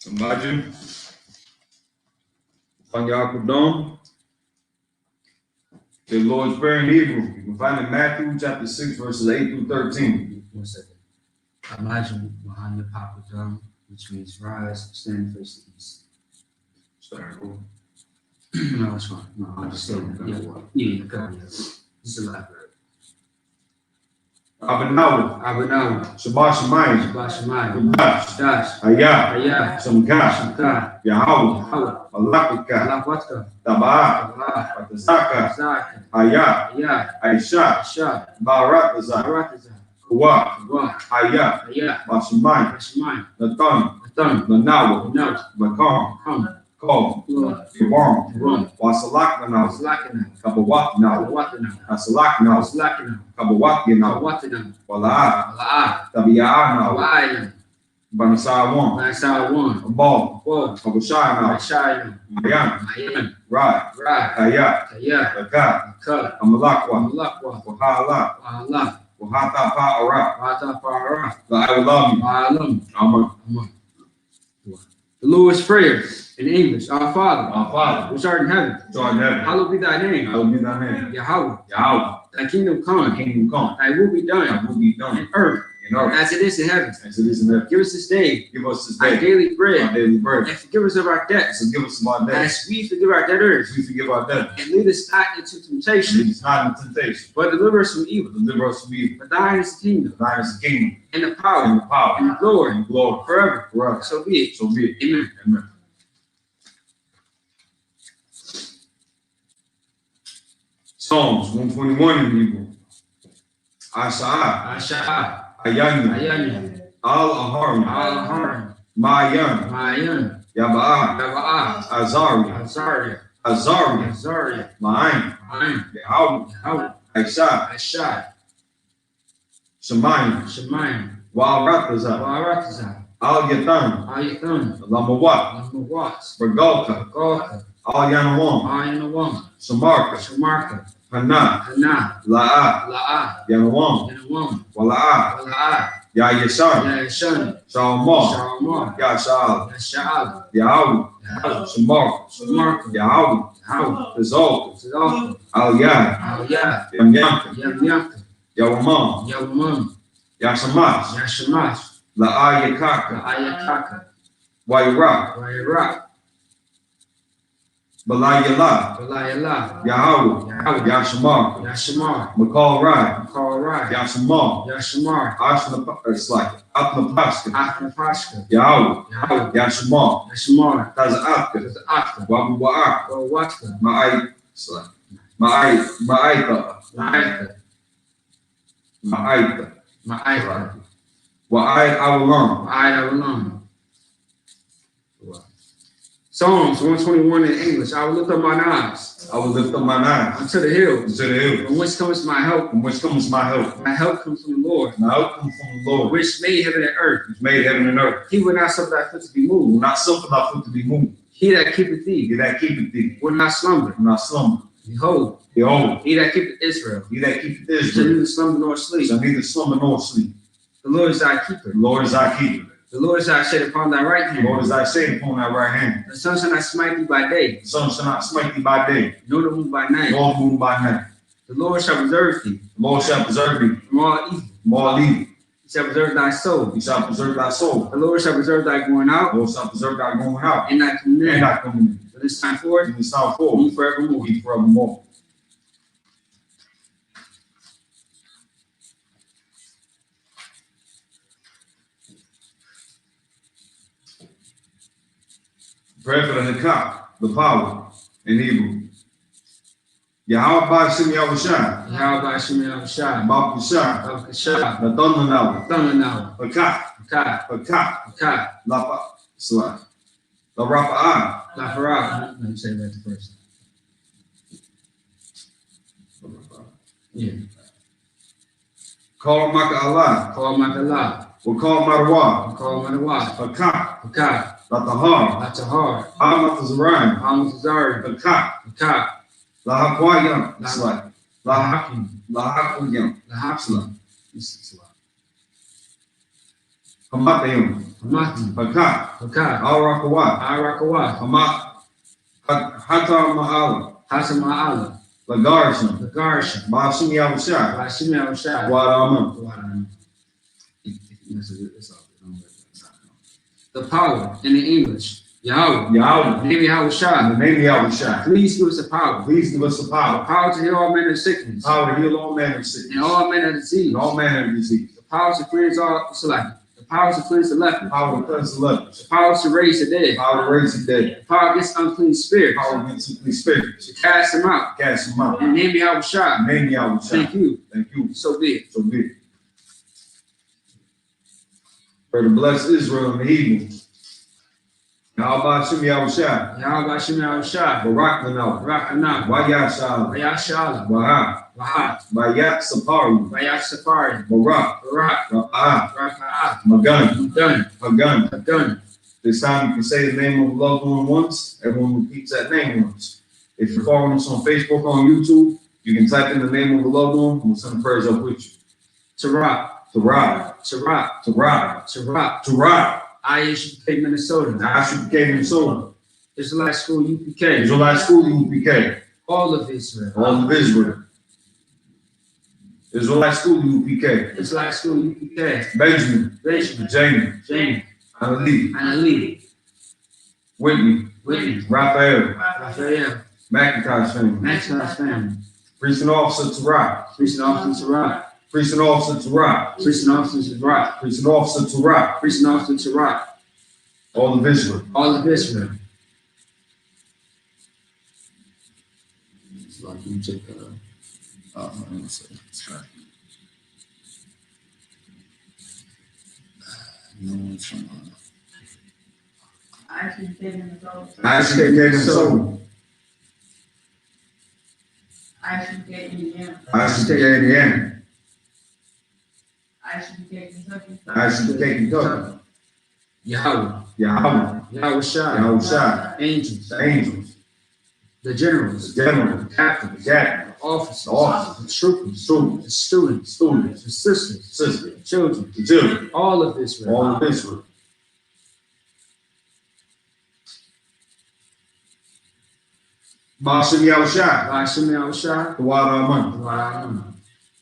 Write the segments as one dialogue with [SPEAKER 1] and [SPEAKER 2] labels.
[SPEAKER 1] Imagine. Dome. The Lord's Prayer in Hebrew. You can find it in Matthew chapter 6, verses 8 through 13.
[SPEAKER 2] 1 second. Imagine YAHANNA, which means rise, stand, face the east.
[SPEAKER 1] Start over.
[SPEAKER 2] No, it's fine. No, I'll just say that. Yeah, God, yes. This is a library.
[SPEAKER 1] Abanawa. Shabbat Shemayim.
[SPEAKER 2] Shabbat Shemayim.
[SPEAKER 1] Dash. Ayah.
[SPEAKER 2] Samka.
[SPEAKER 1] Yahweh. Malakika. Tabaa. Patazaka. Ayah. Aisha. Baratazak. Kuwa. Ayah. Bashemayim. Nathan. Manawa. Bakam. Call. Yaram. Wasalak now. Kabawat now. Asalak now. Kabawat now. Wala. Tabiya now. Banasa one. Ball. Kabashai now. Mayan. Right. Kaya. Baka. Amalakwa. Wahala. Wahata Pa'ara. I will love you. Amen.
[SPEAKER 2] The Lord's Prayer in English. Our Father, which art in heaven, hallowed be thy name. Yahweh. Thy kingdom come. Thy will be done. On earth. As it is in heaven. Give us this day. Our daily bread. And forgive us of our debts. As we forgive our debtors. And lead us not into temptation. But deliver us from evil. For thine is the kingdom. And the power. And the glory. Forever. So be it. Amen.
[SPEAKER 1] Psalms 121 in Hebrew. I.S.U.P.K. YAHANNA. Al-Aharon. Mayan. Yaba'ah. Azariah. Ma'ayin. Yahweh. I.S.H.A.P.K. Shemayim. Wa'aratazah. Al-Yathan. Lamawat. Regalka. Al-Yanawam. Samarka. Hannah. La'ah. Yanawam. Wala'ah. Ya'yashan. Shalmah. Yashal. Yahweh. Samarka. Yahweh. Tazal. Al-Yah. Yamyanka. Yawamam. Yashamash. La'ayakaka. Wayrak. Balayala. Yahweh. Yashamar. McCall Rye. Yashamar. Atnapaska. Yahweh. Yashamar. Taza'atka. Wabuwa'ak. Ma'aita. Wa'ayat Awalam.
[SPEAKER 2] Psalms 121 in English. I will lift up mine eyes. Unto the hills. From whence comes my help? My help comes from the Lord. Which made heaven and earth. He will not suffer thy foot to be moved. He that keepeth thee. Will not slumber. Behold. He that keepeth Israel. Shall neither slumber nor sleep. The Lord is thy keeper. The Lord is thy shade upon thy right hand. The sun shall not smite thee by day. Nor the moon by night. The Lord shall preserve thee. From all evil. He shall preserve thy soul. The Lord shall preserve thy going out. And thy coming in. From this time forth. And forevermore.
[SPEAKER 1] Pray for the Hikak, the power in Hebrew. Yahweh Ba'Shem Yahushai. Babkusha. Nathan Pakak. La Rapa'ah.
[SPEAKER 2] Let me say that first. Yeah.
[SPEAKER 1] Call Maka Allah. We'll call Marwa. Pakak. Latahar. Amatazariah. Pakak. Lahakwayam. Lahakuyam. Hamatayim.
[SPEAKER 2] Hamati.
[SPEAKER 1] Hakak.
[SPEAKER 2] Hakak.
[SPEAKER 1] Al-Rakawa.
[SPEAKER 2] Arakawa.
[SPEAKER 1] Hamat. Hatar Ma'ala.
[SPEAKER 2] Hasama'ala.
[SPEAKER 1] Lagarshan.
[SPEAKER 2] Lagarsha.
[SPEAKER 1] Bashim Yahushai.
[SPEAKER 2] Bashimi Awashai.
[SPEAKER 1] Wadaman.
[SPEAKER 2] The power in the English. Yahweh.
[SPEAKER 1] Yahweh.
[SPEAKER 2] Name Yahushai.
[SPEAKER 1] In the name of Yahushai.
[SPEAKER 2] Please give us the power.
[SPEAKER 1] Please give us the
[SPEAKER 2] The
[SPEAKER 1] power.
[SPEAKER 2] power to heal all manner of sickness.
[SPEAKER 1] Power to heal all manner of sickness.
[SPEAKER 2] And all manner of disease.
[SPEAKER 1] And all manner of disease.
[SPEAKER 2] The power to cleanse all select. The power to cleanse the leper.
[SPEAKER 1] Power to cleanse the lepers.
[SPEAKER 2] The power to raise the dead.
[SPEAKER 1] Power to raise the dead.
[SPEAKER 2] The power against unclean spirits.
[SPEAKER 1] Power against unclean spirits.
[SPEAKER 2] To cast them out.
[SPEAKER 1] Cast them out.
[SPEAKER 2] In the name of Yahushai.
[SPEAKER 1] In the name of Yahushai.
[SPEAKER 2] Thank you.
[SPEAKER 1] Thank you.
[SPEAKER 2] So be it.
[SPEAKER 1] So be it. Pray to bless Israel and the heathen. Yahweh Shem Yahushai.
[SPEAKER 2] Yahweh Bashimi Awashai.
[SPEAKER 1] Barak Lanah.
[SPEAKER 2] Rakana.
[SPEAKER 1] YAHANNA.
[SPEAKER 2] YAHANNA.
[SPEAKER 1] Waha.
[SPEAKER 2] Wahat.
[SPEAKER 1] YAHANNA.
[SPEAKER 2] YAHANNA.
[SPEAKER 1] Barak.
[SPEAKER 2] Barak.
[SPEAKER 1] Ra'ah.
[SPEAKER 2] Raka'ah.
[SPEAKER 1] Magan.
[SPEAKER 2] Done.
[SPEAKER 1] Hagan.
[SPEAKER 2] Done.
[SPEAKER 1] This time you can say the name of the loved one once. Everyone repeats that name once. If you're following us on Facebook, on YouTube, you can type in the name of the loved one and we'll send the prayers up with you.
[SPEAKER 2] Tarak.
[SPEAKER 1] Tarab.
[SPEAKER 2] Tarak.
[SPEAKER 1] Tarab.
[SPEAKER 2] Tarak.
[SPEAKER 1] Tarab.
[SPEAKER 2] I.S.U.P.K. Minnesota.
[SPEAKER 1] I.S.U.P.K. Minnesota.
[SPEAKER 2] Israelite School U.P.K.
[SPEAKER 1] Israelite School U.P.K.
[SPEAKER 2] All of Israel.
[SPEAKER 1] All of Israel. Israelite School U.P.K.
[SPEAKER 2] Israelite School U.P.K.
[SPEAKER 1] Benjamin.
[SPEAKER 2] Benjamin.
[SPEAKER 1] Jamie.
[SPEAKER 2] Jamie.
[SPEAKER 1] Ali.
[SPEAKER 2] Anali.
[SPEAKER 1] Whitney.
[SPEAKER 2] Whitney.
[SPEAKER 1] Raphael.
[SPEAKER 2] Raphael.
[SPEAKER 1] McIntosh family.
[SPEAKER 2] Maxwell's family.
[SPEAKER 1] Priest and Officer Tarab.
[SPEAKER 2] Priest and Officer Tarak.
[SPEAKER 1] Priest and Officer Tarab.
[SPEAKER 2] Priest and Officer Tarak.
[SPEAKER 1] Priest and Officer Tarab.
[SPEAKER 2] Priest and Officer Tarak.
[SPEAKER 1] All of Israel.
[SPEAKER 2] All of Israel. So I can check
[SPEAKER 1] I.S.U.P.K. Minnesota.
[SPEAKER 3] I.S.U.P.K. Indiana.
[SPEAKER 1] I.S.U.P.K. Indiana.
[SPEAKER 3] I.S.U.P.K. Kentucky.
[SPEAKER 1] I.S.U.P.K. Kentucky.
[SPEAKER 2] Yahweh.
[SPEAKER 1] Yahweh.
[SPEAKER 2] Yahushai.
[SPEAKER 1] Yahushai.
[SPEAKER 2] Angels.
[SPEAKER 1] The angels.
[SPEAKER 2] The generals.
[SPEAKER 1] The general.
[SPEAKER 2] The captains.
[SPEAKER 1] The captain.
[SPEAKER 2] The officers.
[SPEAKER 1] The officers.
[SPEAKER 2] The troopers.
[SPEAKER 1] Troopers.
[SPEAKER 2] The students.
[SPEAKER 1] Students.
[SPEAKER 2] The sisters.
[SPEAKER 1] Sisters.
[SPEAKER 2] The children.
[SPEAKER 1] The children.
[SPEAKER 2] All of Israel.
[SPEAKER 1] All of Israel. Bashim Yahushai.
[SPEAKER 2] Bashimi Awashai.
[SPEAKER 1] Wadaman.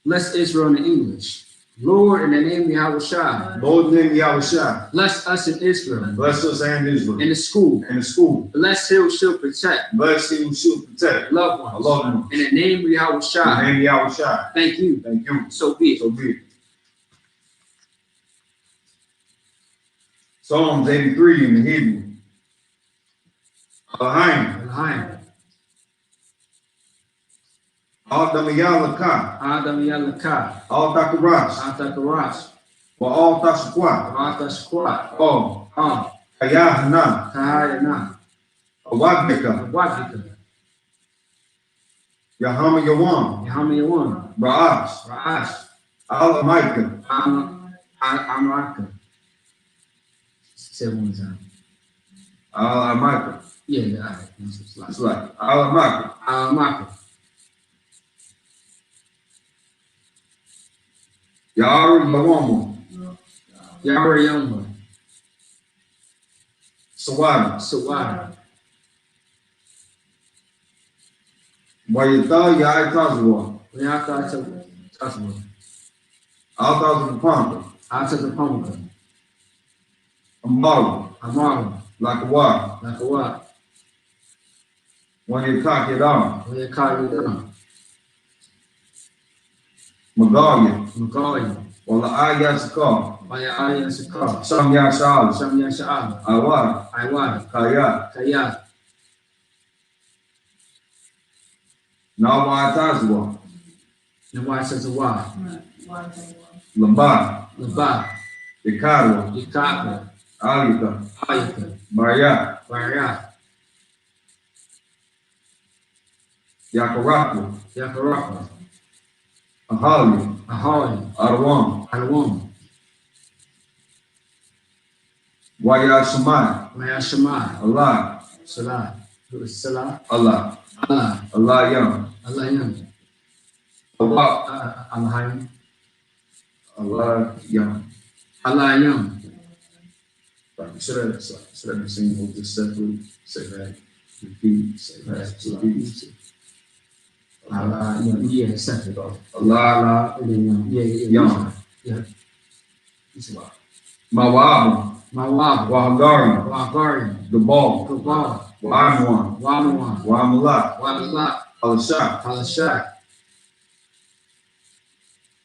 [SPEAKER 2] Bless Israel in English. Lord, in the name of Yahushai.
[SPEAKER 1] Lord, in the name of Yahushai.
[SPEAKER 2] Bless us in Israel.
[SPEAKER 1] Bless us and Israel.
[SPEAKER 2] In the school.
[SPEAKER 1] And the school.
[SPEAKER 2] Bless Hill Shield Protect.
[SPEAKER 1] Bless him who should protect.
[SPEAKER 2] Loved ones.
[SPEAKER 1] Loved ones.
[SPEAKER 2] In the name of
[SPEAKER 1] In the
[SPEAKER 2] Yahushai.
[SPEAKER 1] name of Yahushai.
[SPEAKER 2] Thank you.
[SPEAKER 1] Thank you.
[SPEAKER 2] So be it.
[SPEAKER 1] So be it. Psalms 83 in the Hebrew. YAHANNA.
[SPEAKER 2] YAHANNA.
[SPEAKER 1] Adam Yalaka.
[SPEAKER 2] Adam Yalaka.
[SPEAKER 1] Al Takaras.
[SPEAKER 2] Atakaras.
[SPEAKER 1] Al Tashqua.
[SPEAKER 2] Atashqua.
[SPEAKER 1] Oh. YAHANNA.
[SPEAKER 2] Kahayana.
[SPEAKER 1] Awabika.
[SPEAKER 2] Wabika.
[SPEAKER 1] Yahama Yawan.
[SPEAKER 2] Yahamayawan.
[SPEAKER 1] Ra'as.
[SPEAKER 2] Ra'ash.
[SPEAKER 1] Al Amaika.
[SPEAKER 2] Amraka. Say it one time.
[SPEAKER 1] Al Amaika.
[SPEAKER 2] Yeah, all right. It's
[SPEAKER 1] It's like Al Amaika.
[SPEAKER 2] Amaka.
[SPEAKER 1] Yahari Yawamu.
[SPEAKER 2] Yarayama.
[SPEAKER 1] Sawada.
[SPEAKER 2] Sawada.
[SPEAKER 1] Wayata Yaitazwa.
[SPEAKER 2] Yaka to Tasma.
[SPEAKER 1] Al Tazapampa.
[SPEAKER 2] Out of the pumpkin.
[SPEAKER 1] Ambaru.
[SPEAKER 2] Amara.
[SPEAKER 1] Lakawa.
[SPEAKER 2] Like a what?
[SPEAKER 1] When you cock it on.
[SPEAKER 2] Where you call it down.
[SPEAKER 1] Magalia.
[SPEAKER 2] Magalia.
[SPEAKER 1] Wala Ayasaka.
[SPEAKER 2] By your audience of car.
[SPEAKER 1] Sam Yashal.
[SPEAKER 2] Some Yasha'ala.
[SPEAKER 1] Awara.
[SPEAKER 2] Iwada.
[SPEAKER 1] Kaya.
[SPEAKER 2] Kaya.
[SPEAKER 1] Nawatazwa.
[SPEAKER 2] And why says a why?
[SPEAKER 1] Lamba.
[SPEAKER 2] Laba.
[SPEAKER 1] Ikarwa.
[SPEAKER 2] Ikaka.
[SPEAKER 1] Alika.
[SPEAKER 2] Ayaka.
[SPEAKER 1] Baya.
[SPEAKER 2] Barya.
[SPEAKER 1] Yakaraku.
[SPEAKER 2] Yakaraka.
[SPEAKER 1] Ahali.
[SPEAKER 2] Ahali.
[SPEAKER 1] Arwan.
[SPEAKER 2] Alawam.
[SPEAKER 1] Wayashamai.
[SPEAKER 2] Mayashama.
[SPEAKER 1] Allah.
[SPEAKER 2] Salah. Who is Salah?
[SPEAKER 1] Allah.
[SPEAKER 2] Allah.
[SPEAKER 1] Allah Yam.
[SPEAKER 2] Allah Yam.
[SPEAKER 1] Awak.
[SPEAKER 2] Alahayim.
[SPEAKER 1] Allah, Yum.
[SPEAKER 2] Allah Yum.
[SPEAKER 1] Right. Should I be saying all this separate? Say that. Repeat. Say that. Repeat.
[SPEAKER 2] Allah Yum. Yeah, separate.
[SPEAKER 1] Allah,
[SPEAKER 2] And then Yum. Yeah.
[SPEAKER 1] Yum.
[SPEAKER 2] Yeah.
[SPEAKER 1] Mawab.
[SPEAKER 2] Mawab.
[SPEAKER 1] Wahagari.
[SPEAKER 2] Wahagari.
[SPEAKER 1] The ball.
[SPEAKER 2] Gabal.
[SPEAKER 1] Wa'amwan.
[SPEAKER 2] Wamawan.
[SPEAKER 1] Wa'amala.
[SPEAKER 2] Wamalat.
[SPEAKER 1] Al-Shah.
[SPEAKER 2] Halashak.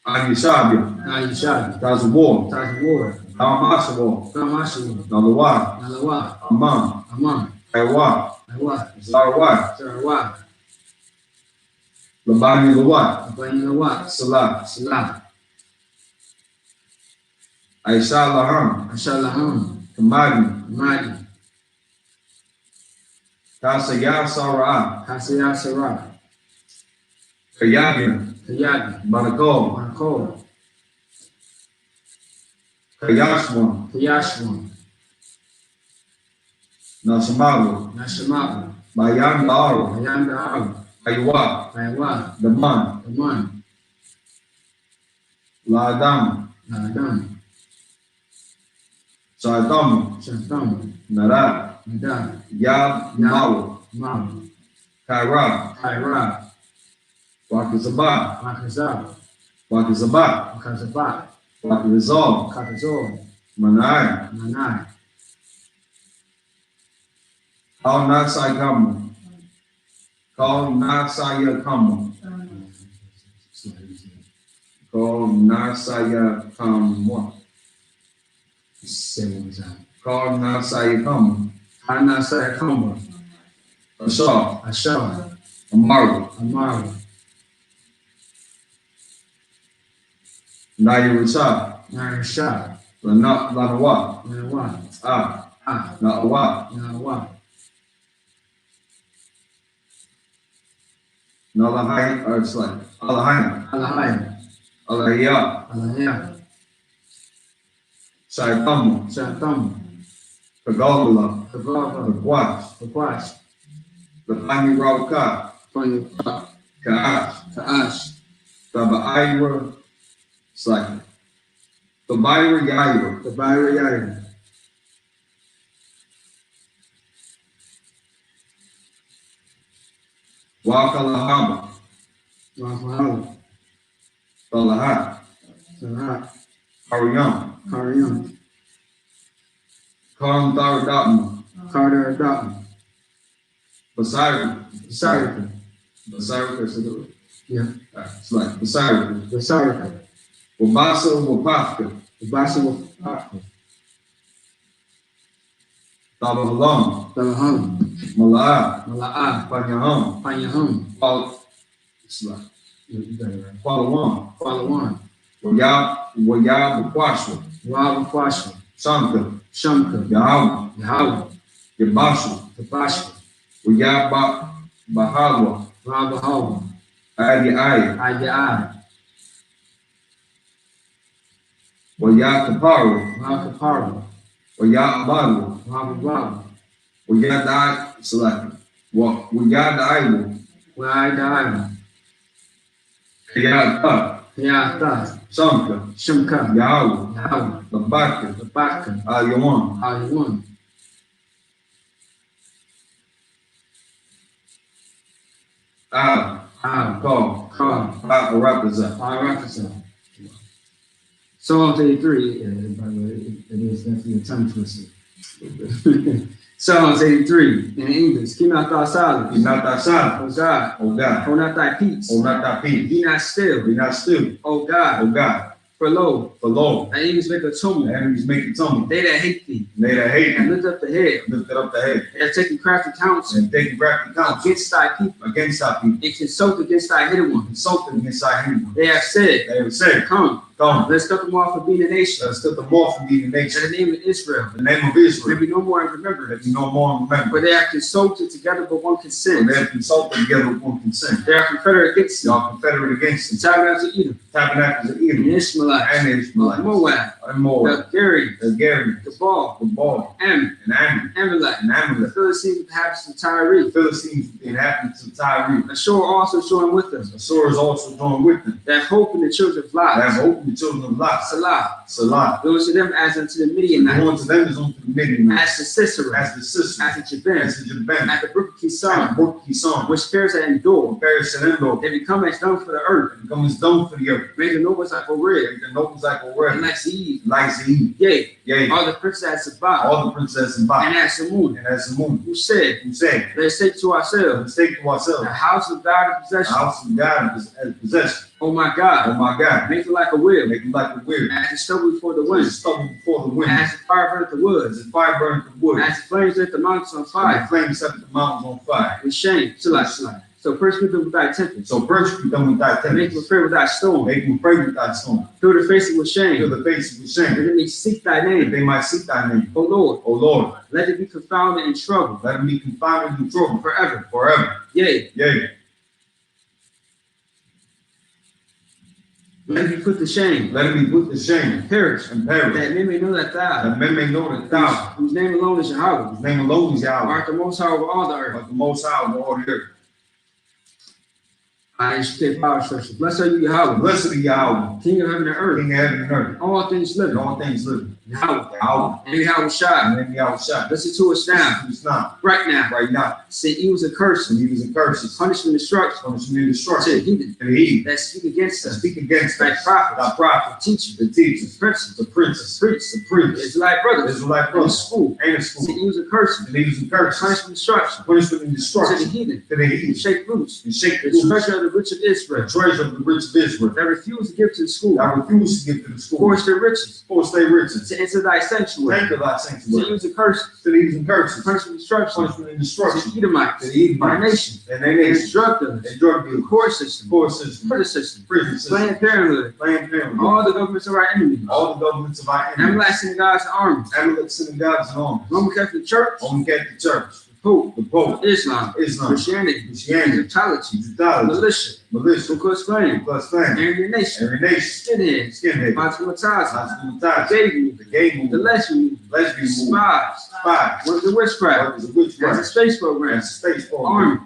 [SPEAKER 1] I.S.U.P.K.
[SPEAKER 2] I.S.U.P.K.
[SPEAKER 1] Tazawar.
[SPEAKER 2] Tazawar.
[SPEAKER 1] Al-Masawar.
[SPEAKER 2] Kamashawar.
[SPEAKER 1] Nalawar.
[SPEAKER 2] Nalawa.
[SPEAKER 1] Amam.
[SPEAKER 2] Amam.
[SPEAKER 1] Aywa.
[SPEAKER 2] Aywa.
[SPEAKER 1] Zarawat.
[SPEAKER 2] Sarawat.
[SPEAKER 1] Labani Lawat.
[SPEAKER 2] Abani Lawat.
[SPEAKER 1] Salah.
[SPEAKER 2] Salah.
[SPEAKER 1] Shalaham.
[SPEAKER 2] Shalaham.
[SPEAKER 1] Kamadi.
[SPEAKER 2] Madi.
[SPEAKER 1] Kasaya Sarah.
[SPEAKER 2] Hasaya Sarah.
[SPEAKER 1] Kayagina.
[SPEAKER 2] Kayagi.
[SPEAKER 1] Banakol.
[SPEAKER 2] Marco.
[SPEAKER 1] Kayashwan.
[SPEAKER 2] Kayashwan.
[SPEAKER 1] Nasamago.
[SPEAKER 2] Nashamabu.
[SPEAKER 1] Bayan Daro.
[SPEAKER 2] Ayanda Abu.
[SPEAKER 1] Aywa.
[SPEAKER 2] Aywa.
[SPEAKER 1] Daman.
[SPEAKER 2] Aman.
[SPEAKER 1] Ladam.
[SPEAKER 2] Nadam.
[SPEAKER 1] Saitamu.
[SPEAKER 2] Shantam.
[SPEAKER 1] Nara.
[SPEAKER 2] Nadam.
[SPEAKER 1] Yab. Mawa.
[SPEAKER 2] Mabu.
[SPEAKER 1] Kaira.
[SPEAKER 2] Kaira.
[SPEAKER 1] Wakizaba.
[SPEAKER 2] Makazab.
[SPEAKER 1] Wakizaba.
[SPEAKER 2] Makazabat.
[SPEAKER 1] Wakizol.
[SPEAKER 2] Kakazor.
[SPEAKER 1] Manai.
[SPEAKER 2] Manai.
[SPEAKER 1] Kau nasai kamu. Kau nasaya kamu. Kau nasaya kamu. Kau nasaya kamu.
[SPEAKER 2] Hana Saya Kamba.
[SPEAKER 1] Asha.
[SPEAKER 2] Ashar.
[SPEAKER 1] Amaru.
[SPEAKER 2] Amaru.
[SPEAKER 1] Nayurisa.
[SPEAKER 2] Narisha.
[SPEAKER 1] Lanawa.
[SPEAKER 2] Nawa.
[SPEAKER 1] Ah.
[SPEAKER 2] Ah.
[SPEAKER 1] Nawa.
[SPEAKER 2] Nawa.
[SPEAKER 1] Nalahai. Or it's like Alahai.
[SPEAKER 2] Alahai.
[SPEAKER 1] Alahia.
[SPEAKER 2] Alahya.
[SPEAKER 1] Saitamu.
[SPEAKER 2] Shantam.
[SPEAKER 1] Kagala.
[SPEAKER 2] Kavava.
[SPEAKER 1] Kagwash.
[SPEAKER 2] Kakwash.
[SPEAKER 1] Lapani Rauka.
[SPEAKER 2] Funny.
[SPEAKER 1] Kaash.
[SPEAKER 2] Kaash.
[SPEAKER 1] Tabaira. It's like Tabaira Yaira.
[SPEAKER 2] Kabaira Yaya.
[SPEAKER 1] Wakalahaba.
[SPEAKER 2] Wafahala.
[SPEAKER 1] Talahat.
[SPEAKER 2] Sarat.
[SPEAKER 1] Haryam.
[SPEAKER 2] Karyam.
[SPEAKER 1] Kantardatma.
[SPEAKER 2] Carter Dotton.
[SPEAKER 1] Basira.
[SPEAKER 2] Sarika.
[SPEAKER 1] Basira is it?
[SPEAKER 2] Yeah.
[SPEAKER 1] It's like Basira.
[SPEAKER 2] The Sarika.
[SPEAKER 1] Wabasa Wapafka.
[SPEAKER 2] The Basa Wapaka.
[SPEAKER 1] Tabahalam.
[SPEAKER 2] Talaham.
[SPEAKER 1] Mala'a.
[SPEAKER 2] Mala'a.
[SPEAKER 1] Panyaham.
[SPEAKER 2] Panyaham.
[SPEAKER 1] It's like
[SPEAKER 2] You got it right.
[SPEAKER 1] Palawan.
[SPEAKER 2] Palawan.
[SPEAKER 1] Wayab Kwashwa.
[SPEAKER 2] Wab Kwashwa.
[SPEAKER 1] Santa.
[SPEAKER 2] Shamka.
[SPEAKER 1] Yahweh.
[SPEAKER 2] Yahweh.
[SPEAKER 1] Yabashu.
[SPEAKER 2] Tabashwa.
[SPEAKER 1] Wayab Bahalwa.
[SPEAKER 2] Rabahawa.
[SPEAKER 1] Adi Aya.
[SPEAKER 2] Ayah.
[SPEAKER 1] Wayab Kaparu.
[SPEAKER 2] Rakapara.
[SPEAKER 1] Wayab Balu.
[SPEAKER 2] Rabababa.
[SPEAKER 1] Wayab Dai. Select. Wayab Dai.
[SPEAKER 2] Where I died.
[SPEAKER 1] Wayab Ta.
[SPEAKER 2] Yata.
[SPEAKER 1] Santa.
[SPEAKER 2] Shamka.
[SPEAKER 1] Yahweh.
[SPEAKER 2] Yahweh.
[SPEAKER 1] Labaka.
[SPEAKER 2] Labaka.
[SPEAKER 1] Ayawan.
[SPEAKER 2] Ayawan.
[SPEAKER 1] Call. Represent.
[SPEAKER 2] Represent. Psalm 33, by the way, it is definitely a tongue twister. Psalms 83 in English. Keep not thy silence.
[SPEAKER 1] Be not thy silent.
[SPEAKER 2] O God.
[SPEAKER 1] O God.
[SPEAKER 2] Hold not thy peace.
[SPEAKER 1] Hold not thy peace.
[SPEAKER 2] Be not still.
[SPEAKER 1] Be not still.
[SPEAKER 2] O God.
[SPEAKER 1] O God.
[SPEAKER 2] For lo,
[SPEAKER 1] For lo,
[SPEAKER 2] thy enemies make a
[SPEAKER 1] the
[SPEAKER 2] tumult.
[SPEAKER 1] enemies make it tumble.
[SPEAKER 2] They that hate thee.
[SPEAKER 1] They that hate
[SPEAKER 2] And
[SPEAKER 1] you,
[SPEAKER 2] lift up the head.
[SPEAKER 1] lift up the head.
[SPEAKER 2] They have taken crafty counsel
[SPEAKER 1] And take crafty counsel
[SPEAKER 2] against thy people.
[SPEAKER 1] against thy people.
[SPEAKER 2] And consult against thy hidden ones.
[SPEAKER 1] Consulting against thy enemies.
[SPEAKER 2] They have said,
[SPEAKER 1] They have said,
[SPEAKER 2] come,
[SPEAKER 1] come,
[SPEAKER 2] let's cut them off for being a nation.
[SPEAKER 1] let's cut them off from being a
[SPEAKER 2] In
[SPEAKER 1] nation.
[SPEAKER 2] the name of Israel.
[SPEAKER 1] The name of
[SPEAKER 2] May
[SPEAKER 1] Israel,
[SPEAKER 2] be no more in remembrance.
[SPEAKER 1] that you no more remember.
[SPEAKER 2] For they have consulted together but one
[SPEAKER 1] And
[SPEAKER 2] consent.
[SPEAKER 1] they have consulted together with one consent.
[SPEAKER 2] They are confederate against thee.
[SPEAKER 1] Y'all confederate against
[SPEAKER 2] The
[SPEAKER 1] the
[SPEAKER 2] tabernacles of Edom.
[SPEAKER 1] tabernacles of
[SPEAKER 2] The
[SPEAKER 1] Edom
[SPEAKER 2] Ishmaelites.
[SPEAKER 1] and the Ishmaelites
[SPEAKER 2] Moab.
[SPEAKER 1] and more.
[SPEAKER 2] The Gary.
[SPEAKER 1] The Gary,
[SPEAKER 2] The Baal.
[SPEAKER 1] the Ball,
[SPEAKER 2] Ammon.
[SPEAKER 1] and Ammon,
[SPEAKER 2] Amalek.
[SPEAKER 1] and
[SPEAKER 2] The
[SPEAKER 1] Amalek.
[SPEAKER 2] Philistines with the habits of
[SPEAKER 1] The
[SPEAKER 2] Tyre.
[SPEAKER 1] Philistines inhabitants of Tyre.
[SPEAKER 2] Ashur also joined with them.
[SPEAKER 1] The Assyrians also joined with them.
[SPEAKER 2] That hope in the children of
[SPEAKER 1] That
[SPEAKER 2] lies.
[SPEAKER 1] hope from the children of Lot.
[SPEAKER 2] Salah.
[SPEAKER 1] Salah.
[SPEAKER 2] It was to them as unto the
[SPEAKER 1] The
[SPEAKER 2] Midianites,
[SPEAKER 1] one to them is unto the Midianites.
[SPEAKER 2] as to Sisera,
[SPEAKER 1] As the sister.
[SPEAKER 2] as to Jabin,
[SPEAKER 1] As the Jabin.
[SPEAKER 2] at the brook
[SPEAKER 1] As the
[SPEAKER 2] Kison,
[SPEAKER 1] brook Kison.
[SPEAKER 2] which Paris had endured.
[SPEAKER 1] Paris and Endor.
[SPEAKER 2] They become as dung for the earth,
[SPEAKER 1] Become as dung for the earth.
[SPEAKER 2] make the nobles like a red,
[SPEAKER 1] Make the nobles like a
[SPEAKER 2] and
[SPEAKER 1] red.
[SPEAKER 2] like Seed.
[SPEAKER 1] Like Zee.
[SPEAKER 2] Yea,
[SPEAKER 1] Yea.
[SPEAKER 2] all the princes at Sabbath,
[SPEAKER 1] All the princesses and Bach.
[SPEAKER 2] and at Samun,
[SPEAKER 1] And as the moon.
[SPEAKER 2] who said,
[SPEAKER 1] Who say,
[SPEAKER 2] let's take to ourselves
[SPEAKER 1] let's take to
[SPEAKER 2] the
[SPEAKER 1] ourselves
[SPEAKER 2] house of God in
[SPEAKER 1] the
[SPEAKER 2] possession.
[SPEAKER 1] house of God as possession.
[SPEAKER 2] Oh my
[SPEAKER 1] Oh
[SPEAKER 2] God,
[SPEAKER 1] my God.
[SPEAKER 2] make it like a wheel,
[SPEAKER 1] Make them like a weird.
[SPEAKER 2] as the stubble before the
[SPEAKER 1] As
[SPEAKER 2] wind,
[SPEAKER 1] the stubble before the wind.
[SPEAKER 2] as the fire burneth the
[SPEAKER 1] As
[SPEAKER 2] woods,
[SPEAKER 1] the fire burns the wood.
[SPEAKER 2] as the flames lit the mountains on
[SPEAKER 1] And the
[SPEAKER 2] fire,
[SPEAKER 1] flames set the mountains on fire.
[SPEAKER 2] with shame, till I so persecute them with thy tempest,
[SPEAKER 1] So first you come with thy
[SPEAKER 2] and make them
[SPEAKER 1] tempest.
[SPEAKER 2] afraid with thy storm,
[SPEAKER 1] Make them afraid with thy storm.
[SPEAKER 2] fill their faces with
[SPEAKER 1] Fill
[SPEAKER 2] shame,
[SPEAKER 1] the faces with
[SPEAKER 2] that
[SPEAKER 1] shame.
[SPEAKER 2] they may seek thy
[SPEAKER 1] That
[SPEAKER 2] name.
[SPEAKER 1] they might seek thy name.
[SPEAKER 2] O Lord,
[SPEAKER 1] O Lord,
[SPEAKER 2] let it be confounded in trouble
[SPEAKER 1] let them be confounded in trouble
[SPEAKER 2] forever.
[SPEAKER 1] forever.
[SPEAKER 2] Yea,
[SPEAKER 1] Yea.
[SPEAKER 2] let it be put to shame,
[SPEAKER 1] Let them be put to shame
[SPEAKER 2] perish,
[SPEAKER 1] and perish.
[SPEAKER 2] that men may know that thou,
[SPEAKER 1] That men may know that thou,
[SPEAKER 2] whose name alone is Yahweh,
[SPEAKER 1] whose name alone is Yahweh,
[SPEAKER 2] art the most high over all the earth.
[SPEAKER 1] but the most high of all the earth.
[SPEAKER 2] I.S.U.P.K power structure. Blessed are you, Yahweh,
[SPEAKER 1] Blessed be Yahweh,
[SPEAKER 2] King of heaven and earth,
[SPEAKER 1] King of heaven and earth,
[SPEAKER 2] all things
[SPEAKER 1] and
[SPEAKER 2] living.
[SPEAKER 1] all things living.
[SPEAKER 2] Yahweh,
[SPEAKER 1] Yahweh,
[SPEAKER 2] and Yahweh Shai.
[SPEAKER 1] and then Yahweh shot.
[SPEAKER 2] Listen to us now,
[SPEAKER 1] It's not
[SPEAKER 2] right now.
[SPEAKER 1] right now.
[SPEAKER 2] Send evils and curses,
[SPEAKER 1] And evils and curses,
[SPEAKER 2] punishment and destruction
[SPEAKER 1] punishment and
[SPEAKER 2] to the
[SPEAKER 1] destruction.
[SPEAKER 2] heathen
[SPEAKER 1] To the heathen
[SPEAKER 2] that speak against
[SPEAKER 1] that
[SPEAKER 2] us,
[SPEAKER 1] speak against
[SPEAKER 2] thy
[SPEAKER 1] us,
[SPEAKER 2] prophets,
[SPEAKER 1] thy prophets,
[SPEAKER 2] teachers,
[SPEAKER 1] the teachers,
[SPEAKER 2] princes,
[SPEAKER 1] the princes,
[SPEAKER 2] priests,
[SPEAKER 1] the priests,
[SPEAKER 2] Israelite brothers,
[SPEAKER 1] Israelite
[SPEAKER 2] in
[SPEAKER 1] brothers,
[SPEAKER 2] school.
[SPEAKER 1] and the
[SPEAKER 2] Send
[SPEAKER 1] school.
[SPEAKER 2] evils and curses,
[SPEAKER 1] And evils and curses,
[SPEAKER 2] punishment and destruction
[SPEAKER 1] punishment and
[SPEAKER 2] to the
[SPEAKER 1] destruction.
[SPEAKER 2] heathen,
[SPEAKER 1] To the
[SPEAKER 2] and
[SPEAKER 1] heathen,
[SPEAKER 2] shake loose
[SPEAKER 1] and shake
[SPEAKER 2] the
[SPEAKER 1] the loose
[SPEAKER 2] treasure of the rich of Israel,
[SPEAKER 1] the treasure of the rich of Israel.
[SPEAKER 2] that refuse to give to the school,
[SPEAKER 1] I refuse to give to the school.
[SPEAKER 2] force their riches,
[SPEAKER 1] Force their riches.
[SPEAKER 2] to enter thy sanctuary.
[SPEAKER 1] Thank you, thy
[SPEAKER 2] Send
[SPEAKER 1] sanctuary.
[SPEAKER 2] evils and curses,
[SPEAKER 1] To the evils and curses,
[SPEAKER 2] punishment and destruction
[SPEAKER 1] punishment and
[SPEAKER 2] to
[SPEAKER 1] destruction.
[SPEAKER 2] the Edomites,
[SPEAKER 1] To the
[SPEAKER 2] my
[SPEAKER 1] Edomites,
[SPEAKER 2] nation,
[SPEAKER 1] and their
[SPEAKER 2] and
[SPEAKER 1] nation,
[SPEAKER 2] drug dealers,
[SPEAKER 1] and drug dealers,
[SPEAKER 2] court system,
[SPEAKER 1] court system,
[SPEAKER 2] prison system,
[SPEAKER 1] prison system,
[SPEAKER 2] Planned Parenthood,
[SPEAKER 1] Planned Parenthood,
[SPEAKER 2] all the governments of our enemies,
[SPEAKER 1] all the governments of our
[SPEAKER 2] and
[SPEAKER 1] enemies,
[SPEAKER 2] everlasting God's armies,
[SPEAKER 1] Amalek synagogues and armies,
[SPEAKER 2] Roman Catholic Church,
[SPEAKER 1] Roman Catholic Church,
[SPEAKER 2] Pope,
[SPEAKER 1] the Pope,
[SPEAKER 2] Islam,
[SPEAKER 1] Islam,
[SPEAKER 2] Christianity,
[SPEAKER 1] Christianity,
[SPEAKER 2] Egyptology,
[SPEAKER 1] Egyptology,
[SPEAKER 2] militia,
[SPEAKER 1] militia,
[SPEAKER 2] Ku Klux Klan,
[SPEAKER 1] plus family,
[SPEAKER 2] Aryan Nation,
[SPEAKER 1] every nation,
[SPEAKER 2] skinheads,
[SPEAKER 1] skinhead,
[SPEAKER 2] Mathematizers,
[SPEAKER 1] hospitality,
[SPEAKER 2] gay
[SPEAKER 1] the
[SPEAKER 2] movement,
[SPEAKER 1] gay
[SPEAKER 2] the
[SPEAKER 1] movement,
[SPEAKER 2] lesbian movement,
[SPEAKER 1] lesbian movement,
[SPEAKER 2] spies,
[SPEAKER 1] spies,
[SPEAKER 2] workers of witchcraft,
[SPEAKER 1] workers of witchcraft,
[SPEAKER 2] NASA space program,
[SPEAKER 1] and space program,
[SPEAKER 2] Army,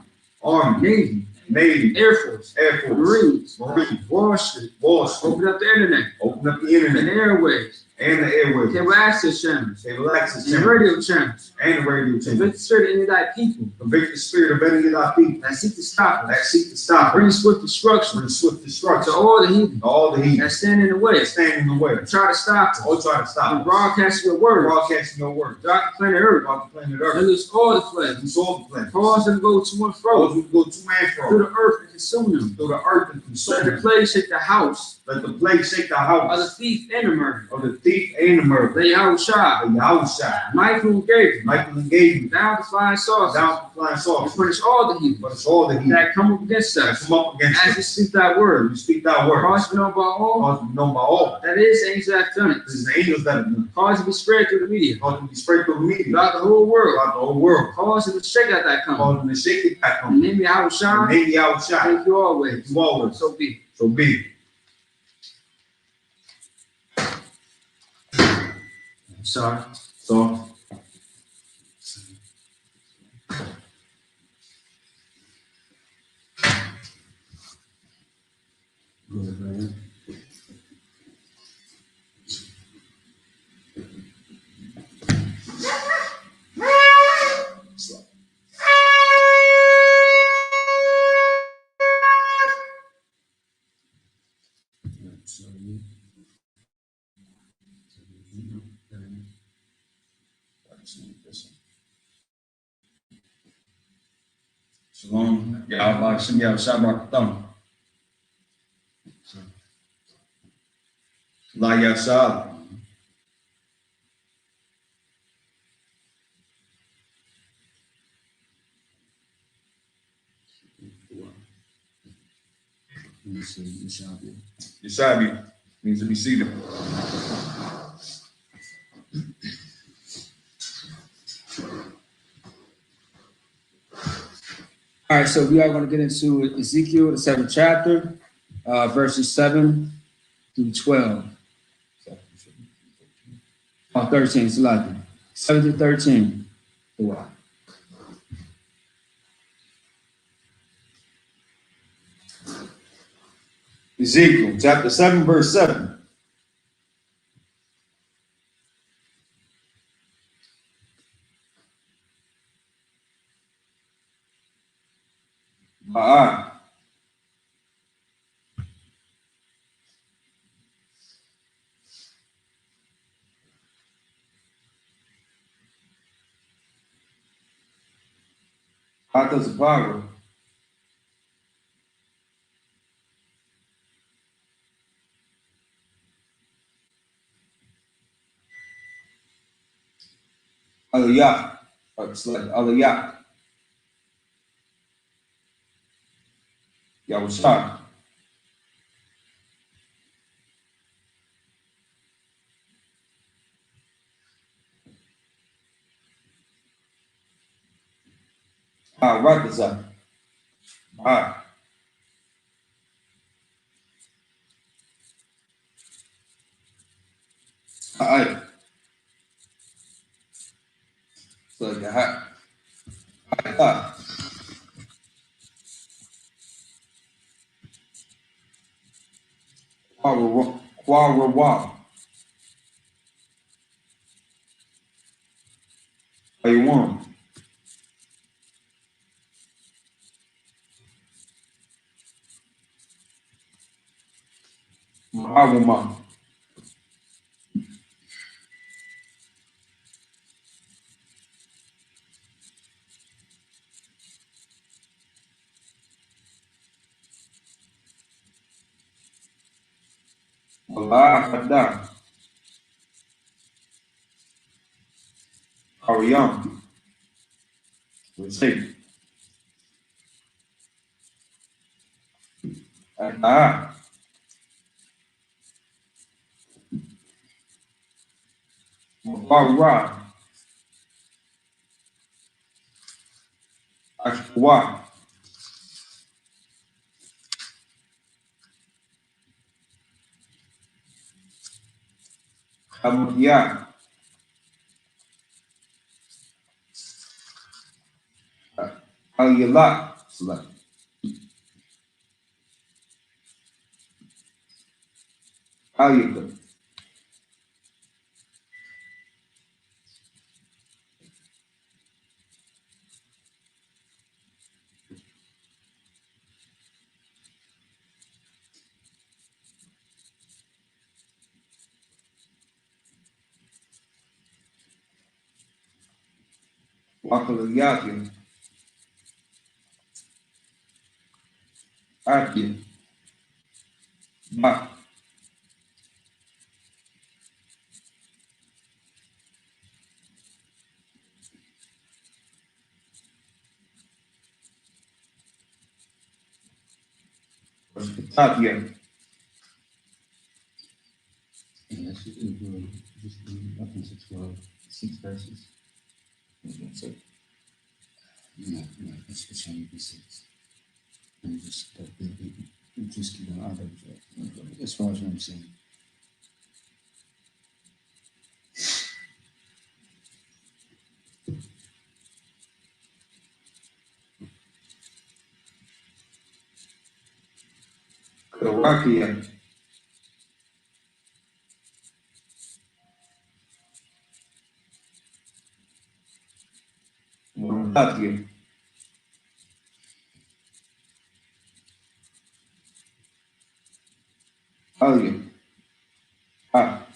[SPEAKER 1] Army,
[SPEAKER 2] Navy,
[SPEAKER 1] Navy,
[SPEAKER 2] Air Force,
[SPEAKER 1] Air Force,
[SPEAKER 2] Marines,
[SPEAKER 1] Marine,
[SPEAKER 2] Wall Street,
[SPEAKER 1] Wall Street,
[SPEAKER 2] open up the internet,
[SPEAKER 1] open up the
[SPEAKER 2] and the
[SPEAKER 1] internet
[SPEAKER 2] airwaves,
[SPEAKER 1] and the airwaves,
[SPEAKER 2] cable access channels,
[SPEAKER 1] cable access
[SPEAKER 2] and the
[SPEAKER 1] channel,
[SPEAKER 2] radio channels,
[SPEAKER 1] and the radio channel.
[SPEAKER 2] convict the spirit in thy people
[SPEAKER 1] Convict the spirit of any of thy people
[SPEAKER 2] that seek to stop us,
[SPEAKER 1] that seek to stop
[SPEAKER 2] bring
[SPEAKER 1] us,
[SPEAKER 2] swift destruction
[SPEAKER 1] bring swift
[SPEAKER 2] to
[SPEAKER 1] destruction
[SPEAKER 2] all the heathen
[SPEAKER 1] to all the heathen
[SPEAKER 2] that stand in the way,
[SPEAKER 1] that stand in the way,
[SPEAKER 2] try to stop us
[SPEAKER 1] or try to
[SPEAKER 2] from
[SPEAKER 1] stop us,
[SPEAKER 2] broadcasting your word
[SPEAKER 1] broadcasting your word
[SPEAKER 2] throughout the planet Earth.
[SPEAKER 1] throughout the planet
[SPEAKER 2] Let
[SPEAKER 1] Earth.
[SPEAKER 2] loose all the flesh,
[SPEAKER 1] Loose all the planets.
[SPEAKER 2] cause them to go to and
[SPEAKER 1] Cause
[SPEAKER 2] fro
[SPEAKER 1] we go to and
[SPEAKER 2] through
[SPEAKER 1] fro
[SPEAKER 2] the earth and consume them.
[SPEAKER 1] through the earth and
[SPEAKER 2] Let
[SPEAKER 1] consume
[SPEAKER 2] the
[SPEAKER 1] them.
[SPEAKER 2] plague shake the house
[SPEAKER 1] Let the plague shake the
[SPEAKER 2] of the
[SPEAKER 1] house
[SPEAKER 2] thief and the murderer.
[SPEAKER 1] of the thief and the murderer.
[SPEAKER 2] Let Yahweh Shai,
[SPEAKER 1] The Yahweh shot.
[SPEAKER 2] Michael and Gabriel,
[SPEAKER 1] Michael and Gabriel
[SPEAKER 2] down to flying saucers,
[SPEAKER 1] down to flying
[SPEAKER 2] and
[SPEAKER 1] saucers.
[SPEAKER 2] punish all the heathen
[SPEAKER 1] But it's all the heathen
[SPEAKER 2] that come up against
[SPEAKER 1] that
[SPEAKER 2] us
[SPEAKER 1] come up against
[SPEAKER 2] as we
[SPEAKER 1] us.
[SPEAKER 2] speak thy word.
[SPEAKER 1] You speak thy word.
[SPEAKER 2] Cause to be known by all
[SPEAKER 1] Cause to be known by all.
[SPEAKER 2] that is angels that have done it.
[SPEAKER 1] This is the angels that have done it.
[SPEAKER 2] Cause to be spread through the media
[SPEAKER 1] Cause to be spread through the media
[SPEAKER 2] throughout the whole world.
[SPEAKER 1] throughout the whole world.
[SPEAKER 2] Cause to shake out that come.
[SPEAKER 1] Cause them to shake it back
[SPEAKER 2] And
[SPEAKER 1] on.
[SPEAKER 2] name Yahweh
[SPEAKER 1] And
[SPEAKER 2] Shai,
[SPEAKER 1] maybe Yahweh shot.
[SPEAKER 2] thank you always.
[SPEAKER 1] You always.
[SPEAKER 2] So be it.
[SPEAKER 1] So be it.
[SPEAKER 2] Sorry.
[SPEAKER 1] So
[SPEAKER 2] Good, man.
[SPEAKER 1] Shalom. Yahweh Shem Yahweh Shabbat Thumb. La Yashal. Yashabi means to be seated.
[SPEAKER 2] All right, so we are going to get into Ezekiel, the 7th chapter, verses 7 through 12. 13, it's 11. 7 to 13. Wow.
[SPEAKER 1] Ezekiel chapter 7, verse 7. Ma'at. Hata Zapara. Aliyah. It's like Aliyah. Yahusha. Rakaza. Ah. Ai. So like a hat. Ah. Quarawa. How you want? Ma'awama. Allah Hadda. Ariyam. Receive. Ah. Mawara. Ashwa. Hamya. Aliyah. Select. Aliyah. Wakaliyah. Akia. Ba. Tatia.
[SPEAKER 4] Yeah, just up into 12, 6 verses. No, it's only be 6. And just keep on other, as far as I'm saying.
[SPEAKER 1] Karawakia. Tatia. Aliyah. Ah.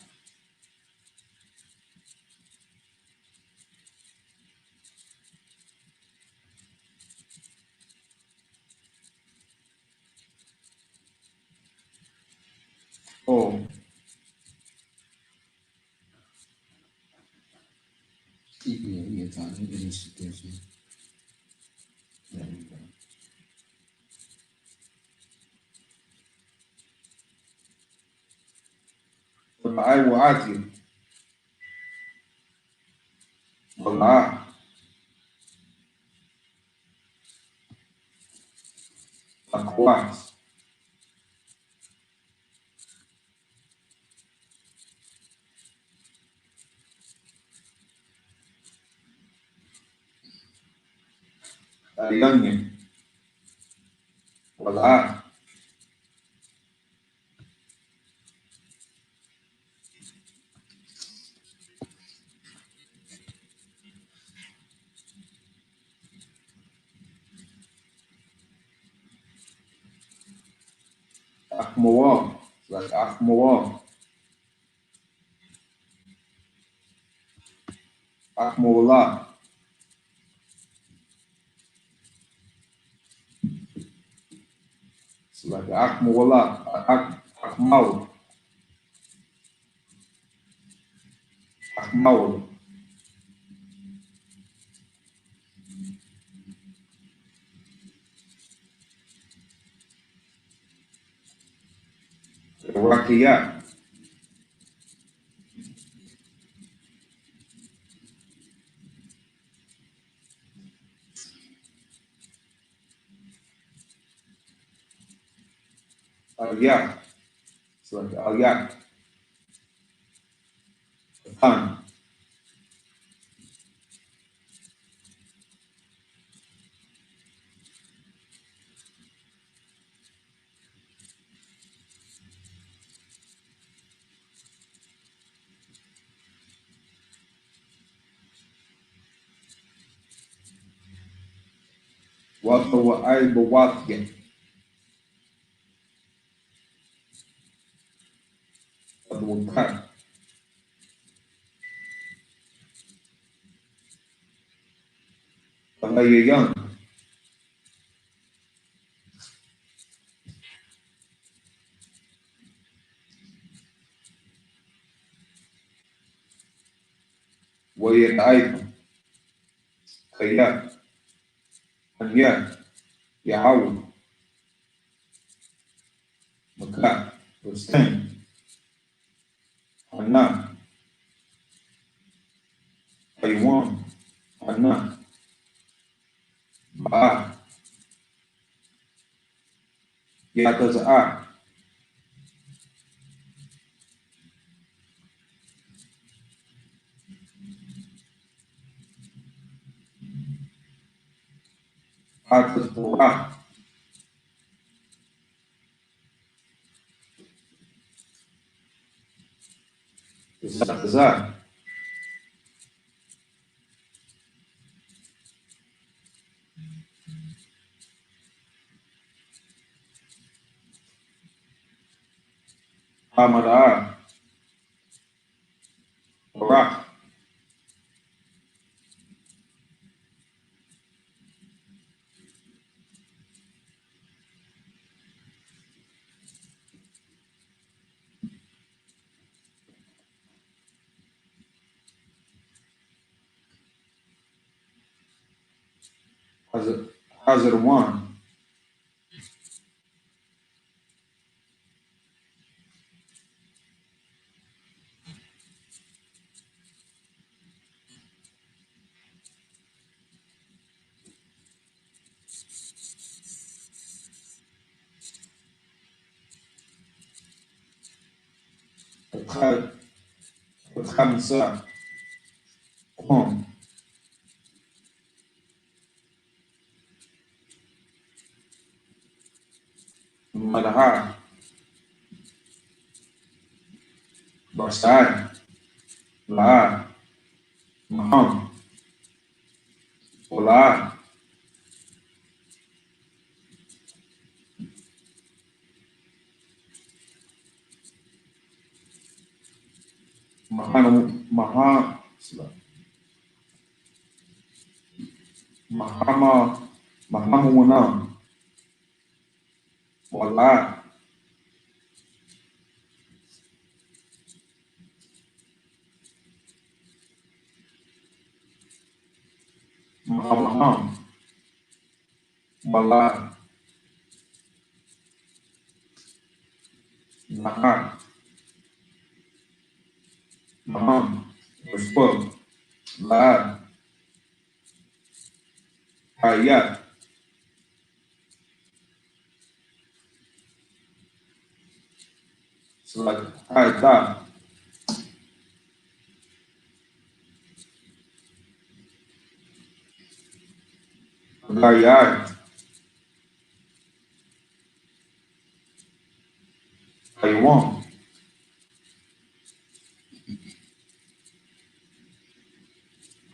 [SPEAKER 1] Oh.
[SPEAKER 4] Yeah, God, it is suggestion. There we go.
[SPEAKER 1] Aiwaati. Allah. Akwat. Ayanya. Allah.
[SPEAKER 2] Akmawa. It's like Akmawa. Akmawala. It's like Akmawala. Akmaw. Akmaw. Rakia. Alyak. It's like Alyak. Tan. Wata wa ay bawatya. Wata wa kat. Pangayayan. Wayat ay. Kaya. Anya. Yahaw. Maka. Rustem. Hana. Taiwan. Hana. Ba. Yataza. Ataza. Zataza. Amara. Barak. Hazard one. Khamsa. Home. Malaha. Barsad. La. Maham. Ola. Mahama. Mahamunam. Wala. Mahamaham. Wala. Naha. Maham. Respect. La. Hayat. Like Hayat. Hayat. Taiwan.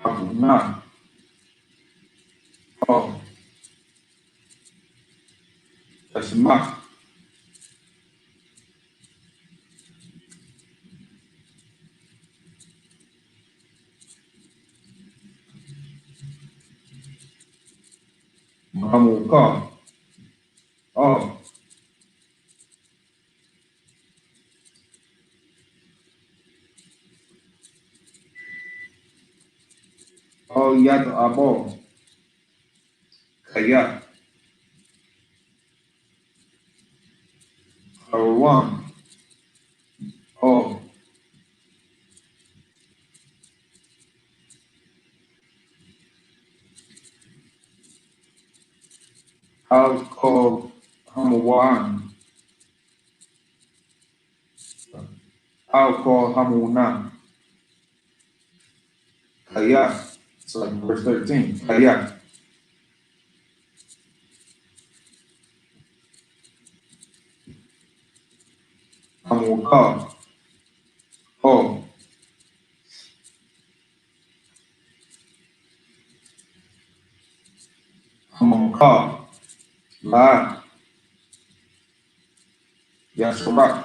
[SPEAKER 2] Abuna. Oh. Tasmak.
[SPEAKER 1] Hamukah. Oh. Oh, Yat Abo. Kayak. Haruan. Oh. I'll call Hamuan. I'll call Hamuna. Kayak. It's like verse 13. Kayak. Hamukah. Oh. Hamukah. La. Yashurak.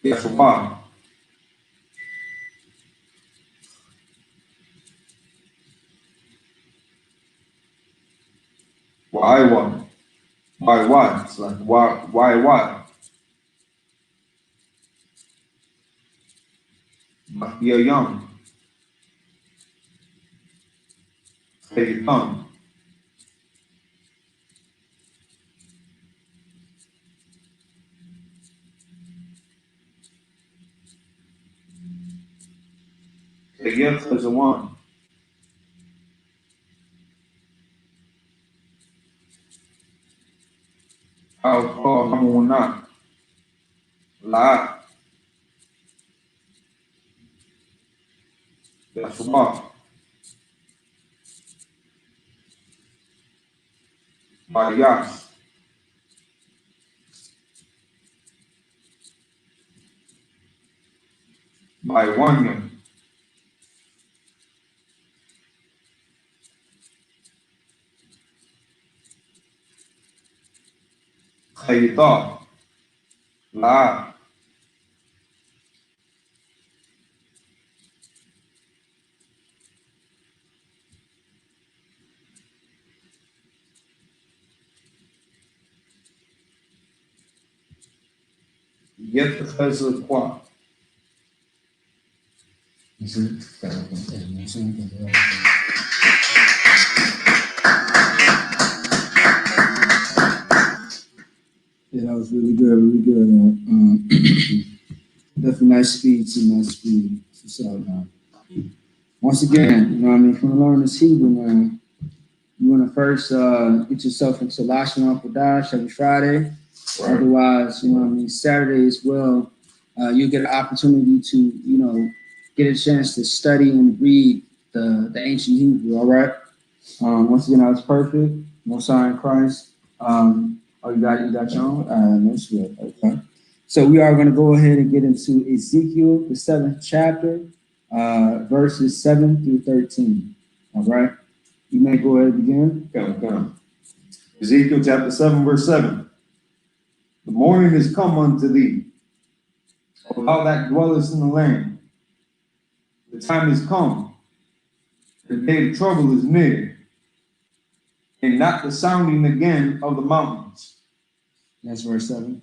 [SPEAKER 1] Yashubah. Why? Why? It's like why? You're young. Hey, you young. Hey, yes, there's a one. I'll call Hamuna. La. Yashubah. By Yash. By Wanya. Hey, you thought. La. Yet the Chesed Kwa.
[SPEAKER 4] Yeah, that was really good, really good. Definitely nice speed. So, once again, you know what I mean, if you want to learn this Hebrew, man, you want to first get yourself into Lashon Kodash every Friday. Right. Otherwise, you know what I mean, Saturday as well, you get an opportunity to, you know, get a chance to study and read the ancient Hebrew, all right? Once again, that was perfect. Most High in Christ. Oh, you got your own? That's good. Okay. So we are going to go ahead and get into Ezekiel, the 7th chapter, verses 7 through 13. All right. You may go ahead and begin.
[SPEAKER 1] Okay. Ezekiel chapter 7, verse 7. The morning is come unto thee, O thou that dwellest in the land. The time is come. The day of trouble is near, and not the sounding again of the mountains.
[SPEAKER 4] That's verse 7.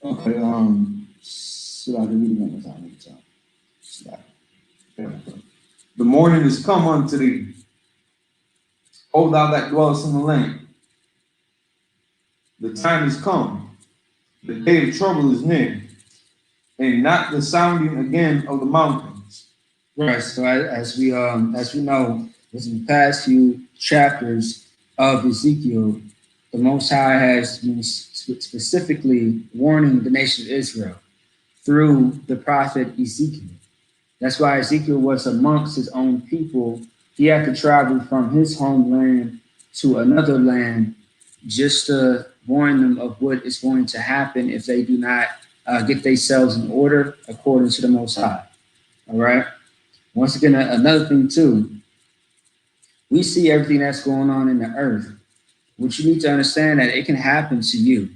[SPEAKER 4] Okay. So I can read it one more time.
[SPEAKER 1] The morning is come unto thee, O thou that dwellest in the land. The time is come. The day of trouble is near, and not the sounding again of the mountains.
[SPEAKER 4] Right. So as we know, in the past few chapters of Ezekiel, the Most High has been specifically warning the nation of Israel through the prophet Ezekiel. That's why Ezekiel was amongst his own people. He had to travel from his homeland to another land just to warn them of what is going to happen if they do not get themselves in order according to the Most High. All right. Once again, another thing too, we see everything that's going on in the earth. What you need to understand that it can happen to you.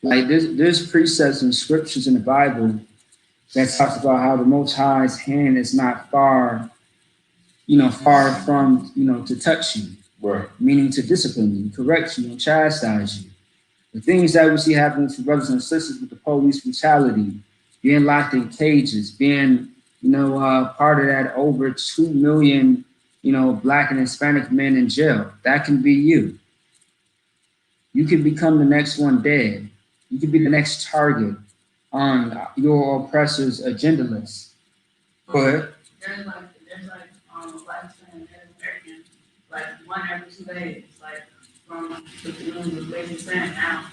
[SPEAKER 4] Like there's precepts and scriptures in the Bible that talks about how the Most High's hand is not far, far from, to touch you,
[SPEAKER 1] Right.
[SPEAKER 4] meaning to discipline you, correct you, and chastise you. The things that we see happening to brothers and sisters with the police brutality, being locked in cages, being, part of that over 2 million, Black and Hispanic men in jail. That can be you. You can become the next one dead. You can be the next target on your oppressor's agenda list. Go ahead.
[SPEAKER 3] There's like Black and American, like one every 2 days, like from the news they've saying now.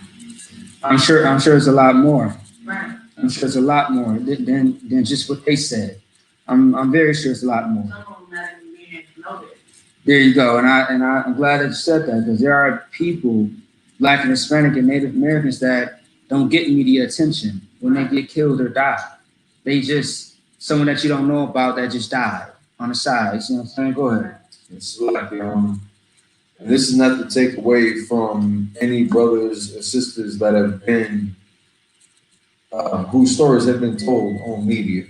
[SPEAKER 4] I'm sure it's a lot more.
[SPEAKER 3] Right.
[SPEAKER 4] I'm sure it's a lot more than just what they said. I'm very sure it's a lot more.
[SPEAKER 3] Some of them not even being noted.
[SPEAKER 4] There you go, and I'm glad that you said that, because there are people, Black and Hispanic and Native Americans, that don't get media attention when they get killed or die. They just someone that you don't know about that just died on the side. You know what I'm saying? Go ahead.
[SPEAKER 1] It's like, and this is not to take away from any brothers or sisters that have been, whose stories have been told on media.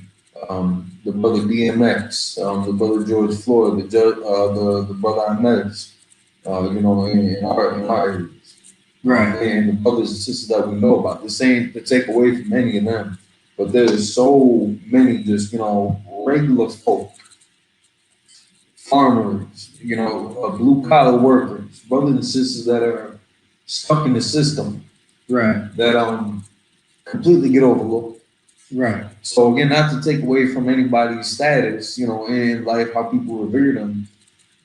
[SPEAKER 1] The brother DMX, the brother George Floyd, the brother I.S.U.P.K, in our areas.
[SPEAKER 4] Right.
[SPEAKER 1] And the brothers and sisters that we know about. This ain't to take away from any of them, but there's so many just, regular folk, farmers, blue collar workers, brothers and sisters that are stuck in the system.
[SPEAKER 4] Right.
[SPEAKER 1] That completely get overlooked.
[SPEAKER 4] Right.
[SPEAKER 1] So again, not to take away from anybody's status, in life, how people revere them,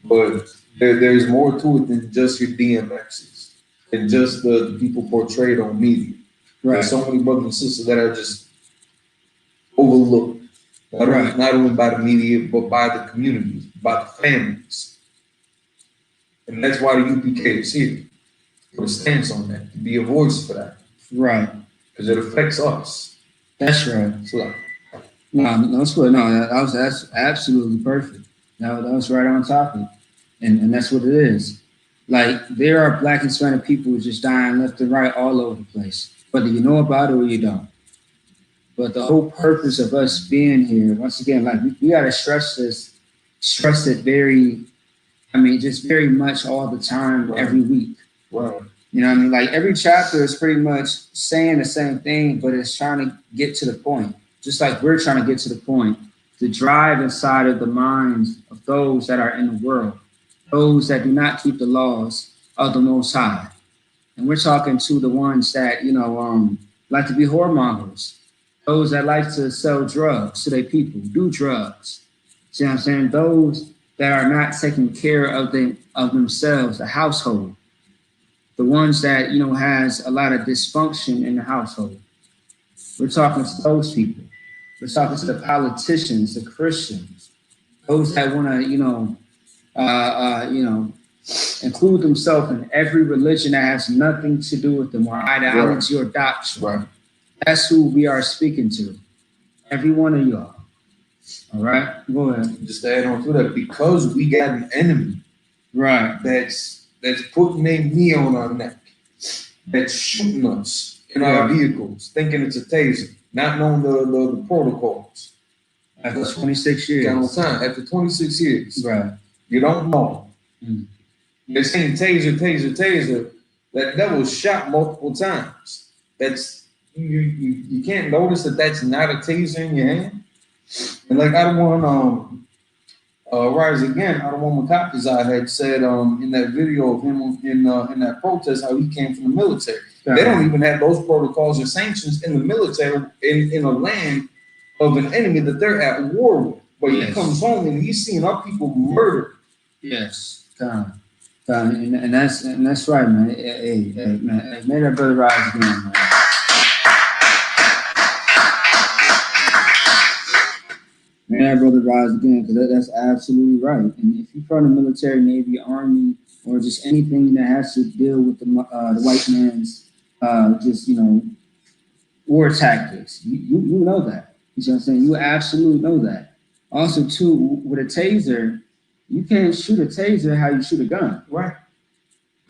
[SPEAKER 1] but there's more to it than just your DMXs and just the people portrayed on media.
[SPEAKER 4] Right.
[SPEAKER 1] There's so many brothers and sisters that are just overlooked, not only by the media, but by the communities, by the families. And that's why the UPK is here, put a stance on that, to be a voice for that.
[SPEAKER 4] Right.
[SPEAKER 1] Because it affects us.
[SPEAKER 4] That's right.
[SPEAKER 1] So,
[SPEAKER 4] No, that's good. No, that's absolutely perfect. That was right on topic. And that's what it is. Like, there are Black and Hispanic people just dying left and right all over the place, whether you know about it or you don't. But the whole purpose of us being here, once again, like, we got to stress it very much all the time, every week.
[SPEAKER 1] right.
[SPEAKER 4] You know what I mean? Like, every chapter is pretty much saying the same thing, but it's trying to get to the point. Just like we're trying to get to the point, to drive inside of the minds of those that are in the world, those that do not keep the laws of the Most High. And we're talking to the ones that, like to be whoremongers, those that like to sell drugs to their people, do drugs. See what I'm saying? Those that are not taking care of themselves, the household. The ones that, has a lot of dysfunction in the household. We're talking to those people. We're talking to the politicians, the Christians, those that want to, include themselves in every religion that has nothing to do with them, or ideology or doctrine.
[SPEAKER 1] Right.
[SPEAKER 4] That's who we are speaking to. Every one of y'all. All right? Go ahead.
[SPEAKER 1] Just to add on to that, because we got an enemy.
[SPEAKER 4] Right.
[SPEAKER 1] That's putting their knee on our neck, that's shooting us in our vehicles, thinking it's a taser, not knowing the protocols.
[SPEAKER 4] After 26 years.
[SPEAKER 1] Got no time. After 26 years.
[SPEAKER 4] Right.
[SPEAKER 1] You don't know.
[SPEAKER 4] Mm.
[SPEAKER 1] They're saying taser. That was shot multiple times. That's you can't notice that that's not a taser in your hand. And like I don't want Rise Again, I don't want Makapizai had said in that video of him in that protest how he came from the military.
[SPEAKER 4] Yeah.
[SPEAKER 1] They don't even have those protocols or sanctions in the military in a land of an enemy that they're at war with. But he comes home and he's seeing our people murdered.
[SPEAKER 4] Yes, and that's right, man. Hey, man, may that brother rise again, man. May that brother rise again, because that's absolutely right. And if you're from the military, Navy, Army, or just anything that has to deal with the white man's war tactics, you know that. You know what I'm saying? You absolutely know that. Also, too, with a taser, you can't shoot a taser how you shoot a gun.
[SPEAKER 1] Right.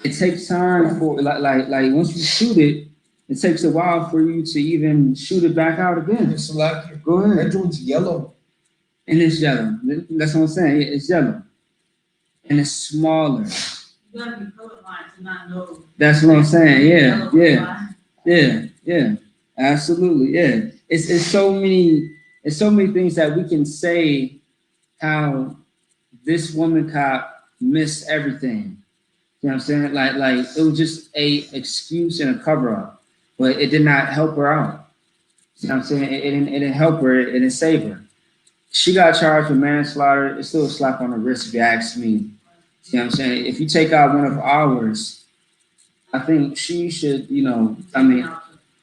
[SPEAKER 4] It takes time for like once you shoot it, it takes a while for you to even shoot it back out again.
[SPEAKER 1] It's like,
[SPEAKER 4] Go ahead.
[SPEAKER 1] that joint's yellow.
[SPEAKER 4] And it's yellow. That's what I'm saying. Yeah, it's yellow. And it's smaller.
[SPEAKER 3] You gotta be colorblind to not know.
[SPEAKER 4] That's what I'm saying. Yeah,
[SPEAKER 3] Yellow
[SPEAKER 4] yeah,
[SPEAKER 3] line.
[SPEAKER 4] yeah. Absolutely, yeah. It's so many things that we can say how this woman cop missed everything. You know what I'm saying? Like it was just a excuse and a cover up, but it did not help her out. You know what I'm saying? It didn't help her. It didn't save her. She got charged with manslaughter. It's still a slap on the wrist if you ask me. You know what I'm saying? If you take out one of ours, I think she should, I mean,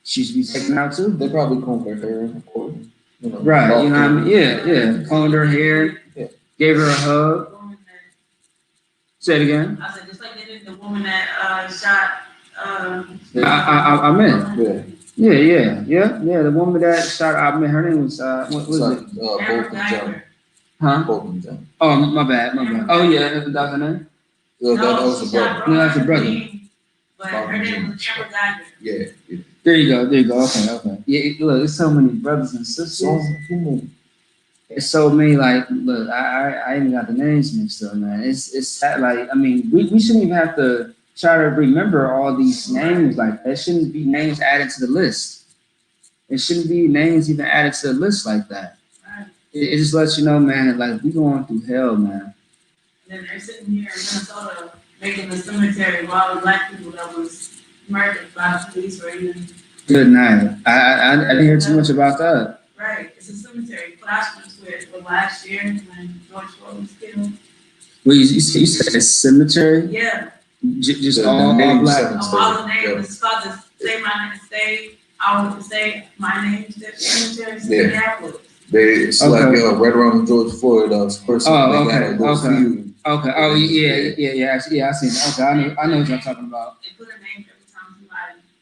[SPEAKER 4] she should be taken out too.
[SPEAKER 5] They probably combed her hair, or,
[SPEAKER 4] Right, you know what I mean? Yeah. Combed her hair, gave her a hug. Say it again.
[SPEAKER 3] I said, just like they did the woman that shot.
[SPEAKER 4] I meant. Yeah. The woman that shot, I mean, her name was, what was it?
[SPEAKER 5] Bolton Jones.
[SPEAKER 4] Huh?
[SPEAKER 5] Bolton Jones.
[SPEAKER 4] Oh, my bad. Oh, yeah, that was her name?
[SPEAKER 5] Yeah, that was a brother.
[SPEAKER 4] No, that's a brother.
[SPEAKER 3] But her name was Amber Geiger.
[SPEAKER 5] Yeah.
[SPEAKER 4] There you go. Okay. Yeah, look, there's so many brothers and sisters. It's so many, like, look, I even got the names mixed up, man. It's sad, like, I mean, we shouldn't even have to try to remember all these names. Like, there shouldn't be names added to the list. There shouldn't be names even added to the list like that. It just lets you know, man, like, we going through hell, man.
[SPEAKER 3] And then they're sitting here in Minnesota making a cemetery of all the black people that was murdered by the police or even.
[SPEAKER 4] Good night. I didn't hear too much about that.
[SPEAKER 3] Right, it's a cemetery. Clash went to it last year when George Floyd was killed.
[SPEAKER 4] Well, you said a cemetery?
[SPEAKER 3] Yeah.
[SPEAKER 4] Just all black.
[SPEAKER 3] All the names. It's called the Say My Name, I want to say my name, cemetery, Minneapolis.
[SPEAKER 5] It's like right around the George Floyd person.
[SPEAKER 4] Oh, okay. Oh, yeah. I seen it. Okay, I know what you're talking about.
[SPEAKER 3] They put a name every time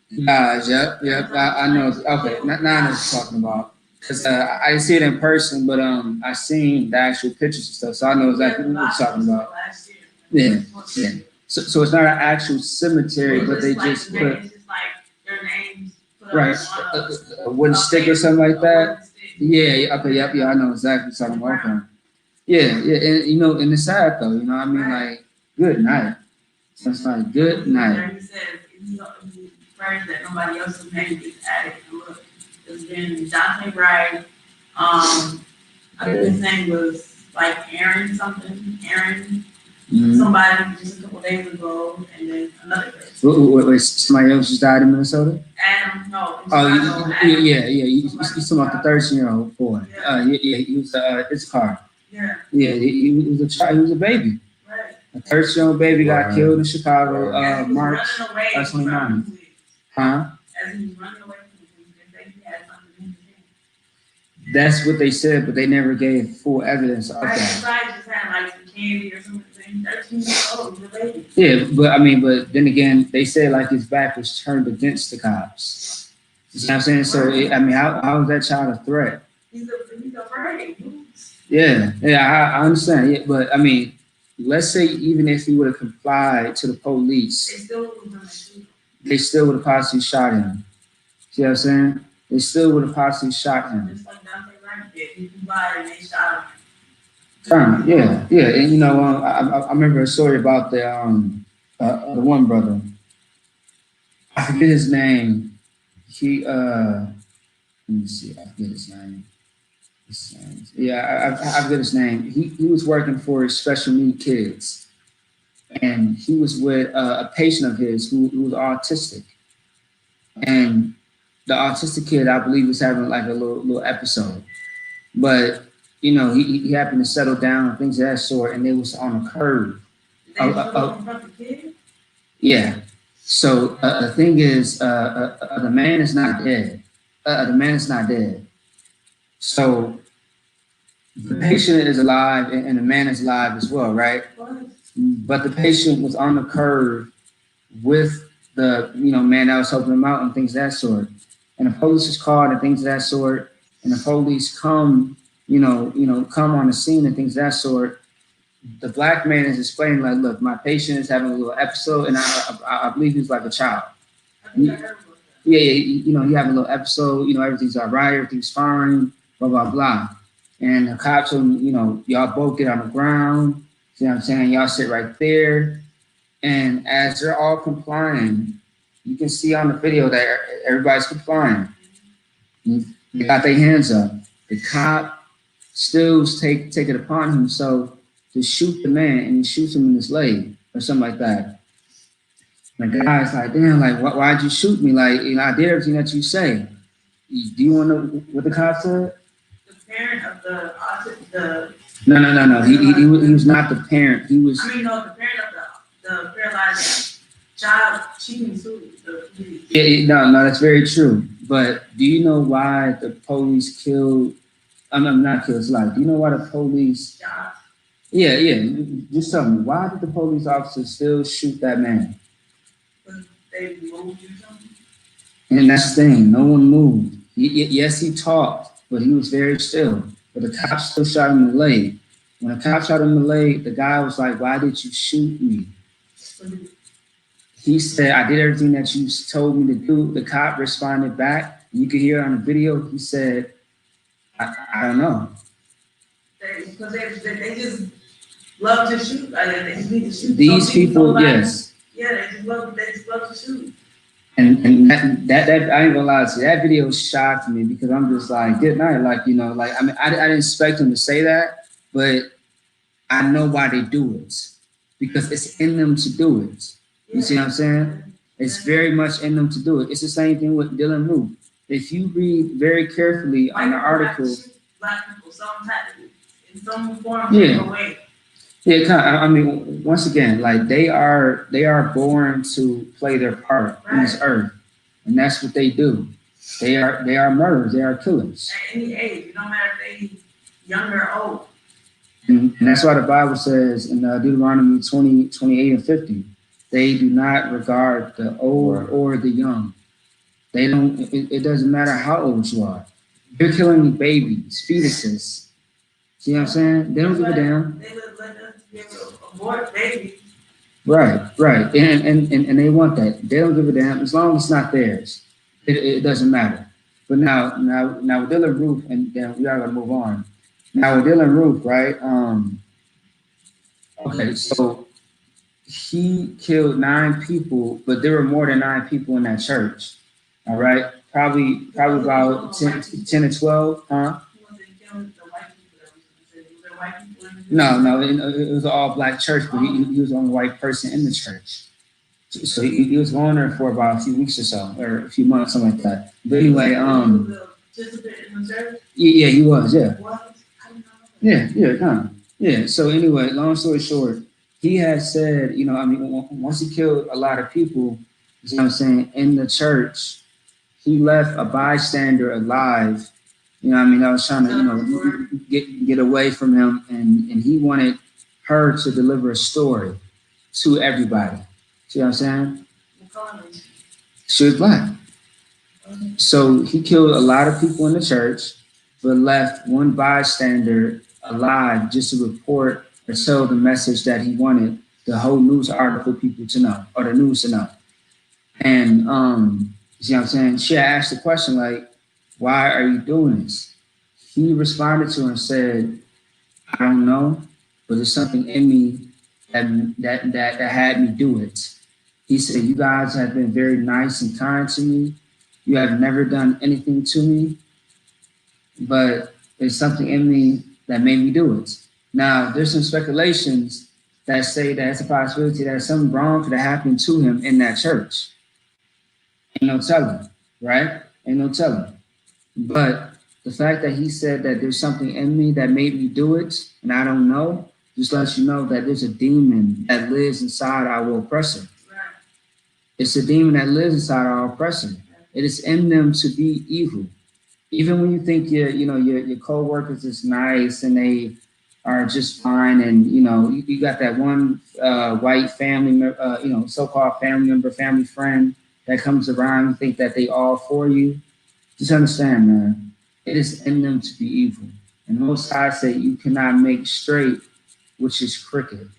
[SPEAKER 3] somebody.
[SPEAKER 4] Yep. I know. Okay, now I know what you're talking about. Cause I didn't see it in person, but I seen the actual pictures and stuff, so I know exactly what you're talking about. Yeah. So it's not an actual cemetery, but they just put.
[SPEAKER 3] It's just like their names.
[SPEAKER 4] Right, a wooden stick or something like that. Yeah. Okay. Yep. Yeah, I know exactly what you're talking about. Okay. Yeah, and it's sad though. You know, what I mean, like, good night. It's like good night.
[SPEAKER 3] He said he prayers that nobody else's name gets added. Look, it's been Dante Wright. I think his name was like Aaron something. Somebody just a couple days ago, and then another person.
[SPEAKER 4] Wait, somebody else just died in Minnesota?
[SPEAKER 3] Adam, no.
[SPEAKER 4] Yeah. You talking about the 13-year-old boy? Yeah, he was his car.
[SPEAKER 3] Yeah.
[SPEAKER 4] Yeah, he was a child. He was a baby.
[SPEAKER 3] Right.
[SPEAKER 4] A 13-year-old baby got killed in Chicago, March 29th. Huh?
[SPEAKER 3] As he was running away from the police, they said he had something in his hand.
[SPEAKER 4] That's what they said, but they never gave full evidence of
[SPEAKER 3] Right,
[SPEAKER 4] that.
[SPEAKER 3] somebody just had like some candy or something. 13 years old, related.
[SPEAKER 4] Yeah, but then again, they said like his back was turned against the cops. You know what I'm saying? So, how is that child a threat?
[SPEAKER 3] He's afraid.
[SPEAKER 4] Yeah, I understand. Yeah, but I mean, let's say even if he would have complied to the police, they still would have possibly shot him. See what I'm saying? They still would have possibly shot him.
[SPEAKER 3] Just like Dante Wright did. He complied and they shot him.
[SPEAKER 4] Yeah, and I remember a story about the one brother. I forget his name. He let me see. I forget his name. Yeah, I forget his name. He was working for special need kids, and he was with a patient of his who was autistic, and the autistic kid, I believe, was having like a little episode, but he happened to settle down and things of that sort, and they was on a curve. Yeah. So the thing is, the man is not dead. The man is not dead. So the patient is alive, and the man is alive as well, right? But the patient was on the curve with the man that was helping him out and things of that sort. And the police is called and things of that sort. And the police come. Come on the scene and things of that sort. The black man is explaining, like, look, my patient is having a little episode, and I believe he's like a child. He having a little episode, everything's all right, everything's fine, blah, blah, blah. And the cops told him, y'all both get on the ground. See what I'm saying? Y'all sit right there. And as they're all complying, you can see on the video that everybody's complying. They got their hands up. The cop still take it upon himself to shoot the man, and he shoots him in his leg or something like that. The guy's like, damn, like, why'd you shoot me? Like, I did everything that you say. Do you want to know what the cop said?
[SPEAKER 3] The parent of the
[SPEAKER 4] No. He was not the parent. He was.
[SPEAKER 3] the parent of the paralyzed child, she can sue the police.
[SPEAKER 4] No, that's very true. But do you know why the police killed? I'm not killed. It's like, do you know why the police?
[SPEAKER 3] Child.
[SPEAKER 4] Yeah. Just tell me, why did the police officer still shoot that man?
[SPEAKER 3] They moved or something.
[SPEAKER 4] And that's the thing. No one moved. Yes, he talked, but he was very still. But the cop still shot him in the leg. When the cop shot him in the leg, the guy was like, "Why did you shoot me?" He said, "I did everything that you told me to do." The cop responded back. You could hear it on the video. He said, I don't know.
[SPEAKER 3] Because they just love to shoot. They just need to shoot.
[SPEAKER 4] These people, yes.
[SPEAKER 3] Yeah, they just love to shoot.
[SPEAKER 4] And that I ain't gonna lie to you, that video shocked me because I'm just like, good night. Like, I mean, I didn't expect him to say that, but I know why they do it. Because it's in them to do it. You see what I'm saying? It's very much in them to do it. It's the same thing with Dylan Roof. If you read very carefully on the article.
[SPEAKER 3] Black people, in some form or way.
[SPEAKER 4] Yeah, I mean, once again, like they are born to play their part in this earth, and that's what they do. They are murderers. They are killers.
[SPEAKER 3] At any age, no matter if they young or old.
[SPEAKER 4] And that's why the Bible says in Deuteronomy 20:28 and 50, they do not regard the old or the young. They don't. It doesn't matter how old you are. They're killing babies, fetuses. See what I'm saying? They don't give a damn.
[SPEAKER 3] They let us abort babies.
[SPEAKER 4] Right. And they want that. They don't give a damn as long as it's not theirs. It doesn't matter. But now with Dylan Roof, and then we are gonna move on. Now with Dylan Roof, right? Okay, so he killed 9 people, but there were more than 9 people in that church. All right, probably about 10 or 12, huh? No, it was an all-black church, but he was the only white person in the church. So he was going there for about a few weeks or so, or a few months, something like that. But anyway, yeah, he was, yeah. Yeah, kind of. Yeah, so anyway, long story short, he had said, once he killed a lot of people, you know what I'm saying, in the church, he left a bystander alive. I was trying to, get away from him, and he wanted her to deliver a story to everybody. See what I'm saying? She was black. So he killed a lot of people in the church, but left one bystander alive just to report or tell the message that he wanted the whole news article people to know, or the news to know. And you see what I'm saying? She asked the question like, "Why are you doing this?" He responded to her and said, "I don't know, but there's something in me that had me do it." He said, "You guys have been very nice and kind to me. You have never done anything to me, but there's something in me that made me do it." Now, there's some speculations that say that it's a possibility that something wrong could have happened to him in that church. Ain't no telling, right? Ain't no telling. But the fact that he said that there's something in me that made me do it, and I don't know, just lets you know that there's a demon that lives inside our oppressor. It's a demon that lives inside our oppressor. It is in them to be evil. Even when you think your co-workers is nice and they are just fine, and you got that one white family, so-called family member, family friend that comes around, you think that they all for you. Just understand, man, it is in them to be evil. And Most High say you cannot make straight which is crooked.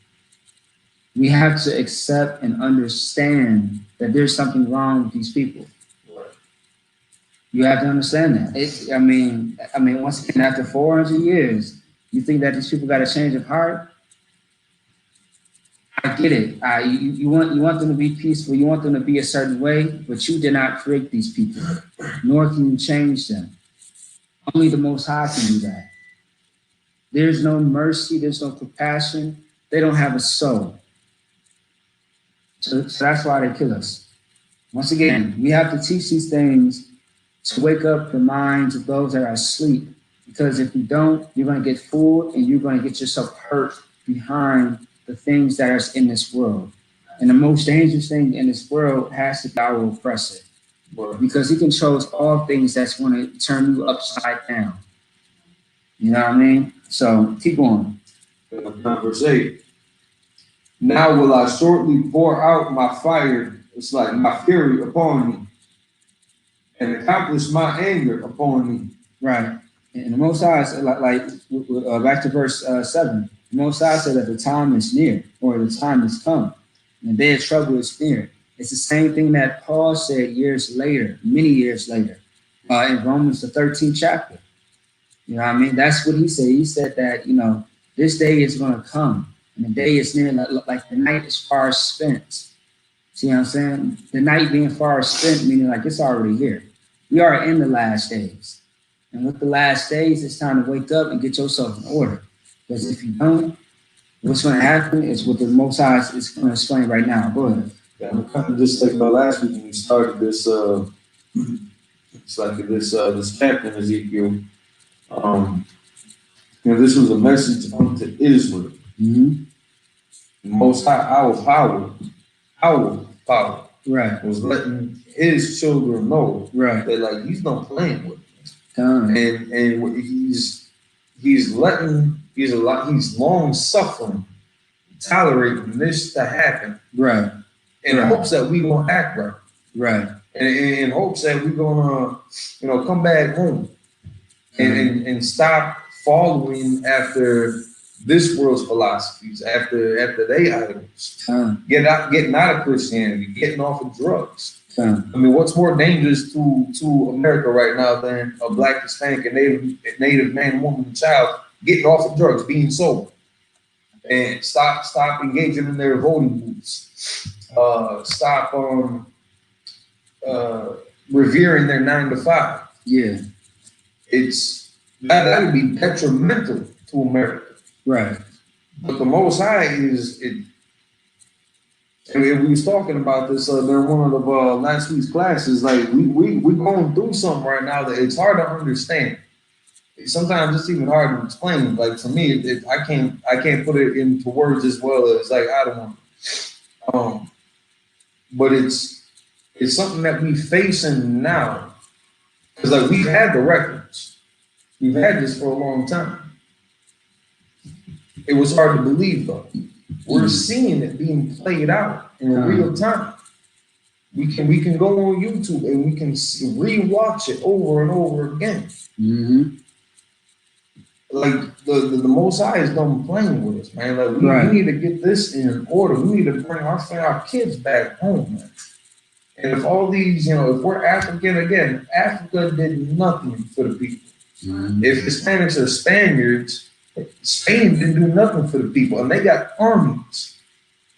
[SPEAKER 4] We have to accept and understand that there's something wrong with these people. You have to understand that. I mean, once again, after 400 years, you think that these people got a change of heart? I get it. You want them to be peaceful. You want them to be a certain way, but you did not create these people, nor can you change them. Only the Most High can do that. There's no mercy. There's no compassion. They don't have a soul. So that's why they kill us. Once again, we have to teach these things to wake up the minds of those that are asleep. Because if you don't, you're going to get fooled and you're going to get yourself hurt behind the things that are in this world. And the most dangerous thing in this world has to be our oppressor. Because he controls all things that's going to turn you upside down. You know what I mean? So keep going.
[SPEAKER 1] Verse 8. Now will I shortly pour out my fire, it's like my fury upon thee, and accomplish my anger upon thee.
[SPEAKER 4] Right. And the Most High, back to verse 7, the Most High said that the time is near, or the time has come, and the day of trouble is near. It's the same thing that Paul said years later, many years later, in Romans, the 13th chapter. You know what I mean? That's what he said. He said that, this day is going to come, and the day is near, like the night is far spent. See what I'm saying? The night being far spent, meaning like it's already here. We are in the last days. And with the last days, it's time to wake up and get yourself in order. Because if you don't, what's going to happen is what the Most High is going to explain right now. Go ahead.
[SPEAKER 1] Yeah, I'm kind of just like about last week when we started this, it's like this chapter in Ezekiel. This was a message to Israel.
[SPEAKER 4] Mm-hmm.
[SPEAKER 1] Most High, our power,
[SPEAKER 4] Right,
[SPEAKER 1] was letting his children know
[SPEAKER 4] right.
[SPEAKER 1] that like he's not playing with
[SPEAKER 4] Come.
[SPEAKER 1] and what he's long suffering, tolerating this to happen,
[SPEAKER 4] Right,
[SPEAKER 1] in
[SPEAKER 4] Right.
[SPEAKER 1] hopes that we gonna act right,
[SPEAKER 4] right.
[SPEAKER 1] and in hopes that we're gonna come back home and stop following after this world's philosophies, after they idols,
[SPEAKER 4] Come,
[SPEAKER 1] getting out of Christianity, getting off of drugs.
[SPEAKER 4] come.
[SPEAKER 1] I mean, what's more dangerous to America right now than a Black, Hispanic, and Native man, woman, and child getting off of drugs, being sober, and stop engaging in their voting booths, stop revering their 9 to 5.
[SPEAKER 4] Yeah,
[SPEAKER 1] That would be detrimental to America.
[SPEAKER 4] right.
[SPEAKER 1] But the Most High and we was talking about this during one of the last week's classes. Like we going through something right now that it's hard to understand. Sometimes it's even hard to explain. Like for me, I can't put it into words as well as like I don't want. But it's something that we facing now because like we've had the records, we've had this for a long time. It was hard to believe though. We're seeing it being played out in real time. We can go on YouTube and we can rewatch it over and over again.
[SPEAKER 4] Mm-hmm.
[SPEAKER 1] Like the Most High is done playing with us, man. Like we need to get this in order. We need to bring our kids back home, man. And if all these, if we're African again, Africa did nothing for the people.
[SPEAKER 4] Mm-hmm.
[SPEAKER 1] If Hispanics are Spaniards, Spain didn't do nothing for the people, and they got armies.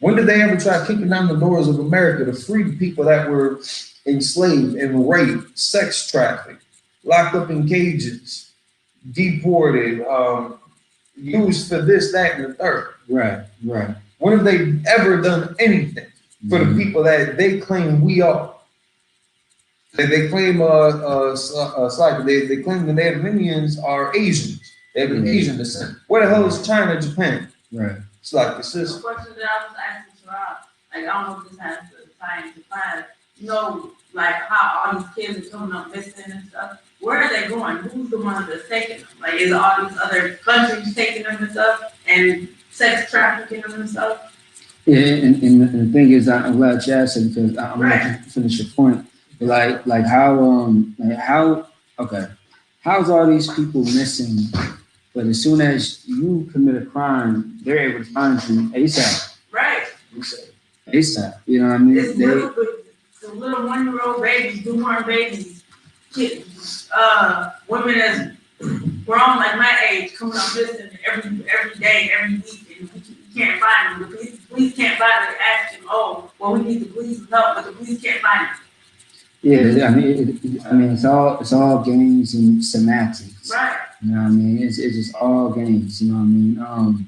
[SPEAKER 1] When did they ever try kicking down the doors of America to free the people that were enslaved and raped, sex trafficked, locked up in cages, deported, used for this, that, and the third?
[SPEAKER 4] Right, right.
[SPEAKER 1] When have they ever done anything for the people that they claim we are? They claim they claim the Native Indians are Asians. They have an Asian descent. Where the hell is China, Japan?
[SPEAKER 4] Right.
[SPEAKER 1] It's like this is.
[SPEAKER 3] The question that I was asking Sharab, like I don't know if this has to tie into class, like how all these kids are coming up missing and stuff. Where are they going? Who's the ones that's taking them? Like is all these other countries taking them and stuff and sex trafficking them and stuff?
[SPEAKER 4] Yeah, and the thing is, I'm glad you asked it because I'm going to finish your point. Like how's all these people missing? But as soon as you commit a crime, they're able to find you ASAP.
[SPEAKER 3] Right.
[SPEAKER 4] ASAP. You know what I mean?
[SPEAKER 3] It's little 1-year-old babies, newborn babies, women that's grown like my age coming up missing every day, every week, and we can't find them. The police can't find them. They ask them, oh, well, we need the police help, but the police can't find them.
[SPEAKER 4] Yeah, I mean, it's all games and semantics.
[SPEAKER 3] Right.
[SPEAKER 4] You know what I mean? It's just all games. You know what I mean?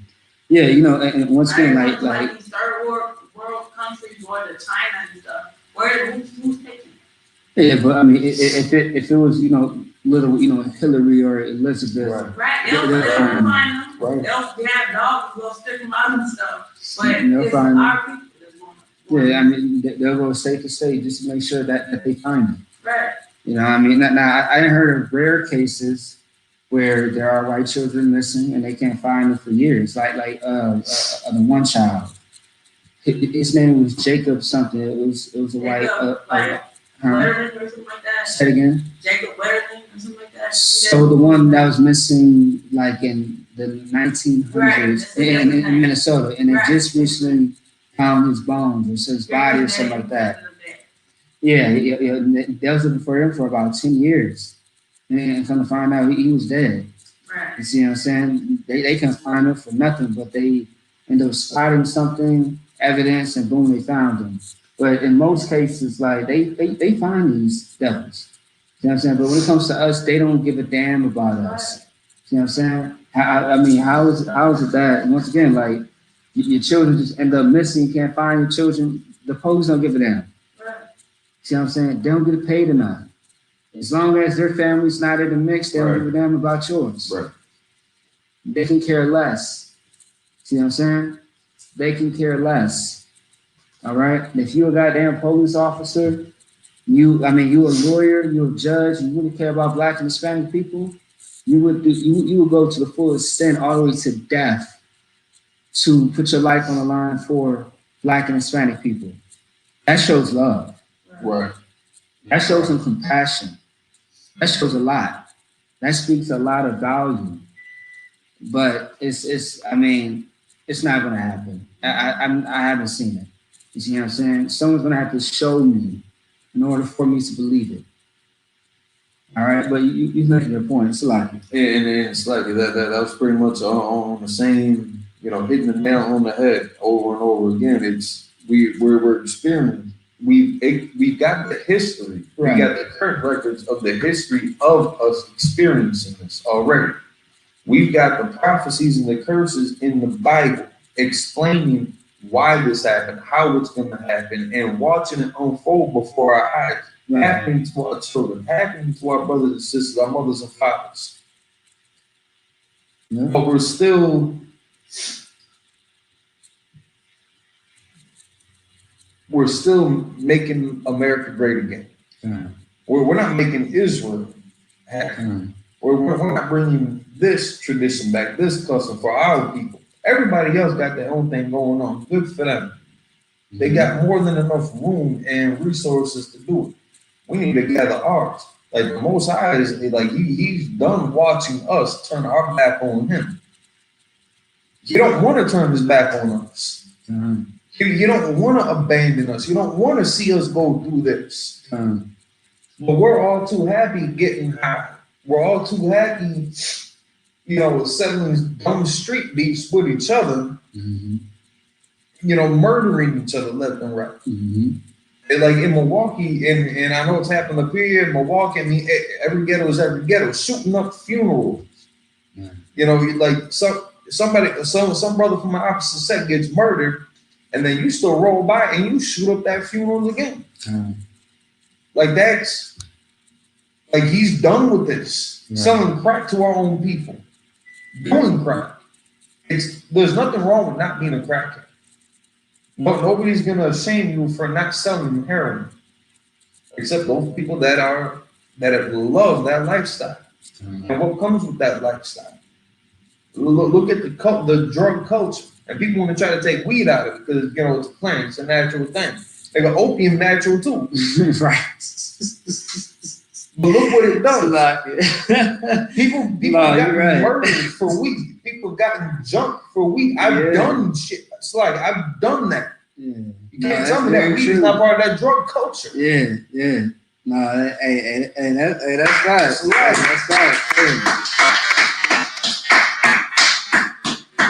[SPEAKER 4] Yeah, you know, and once again, like
[SPEAKER 3] these third world countries or the China and stuff, who's taking it?
[SPEAKER 4] Yeah, but I mean, if it was, you know, little, you know, Hillary or Elizabeth,
[SPEAKER 3] right? They'll find them.
[SPEAKER 5] Right.
[SPEAKER 3] They'll have dogs, they'll stick them out and stuff. But
[SPEAKER 4] they'll
[SPEAKER 3] it's
[SPEAKER 4] find
[SPEAKER 3] our people that's going.
[SPEAKER 4] Yeah, I mean, they'll go state to state just to make sure that they find them.
[SPEAKER 3] Right.
[SPEAKER 4] You know what I mean? Now, I heard of rare cases where there are white children missing and they can't find them for years. Like the one child, his name was Jacob something. It was a white.
[SPEAKER 3] Letterman or something like that.
[SPEAKER 4] Say it again.
[SPEAKER 3] Jacob Letterman or something like that.
[SPEAKER 4] So the one that was missing like in the 1900s in Minnesota, and they just recently found his bones or his body or something like that. Yeah, they was looking for him for about 10 years. And come to find out he was dead.
[SPEAKER 3] Right.
[SPEAKER 4] You see what I'm saying? They couldn't find him for nothing, but they ended up spotting something, evidence, and boom, they found him. But in most cases, like they find these devils. You know what I'm saying? But when it comes to us, they don't give a damn about us. You know what I'm saying? I mean, how is it that? And once again, like your children just end up missing, you can't find your children, the police don't give a damn.
[SPEAKER 3] Right.
[SPEAKER 4] See what I'm saying? They don't get paid enough. As long as their family's not in the mix, they don't give a damn about yours.
[SPEAKER 5] Right.
[SPEAKER 4] They can care less. See what I'm saying? They can care less. All right. And if you're a goddamn police officer, you're a lawyer, you're a judge, you really care about Black and Hispanic people, you would go to the full extent all the way to death to put your life on the line for Black and Hispanic people. That shows love.
[SPEAKER 5] Right.
[SPEAKER 4] That shows some compassion. That shows a lot. That speaks a lot of value. But it's not gonna happen. I haven't seen it. You see what I'm saying? Someone's gonna have to show me in order for me to believe it. All right, but you make your point. It's like
[SPEAKER 5] And it's like that was pretty much on the same, you know, hitting the nail on the head over and over again. It's we're experiencing. We got the history.
[SPEAKER 4] Right.
[SPEAKER 5] We got the current records of the history of us experiencing this already. We've got the prophecies and the curses in the Bible explaining why this happened, how it's going to happen, and watching it unfold before our eyes, happening to our children, happening to our brothers and sisters, our mothers and fathers.
[SPEAKER 4] Yeah.
[SPEAKER 5] But we're still making America great again. We're not making Israel happy. We're not bringing this tradition back, this custom for our people. Everybody else got their own thing going on. Good for them. They got more than enough room and resources to do it. We need to gather ours. Like the Most High is like he's done watching us turn our back on him. He don't want to turn his back on us. You don't want to abandon us. You don't want to see us go through this. But we're all too happy getting high. We're all too happy, you know, settling dumb street beefs with each other, you know, murdering each other left and right. Like in Milwaukee, and I know it's happened up here in Milwaukee, I mean, every ghetto is every ghetto, shooting up funerals. You know, like some brother from the opposite sex gets murdered, and then you still roll by and you shoot up that funeral again. Like that's, like he's done with this. Selling crack to our own people. Doing crack. There's nothing wrong with not being a crackhead. But nobody's gonna shame you for not selling heroin. Except those people that love that lifestyle. And what comes with that lifestyle? Look at the drug culture. And people want to try to take weed out of it because, you know, it's a plant, it's a natural thing. They got opium natural too.
[SPEAKER 4] Right.
[SPEAKER 5] But look what it does. People got murdered for weed. People gotten jumped for weed. I've done shit. It's like I've done that. You can't tell me that weed is not part of that drug culture.
[SPEAKER 4] No, hey, that's facts. That's facts.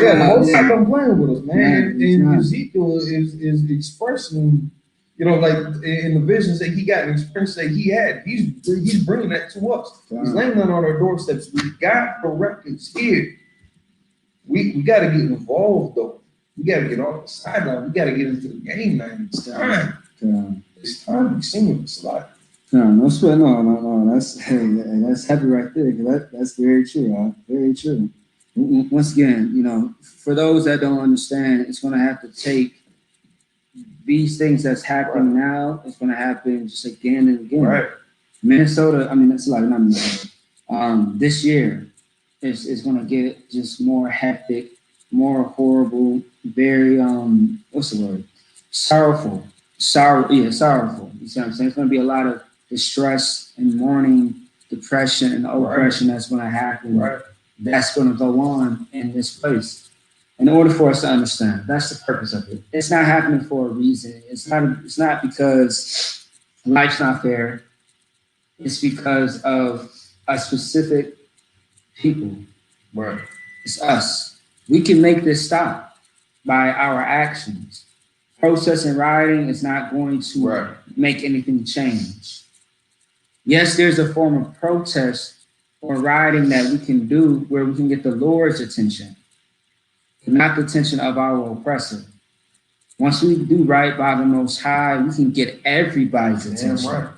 [SPEAKER 5] Yeah, the Most High don't playing with us, man.
[SPEAKER 4] Yeah,
[SPEAKER 5] And Ezekiel is expressing, you know, like in the visions that he got and experience that he had, he's bringing that to us. He's laying on our doorsteps. We got the records here. We got to get involved though. We got to get off the sideline. We got to get into the game, man. It's time. It's time. We've seen it. It's a lot.
[SPEAKER 4] No sweat. No. That's happy right there. That's very true. Very true. Once again, you know, for those that don't understand, it's going to have to take these things that's happening now. It's going to happen just again and again.
[SPEAKER 5] Right.
[SPEAKER 4] Minnesota. I mean, that's like not Minnesota. This year is going to get just more hectic, more horrible, very what's the word? Sorrowful. Sorrowful. You see what I'm saying? It's going to be a lot of distress and mourning, depression and oppression that's going to happen.
[SPEAKER 5] Right.
[SPEAKER 4] That's going to go on in this place. In order for us to understand, that's the purpose of it. It's not happening for a reason. It's not because life's not fair. It's because of a specific people.
[SPEAKER 5] Right.
[SPEAKER 4] It's us. We can make this stop by our actions. Protest and rioting is not going to make anything change. Yes, there's a form of protest or rioting that we can do where we can get the Lord's attention, but not the attention of our oppressor. Once we do right by the Most High, we can get everybody's attention.
[SPEAKER 5] Right.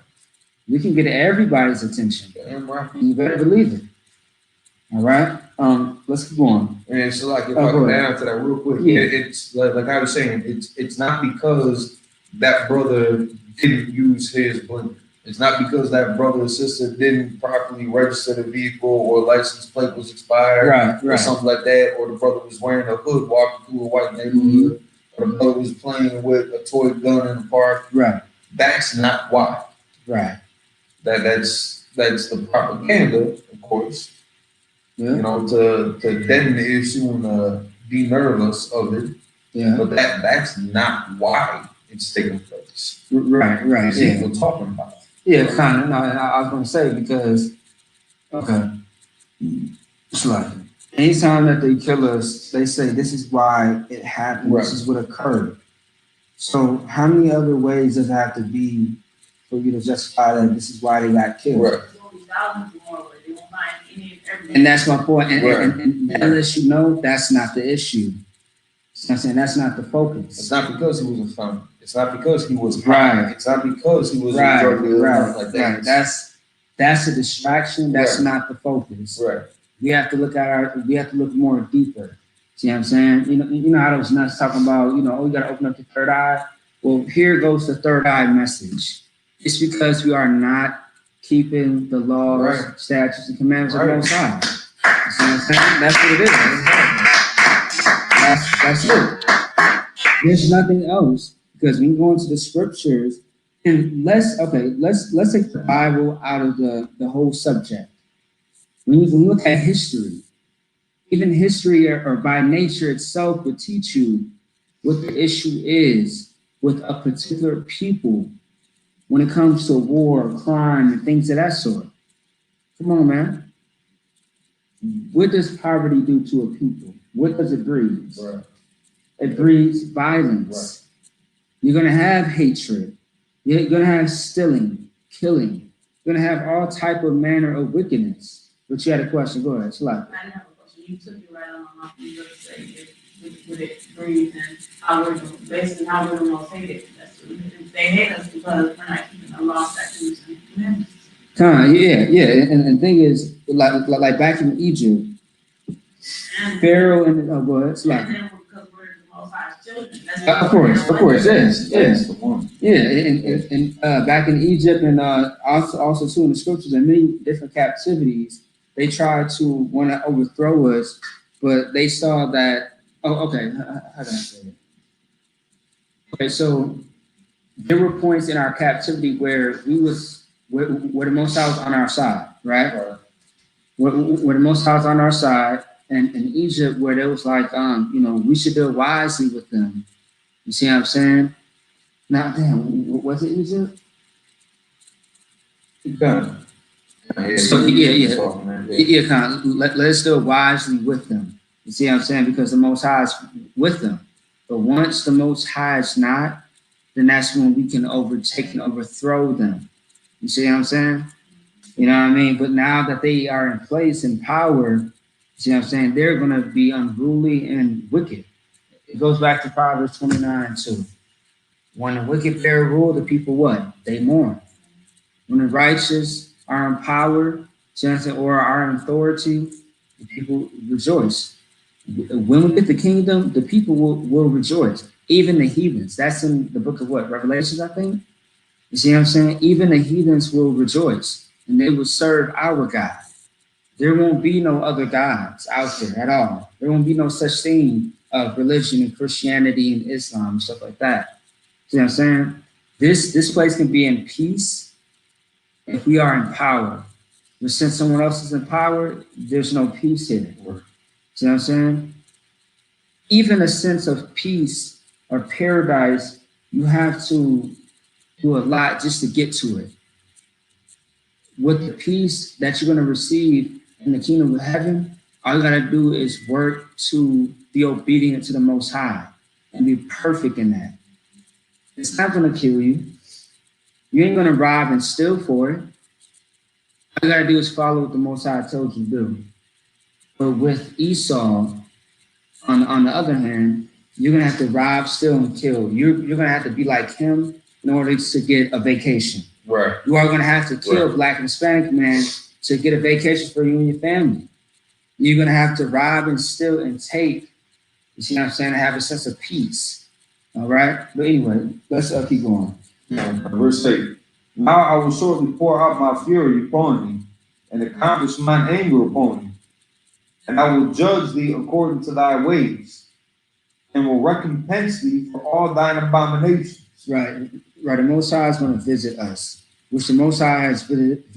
[SPEAKER 4] We can get everybody's attention.
[SPEAKER 5] Right.
[SPEAKER 4] You better believe it. All right. Let's keep going.
[SPEAKER 5] And so, like, if I can add to that real quick, it's like I was saying, it's not because that brother didn't use his blender. It's not because that brother or sister didn't properly register the vehicle or license plate was expired or something like that, or the brother was wearing a hood walking through a white neighborhood, or the brother was playing with a toy gun in the park.
[SPEAKER 4] Right.
[SPEAKER 5] That's not why.
[SPEAKER 4] Right.
[SPEAKER 5] That's the propaganda, of course.
[SPEAKER 4] Yeah.
[SPEAKER 5] You know, to deaden the issue and denerve us of it.
[SPEAKER 4] Yeah.
[SPEAKER 5] But that's not why it's taking place.
[SPEAKER 4] Right.
[SPEAKER 5] We're talking about it.
[SPEAKER 4] Yeah, kind of. No, I was going to say because, it's like anytime that they kill us, they say this is why it happened. This is what occurred. So how many other ways does it have to be for you to justify that this is why they got killed?
[SPEAKER 5] Right.
[SPEAKER 4] And that's my point. And unless you know, that's not the issue. You know what I'm saying? That's not the focus.
[SPEAKER 5] It's not because he was a felon. It's not because he was high. It's not because he was a drug dealer. Like that.
[SPEAKER 4] That's a distraction. That's not the focus.
[SPEAKER 5] Right.
[SPEAKER 4] We have to look more deeper. See what I'm saying? You know how those nuts talking about, you gotta open up the third eye. Well, here goes the third eye message. It's because we are not keeping the laws, statutes, and commandments of the Most High. You see what I'm saying? That's what it is. That's it. There's nothing else. Because when you go into the scriptures, and let's take the Bible out of the whole subject. When you look at history, even history or by nature itself would teach you what the issue is with a particular people when it comes to war, crime, and things of that sort. Come on, man. What does poverty do to a people? What does it breed?
[SPEAKER 5] Right.
[SPEAKER 4] It breeds violence.
[SPEAKER 5] Right.
[SPEAKER 4] You're going to have hatred. You're going to have stealing, killing. You're going to have all type of manner of wickedness. But you had a question. Go ahead. Shalom.
[SPEAKER 3] I have a question. You took it right on my mouth. You just say would it breathe and how we're basically how we're going to hate it. They hate us because we're not keeping the law, statutes, and commandments.
[SPEAKER 4] Yeah. And the thing is, like back in Egypt, Pharaoh and go ahead.
[SPEAKER 3] And then because we're the Most High's children.
[SPEAKER 4] Of course, yes. Yeah, and back in Egypt and also too in the scriptures and many different captivities, they tried to want to overthrow us, but they saw that. Oh, okay. How do I say it? Okay, so there were points in our captivity where where the Most High was on our side, right? Where the Most High was on our side, and in Egypt where there was like, we should deal wisely with them. You see what I'm saying? Now, damn, was it Egypt?
[SPEAKER 1] Done.
[SPEAKER 4] So, yeah, kind of, let us deal wisely with them. You see what I'm saying? Because the Most High is with them. But once the Most High is not, then that's when we can overtake and overthrow them. You see what I'm saying? You know what I mean? But now that they are in place in power, you see what I'm saying? They're going to be unruly and wicked. It goes back to Proverbs 29 too. When the wicked bear rule, the people what? They mourn. When the righteous are in power, or are in authority, the people rejoice. When we get the kingdom, the people will rejoice. Even the heathens. That's in the book of what? Revelations, I think. You see what I'm saying? Even the heathens will rejoice, and they will serve our God. There won't be no other gods out there at all. There won't be no such thing of religion and Christianity and Islam and stuff like that. See what I'm saying? This place can be in peace if we are in power. But since someone else is in power, there's no peace here. See what I'm saying? Even a sense of peace or paradise, you have to do a lot just to get to it. With the peace that you're going to receive in the kingdom of heaven, all you got to do is work to be obedient to the Most High and be perfect in that. It's not going to kill you. You ain't going to rob and steal for it. All you got to do is follow what the Most High told you to do. But with Esau, on the other hand, you're going to have to rob, steal, and kill. You're going to have to be like him in order to get a vacation.
[SPEAKER 5] Right.
[SPEAKER 4] You are going to have to kill a Black and Hispanic man to get a vacation for you and your family. You're going to have to rob and steal and take, you see what I'm saying, to have a sense of peace. All right? But anyway, let's keep going.
[SPEAKER 1] Verse 8. Now I will shortly pour out my fury upon thee, and accomplish mine anger upon thee. And I will judge thee according to thy ways, and will recompense thee for all thine abominations.
[SPEAKER 4] Right. The Most High is going to visit us, which the Most High has visited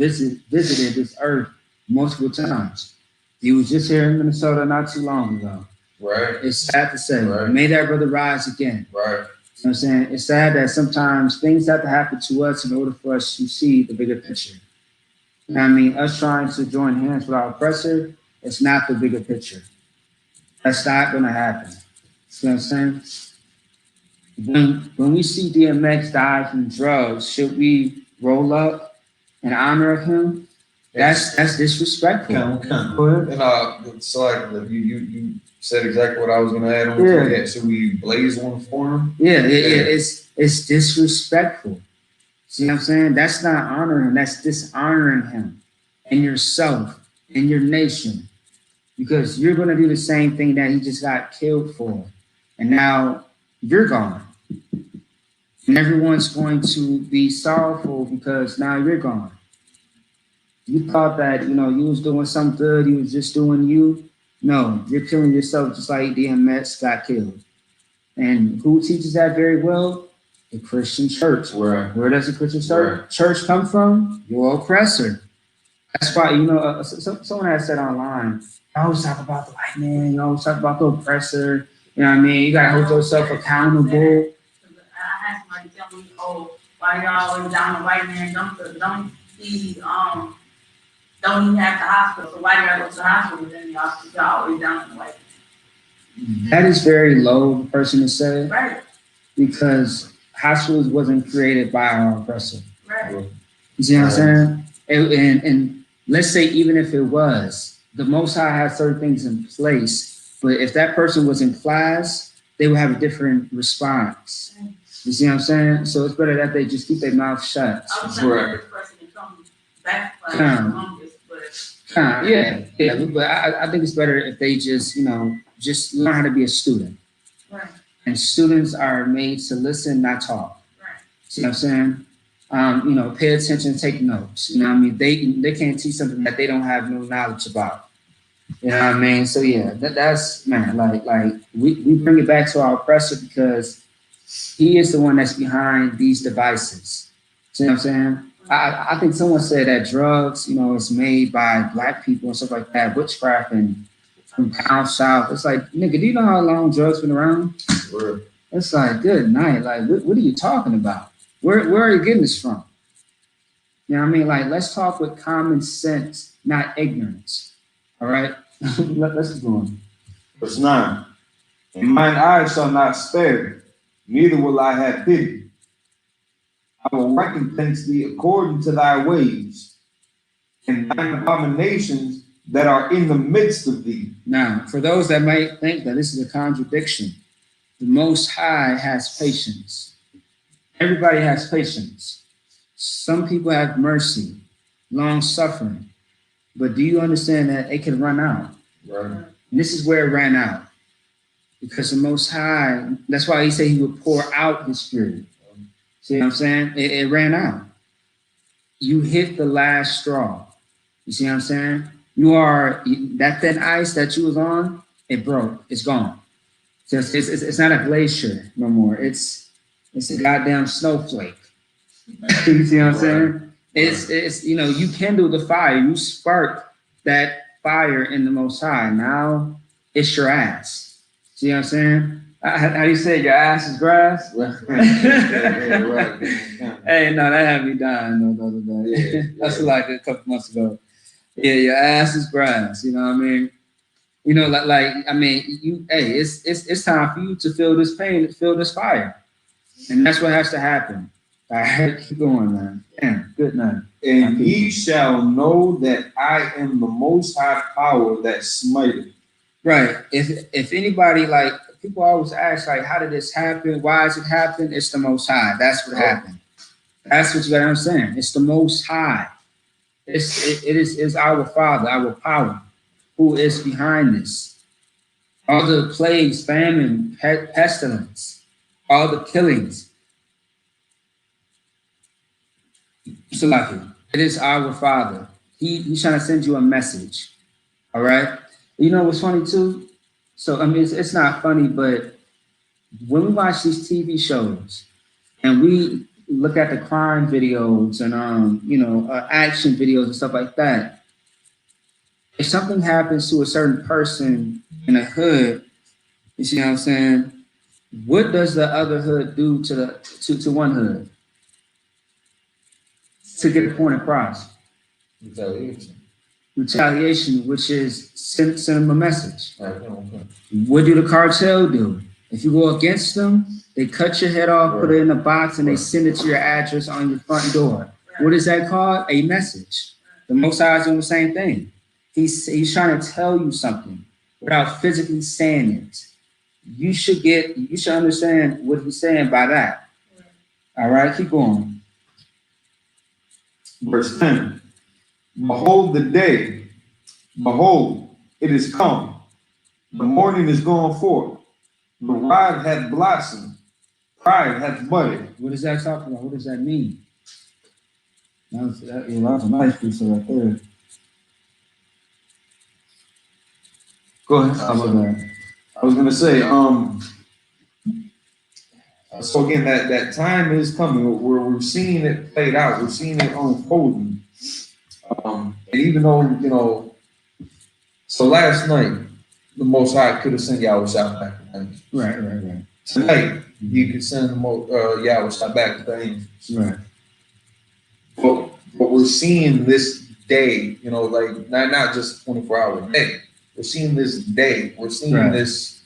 [SPEAKER 4] this earth multiple times. He was just here in Minnesota not too long ago.
[SPEAKER 5] Right.
[SPEAKER 4] It's sad to say.
[SPEAKER 5] Right.
[SPEAKER 4] May that brother rise again.
[SPEAKER 5] Right.
[SPEAKER 4] You know what I'm saying? It's sad that sometimes things have to happen to us in order for us to see the bigger picture. You know what I mean? Us trying to join hands with our oppressor, it's not the bigger picture. That's not going to happen. You know what I'm saying? When we see DMX die from drugs, should we roll up and honor him? That's disrespectful.
[SPEAKER 5] And so like you said exactly what I was gonna add on to that. So we blaze one for him.
[SPEAKER 4] Yeah. It's disrespectful. See what I'm saying? That's not honoring, that's dishonoring him and yourself and your nation. Because you're gonna do the same thing that he just got killed for. And now you're gone. And everyone's going to be sorrowful because now you're gone. You thought that, you was doing something good, you was just doing you. No, you're killing yourself just like DMX got killed. And who teaches that very well? The Christian church.
[SPEAKER 5] Right.
[SPEAKER 4] Where does the Christian church come from? Your oppressor. That's why, someone has said online, I always talk about the white man, you always talk about the oppressor. You know what I mean? You got to hold yourself accountable.
[SPEAKER 3] I had somebody tell me, oh, why y'all always down the white man? Don't even have the hospital. So why do y'all go to the hospital then y'all always down the white man?
[SPEAKER 4] That is very low person to say.
[SPEAKER 3] Right.
[SPEAKER 4] Because hospitals wasn't created by our oppressor.
[SPEAKER 3] Right.
[SPEAKER 4] You see what I'm saying? And let's say even if it was, the Most High has certain things in place. But if that person was in class, they would have a different response. You see what I'm saying? So it's better that they just keep their mouth shut.
[SPEAKER 3] I was saying this person can come back like Columbus, but
[SPEAKER 4] yeah. But I think it's better if they just learn how to be a student.
[SPEAKER 3] Right.
[SPEAKER 4] And students are made to listen, not talk.
[SPEAKER 3] Right.
[SPEAKER 4] See what I'm saying? Pay attention, take notes. You know what I mean? They can't teach something that they don't have no knowledge about. You know what I mean? So yeah, that's man, like we bring it back to our oppressor because he is the one that's behind these devices. See what I'm saying? I think someone said that drugs, is made by Black people and stuff like that, witchcraft and from down south. It's like, nigga, do you know how long drugs been around?
[SPEAKER 5] Sure.
[SPEAKER 4] It's like, good night. Like, what are you talking about? Where are you getting this from? You know what I mean? Like, let's talk with common sense, not ignorance. All right? Let's keep going.
[SPEAKER 1] Verse 9. And mine eyes shall not spare, neither will I have pity. I will recompense thee according to thy ways, and thine abominations that are in the midst of thee.
[SPEAKER 4] Now, for those that might think that this is a contradiction, the Most High has patience. Everybody has patience. Some people have mercy, long suffering. But do you understand that it can run out?
[SPEAKER 5] Right.
[SPEAKER 4] And this is where it ran out. Because the Most High, that's why he said he would pour out his spirit. See what I'm saying? It ran out. You hit the last straw. You see what I'm saying? That thin ice that you was on, it broke. It's gone. So it's not a glacier no more. It's a goddamn snowflake. You see what I'm saying? It's you kindle the fire. You spark that fire in the Most High. Now it's your ass. See what I'm saying? How do you say your ass is grass?
[SPEAKER 1] Right.
[SPEAKER 4] Hey, no, that had me dying the other day. That's like a couple months ago. Yeah, your ass is grass. You know what I mean? It's time for you to feel this pain, feel this fire, and that's what has to happen. All right, keep going, man. Damn, good man.
[SPEAKER 1] And ye shall know that I am the Most High power that smiteth.
[SPEAKER 4] Right. If anybody, like, people always ask, like, how did this happen? Why does it happen? It's the Most High. That's what happened. That's what you got to understand. It's the Most High. It is our Father, our power, who is behind this. All the plagues, famine, pestilence, all the killings. So, like, it is our Father. He's trying to send you a message. All right. You know what's funny too? So, I mean, it's not funny, but when we watch these TV shows and we look at the crime videos and action videos and stuff like that, if something happens to a certain person in a hood, you see what I'm saying? What does the other hood do to one hood to get the point across? Retaliation, which is send them a message. What do the cartel do? If you go against them, they cut your head off, put it in a box, and they send it to your address on your front door. What is that called? A message. The Most High is doing the same thing. He's trying to tell you something without physically saying it. You should understand what he's saying by that. All right, keep going.
[SPEAKER 1] Verse 10. Behold the day, behold, it is come. The morning is gone forth. The rod hath blossomed, pride hath budded.
[SPEAKER 4] What is that talking about? What does that mean? That's a nice piece right there.
[SPEAKER 1] Go ahead.
[SPEAKER 4] How about that?
[SPEAKER 1] I was gonna say, so again, that time is coming where we're seeing it played out, we're seeing it unfolding. And even though, so last night, the Most High could have sent YAHANNA back to things.
[SPEAKER 4] Right.
[SPEAKER 1] Tonight, you could send YAHANNA back to things.
[SPEAKER 4] Right.
[SPEAKER 1] But we're seeing this day, like not just 24-hour day. We're seeing this day. We're seeing this.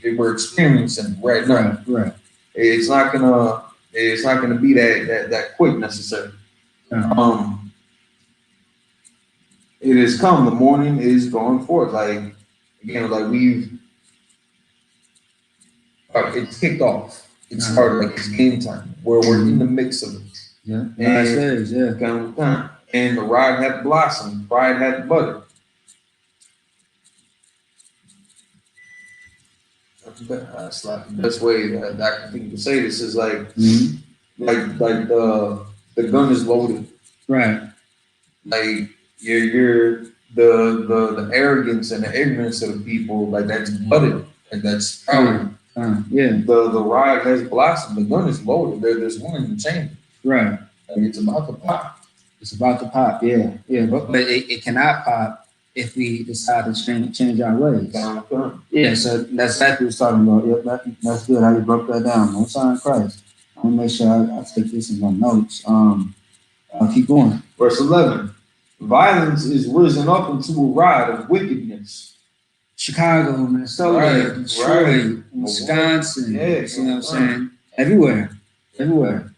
[SPEAKER 1] We're experiencing right now.
[SPEAKER 4] Right.
[SPEAKER 1] It's not gonna be that quick necessarily. It has come. The morning is going forth. Like again, like it's kicked off. It started like it's game time. Where we're in the mix of it.
[SPEAKER 4] Yeah.
[SPEAKER 1] And the rod hath blossomed, pride hath budded. That's like the best way that I can think to say this is like, like the gun is loaded.
[SPEAKER 4] Right.
[SPEAKER 1] Like you're the arrogance and the ignorance of the people, like that's budded and that's proud. The rod has blossomed. The gun is loaded. There's one in the chamber.
[SPEAKER 4] Right.
[SPEAKER 1] Like it's about to pop.
[SPEAKER 4] It's about to pop. Yeah. But it cannot pop if we decide to change our ways. Yeah. So that's exactly what we're talking about. Yep. That's good. How you broke that down. Most High in Christ. I'm gonna make sure I take this in my notes. I'll keep going.
[SPEAKER 1] Verse 11. Violence is risen up into a rod of wickedness.
[SPEAKER 4] Chicago, Minnesota,
[SPEAKER 1] Right,
[SPEAKER 4] Detroit,
[SPEAKER 1] right.
[SPEAKER 4] Wisconsin.
[SPEAKER 1] Yeah,
[SPEAKER 4] You see what I'm saying? Everywhere. Everywhere.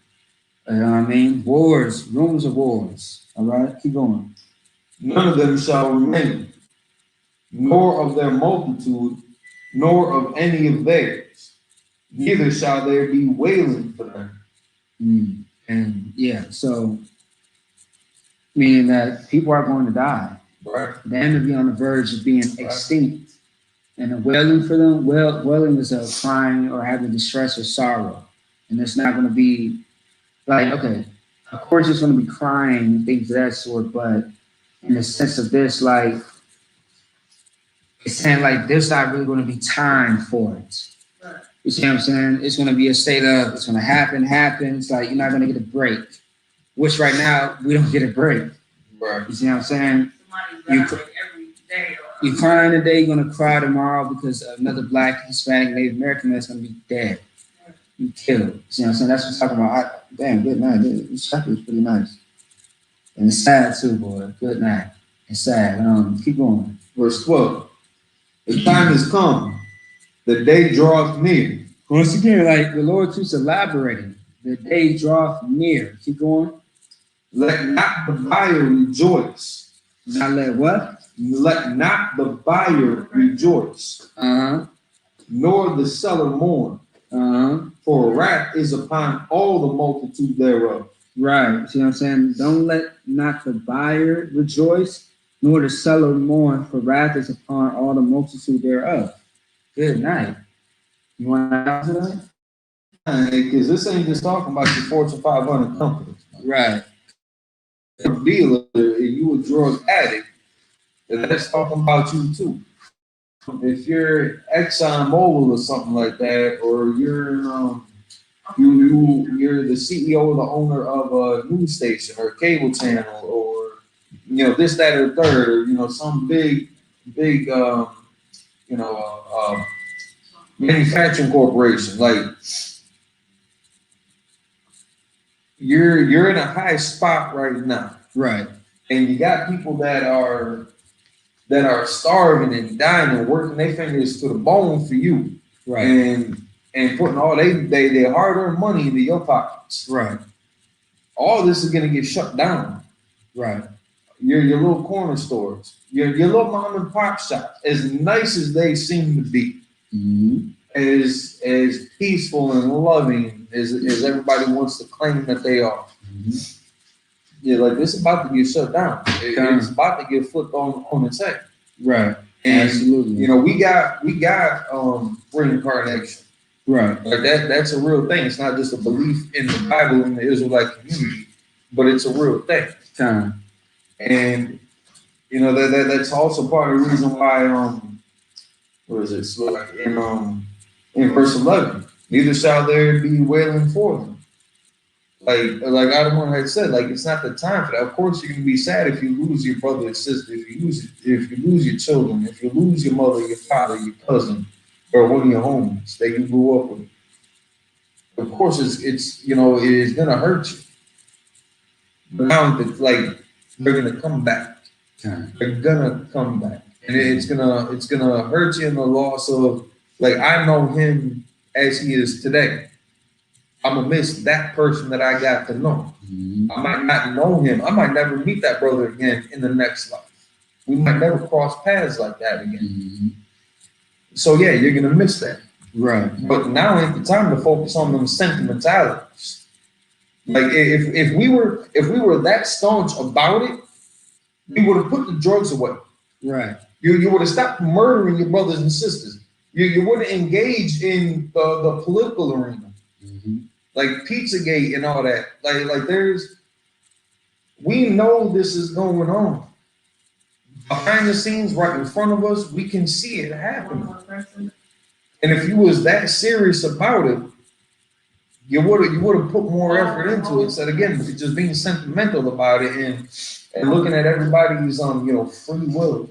[SPEAKER 4] You know what I mean? Wars, rumors of wars. All right, keep going.
[SPEAKER 1] None of them shall remain, nor of their multitude, nor of any of theirs. Neither shall there be wailing for them.
[SPEAKER 4] And yeah, so meaning that people are going to die.
[SPEAKER 1] Right.
[SPEAKER 4] They're going to be on the verge of being extinct. And the wailing for them, wailing is a crying or having distress or sorrow. And it's not going to be like, okay, of course it's going to be crying and things of that sort, but in the sense of this, like, it's saying like there's not really going to be time for it. You see what I'm saying? It's going to be a state of, it's going to happen. It's like you're not going to get a break, which right now we don't get a break.
[SPEAKER 1] Right.
[SPEAKER 4] You see what I'm saying?
[SPEAKER 3] Somebody's dying every day.
[SPEAKER 4] You crying today, you're gonna cry tomorrow because another Black, Hispanic, Native American man's gonna be dead. You killed. You see what I'm saying? That's what I'm talking about. Damn, good night. This chapter is pretty nice. And it's sad too, boy. Good night. It's sad. Keep going.
[SPEAKER 1] Verse 12. The time is come, the day draweth near.
[SPEAKER 4] Once again, like the Lord keeps elaborating. The day draweth near. Keep going.
[SPEAKER 1] Let not the buyer rejoice.
[SPEAKER 4] Not let what?
[SPEAKER 1] Let not the buyer rejoice, nor the seller mourn. For wrath is upon all the multitude thereof.
[SPEAKER 4] Right. See what I'm saying? Don't let not the buyer rejoice, nor the seller mourn, for wrath is upon all the multitude thereof. Good night. You want to add to that?
[SPEAKER 1] Because this ain't just talking about your Fortune 500 companies.
[SPEAKER 4] Right.
[SPEAKER 1] A dealer, you a drug addict, that's talking about you too. If you're Exxon Mobil or something like that, or you're you're the CEO or the owner of a news station or a cable channel, or this, that, or third, or some big manufacturing corporation, like you're in a high spot right now.
[SPEAKER 4] Right.
[SPEAKER 1] And you got people that are starving and dying and working their fingers to the bone for you.
[SPEAKER 4] Right.
[SPEAKER 1] And putting all their hard-earned money into your pockets.
[SPEAKER 4] Right.
[SPEAKER 1] All this is gonna get shut down.
[SPEAKER 4] Right.
[SPEAKER 1] Your little corner stores, your little mom and pop shops, as nice as they seem to be, as peaceful and loving as everybody wants to claim that they are. Yeah, like this is about to get shut down. It's about to get flipped on its head.
[SPEAKER 4] Right.
[SPEAKER 1] And
[SPEAKER 4] absolutely.
[SPEAKER 1] we got reincarnation.
[SPEAKER 4] Right.
[SPEAKER 1] Like that's a real thing. It's not just a belief in the Bible in the Israelite community, but it's a real thing. And that's also part of the reason why what is it? So like in verse 11, neither shall there be wailing for them. Like Adam had said, like it's not the time for that. Of course, you're gonna be sad if you lose your brother and sister, if you lose your children, if you lose your mother, your father, your cousin, or one of your homies that you grew up with. Of course, it is gonna hurt you. But now, they're gonna come back. They're gonna come back, and it's gonna hurt you in the loss of, like, I know him as he is today. I'm gonna miss that person that I got to know. I might not know him. I might never meet that brother again in the next life. We might never cross paths like that again. So yeah, you're gonna miss that.
[SPEAKER 4] Right.
[SPEAKER 1] But now ain't the time to focus on them sentimentalities. Like if we were that staunch about it, we would have put the drugs away.
[SPEAKER 4] Right.
[SPEAKER 1] You would have stopped murdering your brothers and sisters. You wouldn't engage in the political arena. Like Pizzagate and all that. Like we know this is going on. Behind the scenes, right in front of us, we can see it happening. And if you was that serious about it, you would have put more effort into it instead, again, just being sentimental about it and looking at everybody's free will.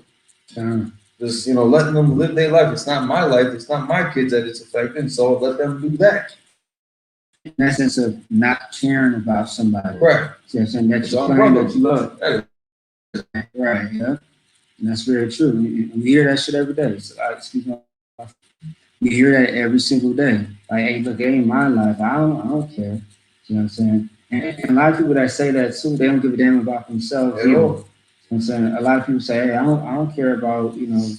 [SPEAKER 1] Just letting them live their life. It's not my life, it's not my kids that it's affecting, so let them do that.
[SPEAKER 4] in that sense of not caring about somebody.
[SPEAKER 5] Right.
[SPEAKER 4] See what I'm saying? That
[SPEAKER 5] It's
[SPEAKER 4] you
[SPEAKER 5] all
[SPEAKER 4] claim
[SPEAKER 5] brother.
[SPEAKER 4] that you love.
[SPEAKER 5] That
[SPEAKER 4] Right, yeah. And that's very true. We hear that shit every day. So, excuse me. We hear that every single day. Like, hey, look, it ain't my life. I don't care. You know what I'm saying? And a lot of people that say that too, they don't give a damn about themselves
[SPEAKER 5] At
[SPEAKER 4] either.
[SPEAKER 5] all.
[SPEAKER 4] You know what I'm saying? A lot of people say, hey, I don't care about, you know,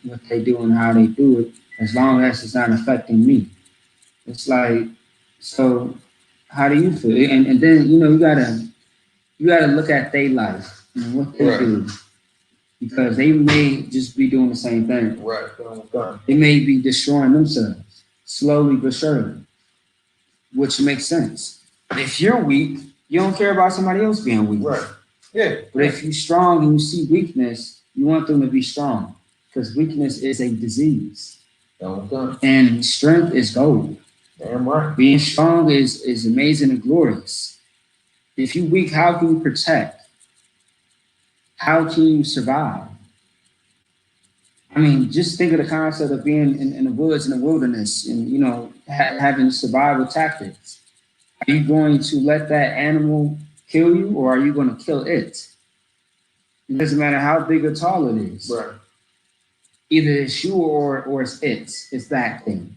[SPEAKER 4] what they do and how they do it, as long as it's not affecting me. It's like, so how do you feel? And then, you know, you gotta look at their life and what they
[SPEAKER 5] Right.
[SPEAKER 4] do. Because they may just be doing the same thing.
[SPEAKER 5] Right.
[SPEAKER 4] They may be destroying themselves slowly but surely, which makes sense. If you're weak, you don't care about somebody else being weak.
[SPEAKER 5] Right. Yeah.
[SPEAKER 4] But if you're strong and you see weakness, you want them to be strong because weakness is a disease. And strength is gold.
[SPEAKER 5] Damn right.
[SPEAKER 4] Being strong is amazing and glorious. If you're weak, how can you protect? How can you survive? I mean, just think of the concept of being in the woods, in the wilderness, and, you know, having survival tactics. Are you going to let that animal kill you, or are you going to kill it? It doesn't matter how big or tall it is.
[SPEAKER 5] Right.
[SPEAKER 4] Either it's you or it's it. It's that thing.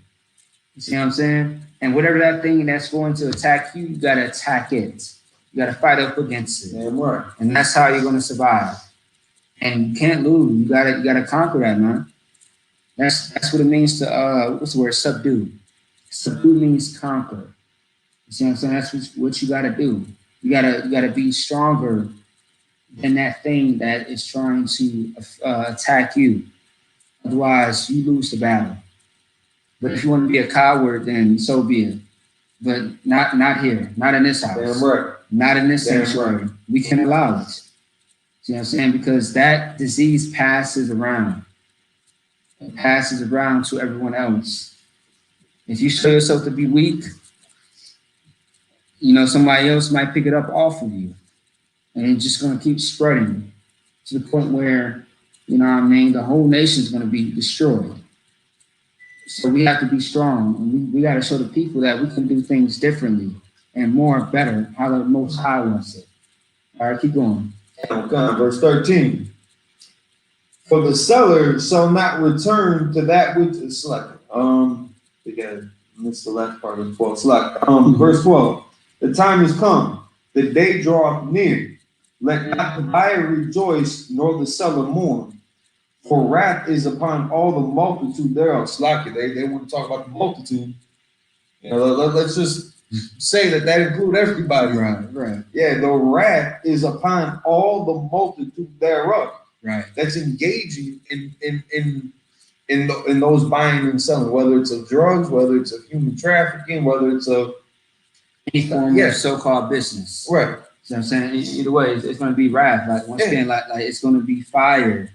[SPEAKER 4] You see what I'm saying? And whatever that thing that's going to attack you, you got to attack it. You got to fight up against it.
[SPEAKER 5] Damn right.
[SPEAKER 4] And that's how you're going to survive. And you can't lose. You gotta conquer that, man. That's what it means to what's the word? Subdue. Subdue means conquer. You see what I'm saying? That's what you gotta do. You gotta be stronger than that thing that is trying to attack you. Otherwise, you lose the battle. But if you want to be a coward, then so be it. But not here, not in this house.
[SPEAKER 5] Damn right.
[SPEAKER 4] Not in this
[SPEAKER 5] Damn
[SPEAKER 4] sanctuary.
[SPEAKER 5] right.
[SPEAKER 4] We can allow it. See what I'm saying? Because that disease passes around. It passes around to everyone else. If you show yourself to be weak, you know, somebody else might pick it up off of you. And it's just going to keep spreading to the point where, you know what I mean, the whole nation is going to be destroyed. So we have to be strong. And we got to show the people that we can do things differently and more better, how the Most High wants it. All right, keep going.
[SPEAKER 1] Verse 13. For the seller shall not return to that which is selected. I missed the last part of 12. Verse 12. The time is come, the day draweth near. Let not the buyer rejoice, nor the seller mourn. For wrath is upon all the multitude thereof.
[SPEAKER 5] Slack it. They want to talk about the multitude. You know, let's just say that includes everybody.
[SPEAKER 4] Right.
[SPEAKER 1] Yeah, the wrath is upon all the multitude thereof.
[SPEAKER 4] Right.
[SPEAKER 1] That's engaging in those buying and selling, whether it's of drugs, whether it's of human trafficking, whether it's of
[SPEAKER 4] Any form of so-called business.
[SPEAKER 1] right.
[SPEAKER 4] So I'm saying either way, it's going to be wrath. Like once again, like it's going to be fire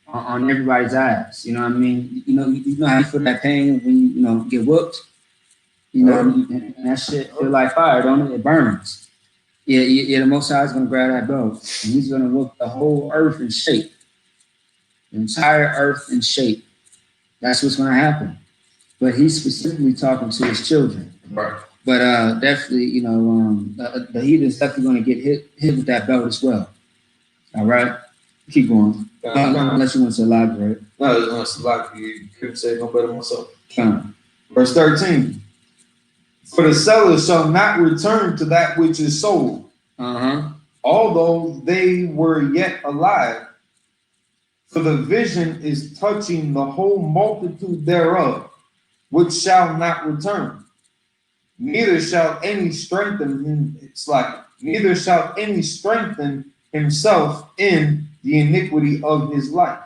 [SPEAKER 4] on everybody's ass. You know what I mean? You know how you feel that pain when you get whooped. You know, and that shit feel like fire, don't it? It burns. Yeah. The Most High is going to grab that belt, and He's going to whoop the whole earth in shape, the entire earth in shape. That's what's going to happen. But He's specifically talking to His children.
[SPEAKER 5] Right.
[SPEAKER 4] But definitely, the heathen's definitely going to get hit with that belt as well. All right, keep going. Unless you want to elaborate.
[SPEAKER 5] No, it's like you couldn't say no better myself.
[SPEAKER 1] Verse 13. For the seller shall not return to that which is sold, although they were yet alive. For the vision is touching the whole multitude thereof, which shall not return. Neither shall any strengthen him. It's like neither shall any strengthen himself in the iniquity of his life.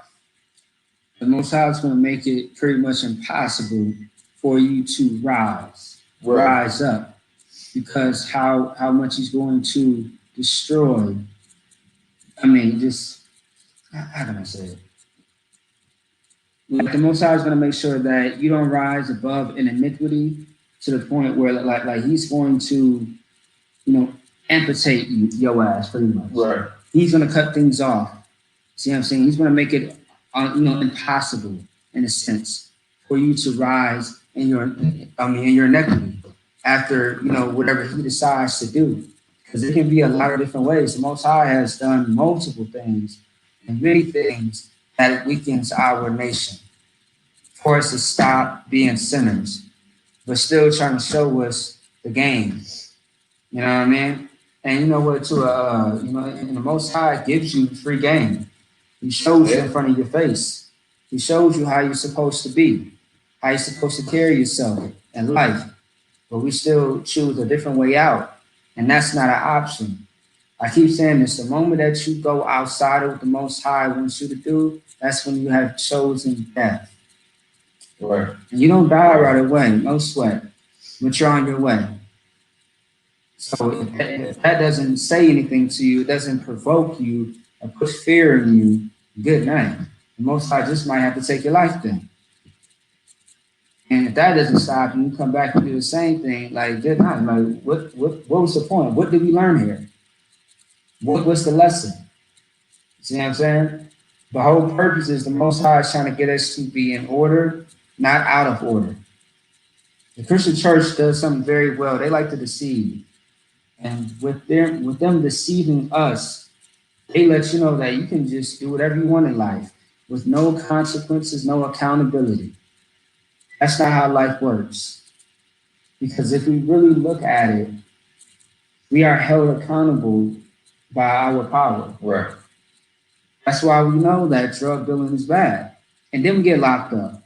[SPEAKER 4] The Most High is going to make it pretty much impossible for you to rise up, because how much He's going to destroy. I mean, just how can I say it? Like the Most High is going to make sure that you don't rise above an iniquity to the point where like He's going to, amputate your ass pretty much.
[SPEAKER 5] Right.
[SPEAKER 4] He's going to cut things off. See what I'm saying? He's going to make it, impossible in a sense for you to rise in your iniquity. after, whatever he decides to do. Because it can be a lot of different ways. The Most High has done multiple things and many things that weakens our nation for us to stop being sinners, but still trying to show us the game. You know what I mean? And you know what, too, and the Most High gives you free game. He shows you in front of your face. He shows you how you're supposed to be, how you're supposed to carry yourself in life. But we still choose a different way out. And that's not an option. I keep saying this, the moment that you go outside of what the Most High wants you to do, that's when you have chosen death.
[SPEAKER 5] Right.
[SPEAKER 4] And you don't die right away, no sweat, but you're on your way. So if that doesn't say anything to you, it doesn't provoke you or put fear in you, good night. The Most High just might have to take your life then. And if that doesn't stop you, you come back and do the same thing, like good night. Like what was the point? What did we learn here? What's the lesson? See what I'm saying? The whole purpose is the Most High is trying to get us to be in order, not out of order. The Christian church does something very well. They like to deceive. And with them deceiving us, they let you know that you can just do whatever you want in life with no consequences, no accountability. That's not how life works. Because if we really look at it, we are held accountable by our power.
[SPEAKER 5] Right.
[SPEAKER 4] That's why we know that drug dealing is bad. And then we get locked up.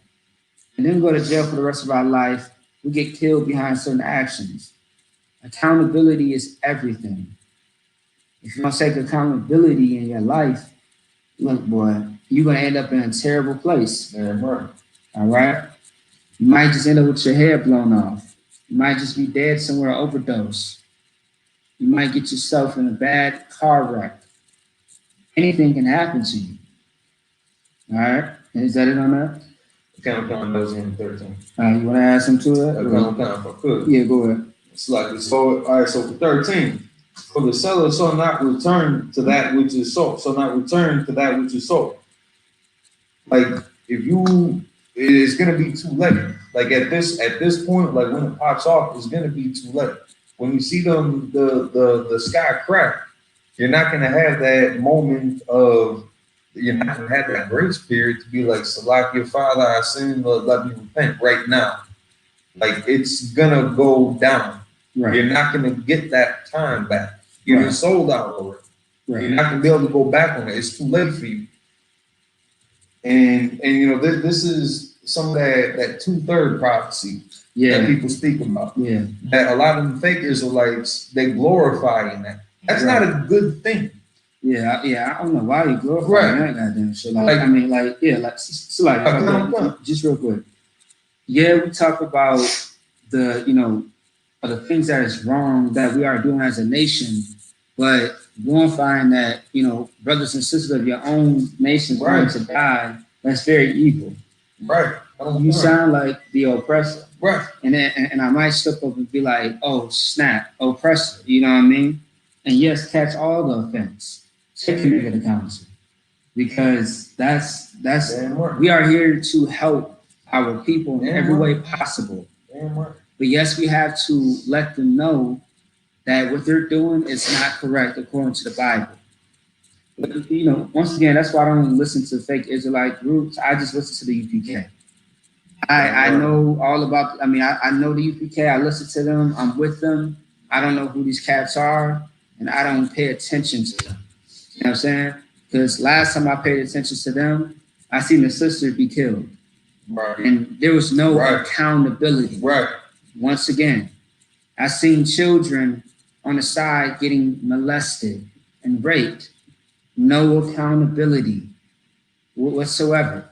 [SPEAKER 4] And then we go to jail for the rest of our life. We get killed behind certain actions. Accountability is everything. If you don't take accountability in your life, look, boy, you're going to end up in a terrible place.
[SPEAKER 5] Damn right.
[SPEAKER 4] All right? You might just end up with your hair blown off. You might just be dead somewhere, overdose. You might get yourself in a bad car wreck. Anything can happen to you. All right? Is that it on that?
[SPEAKER 5] Count those in 13.
[SPEAKER 4] You want to add something to that?
[SPEAKER 5] Count if I could.
[SPEAKER 4] Yeah, go ahead.
[SPEAKER 5] It's like so. All right. So for 13, for the seller shall not return to that which is sold. So not return to that which is sold. Like if you, it's gonna be too late. Like at this point, like when it pops off, it's gonna be too late. When you see the sky crack, you're not gonna have that moment of. You're not gonna have that grace period to be like, Salakia, Father, I sin, let me repent right now. Like it's gonna go down.
[SPEAKER 4] Right.
[SPEAKER 5] You're not gonna get that time back. You're
[SPEAKER 4] Right.
[SPEAKER 5] sold out already.
[SPEAKER 4] Right.
[SPEAKER 5] You're not gonna be able to go back on it. It's too late for you. And this is some of that 2/3 prophecy that people speak about.
[SPEAKER 4] Yeah.
[SPEAKER 5] That a lot of the fake Israelites they glorify in that. That's not a good thing.
[SPEAKER 4] Yeah, I don't know why you glorify that goddamn shit. Just real quick. Yeah, we talk about the things that is wrong that we are doing as a nation, but you won't find that, brothers and sisters of your own nation going to die. That's very evil.
[SPEAKER 5] Right.
[SPEAKER 4] You sound like the oppressor.
[SPEAKER 5] Right.
[SPEAKER 4] And I might slip up and be like, oh, snap, oppressor. You know what I mean? And yes, catch all the offense. Take you to the council. Because that's we are here to help our people in every way possible. But yes, we have to let them know that what they're doing is not correct according to the Bible. But, once again, that's why I don't listen to fake Israelite groups. I just listen to the U.P.K. I know all about, I know the U.P.K. I listen to them. I'm with them. I don't know who these cats are, and I don't pay attention to them. You know what I'm saying? Because last time I paid attention to them, I seen the sister be killed.
[SPEAKER 5] Right.
[SPEAKER 4] And there was no accountability.
[SPEAKER 5] Right.
[SPEAKER 4] Once again, I seen children on the side getting molested and raped. No accountability whatsoever.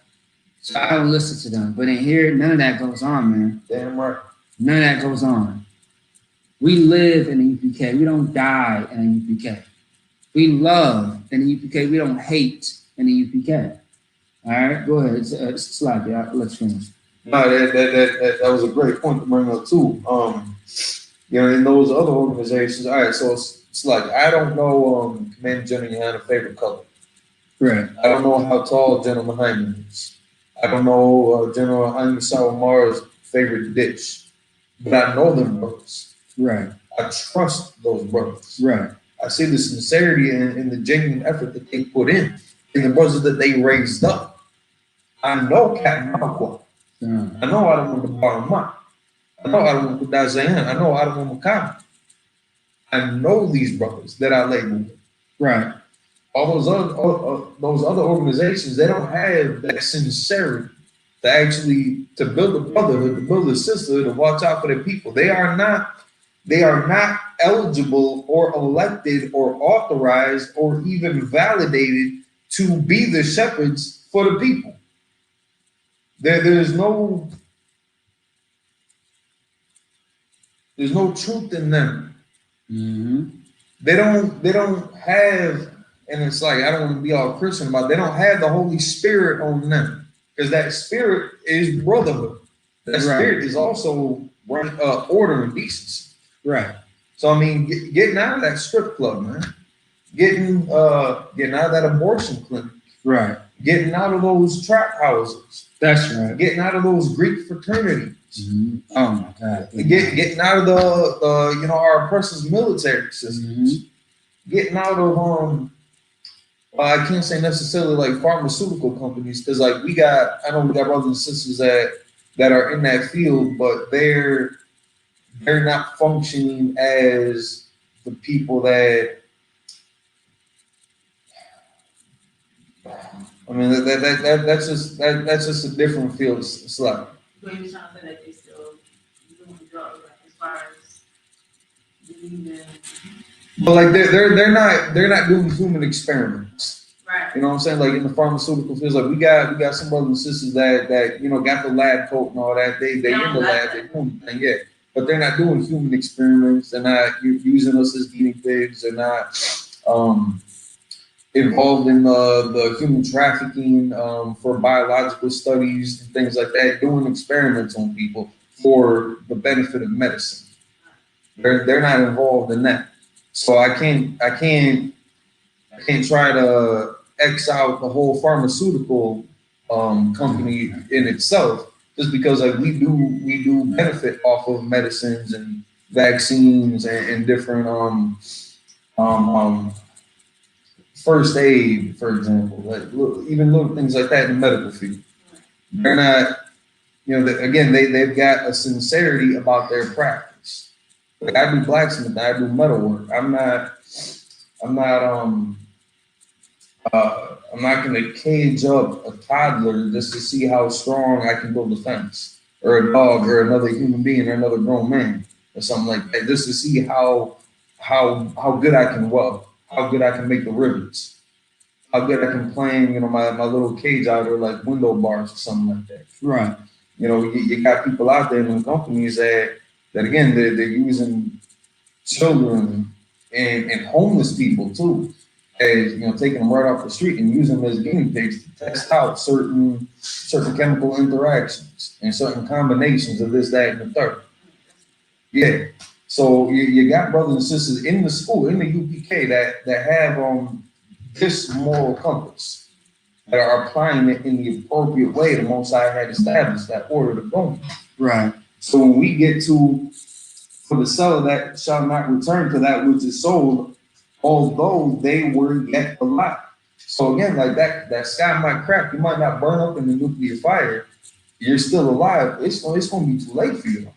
[SPEAKER 4] So I don't listen to them. But in here, none of that goes on, man.
[SPEAKER 5] Damn right.
[SPEAKER 4] None of that goes on. We live in the U.P.K. We don't die in the U.P.K. We love in the U.P.K. We don't hate in the U.P.K. All right, go ahead. Slide, yeah. Let's finish.
[SPEAKER 5] No, that was a great point to bring up too. In those other organizations, all right. So it's like I don't know Commander General YAHANNA's favorite color.
[SPEAKER 4] Right.
[SPEAKER 5] I don't know how tall General Hyman is. I don't know General Hyman Sawamar's favorite dish. but I know them brothers.
[SPEAKER 4] Right.
[SPEAKER 5] I trust those brothers.
[SPEAKER 4] Right.
[SPEAKER 5] I see the sincerity and the genuine effort that they put in the brothers that they raised up. I know Captain Malqua. I know I don't want to Barama. I know I don't want to Dazayan. I know I don't want to Makam. I know these brothers that I label with.
[SPEAKER 4] Right.
[SPEAKER 5] All those other organizations, they don't have that sincerity to actually to build a brotherhood, to build a sisterhood, to watch out for their people. They are not eligible or elected or authorized or even validated to be the shepherds for the people. There's no truth in them.
[SPEAKER 4] Mm-hmm.
[SPEAKER 5] They don't have, and it's like, I don't want to be all Christian about it, they don't have the Holy Spirit on them. Because that spirit is brotherhood. That spirit is also order and decency.
[SPEAKER 4] Right.
[SPEAKER 5] So I mean, getting out of that strip club, man. Getting out of that abortion clinic.
[SPEAKER 4] Right.
[SPEAKER 5] Getting out of those trap houses.
[SPEAKER 4] That's right.
[SPEAKER 5] Getting out of those Greek fraternities.
[SPEAKER 4] Mm-hmm. Oh my God.
[SPEAKER 5] Getting out of the our oppressors' military systems. Mm-hmm. Getting out of I can't say necessarily like pharmaceutical companies, because like I know we got brothers and sisters that are in that field, but they're not functioning as the people that, I mean, that's just a different field. It's like.
[SPEAKER 3] But you're trying to say that they still doing drugs, like as far as believing.
[SPEAKER 5] But like they're not doing human experiments.
[SPEAKER 3] Right.
[SPEAKER 5] You know what I'm saying? Like in the pharmaceutical fields, like we got some brothers and sisters that got the lab coat and all that. They in the lab, they're doing the thing, yeah. But they're not doing human experiments. They're not using us as guinea pigs. They're not involved in the human trafficking for biological studies and things like that, doing experiments on people for the benefit of medicine. They're not involved in that. So I can't try to X out the whole pharmaceutical company in itself, just because like we do benefit off of medicines and vaccines and different first aid, for example, like even little things like that in the medical field. They're not, again, they've got a sincerity about their practice. Like I do blacksmith, I do metalwork. I'm not going to cage up a toddler just to see how strong I can build a fence, or a dog, or another human being, or another grown man, or something like that, just to see how good I can weld, how good I can make the rivets, how good I can plan, my little cage out there like window bars or something like that.
[SPEAKER 4] Right.
[SPEAKER 5] You got people out there in companies that again, they're using children and homeless people too, as taking them right off the street and using them as guinea pigs to test out certain chemical interactions and certain combinations of this, that, and the third. Yeah. So you got brothers and sisters in the school, in the U.P.K. that have this moral compass, that are applying it in the appropriate way the Most High had established that order to go.
[SPEAKER 4] Right.
[SPEAKER 5] So when we get to, for the seller that shall not return to that which is sold, although they were yet alive. So again, like that sky might crack. You might not burn up in the nuclear fire. You're still alive. It's going to be too late for you.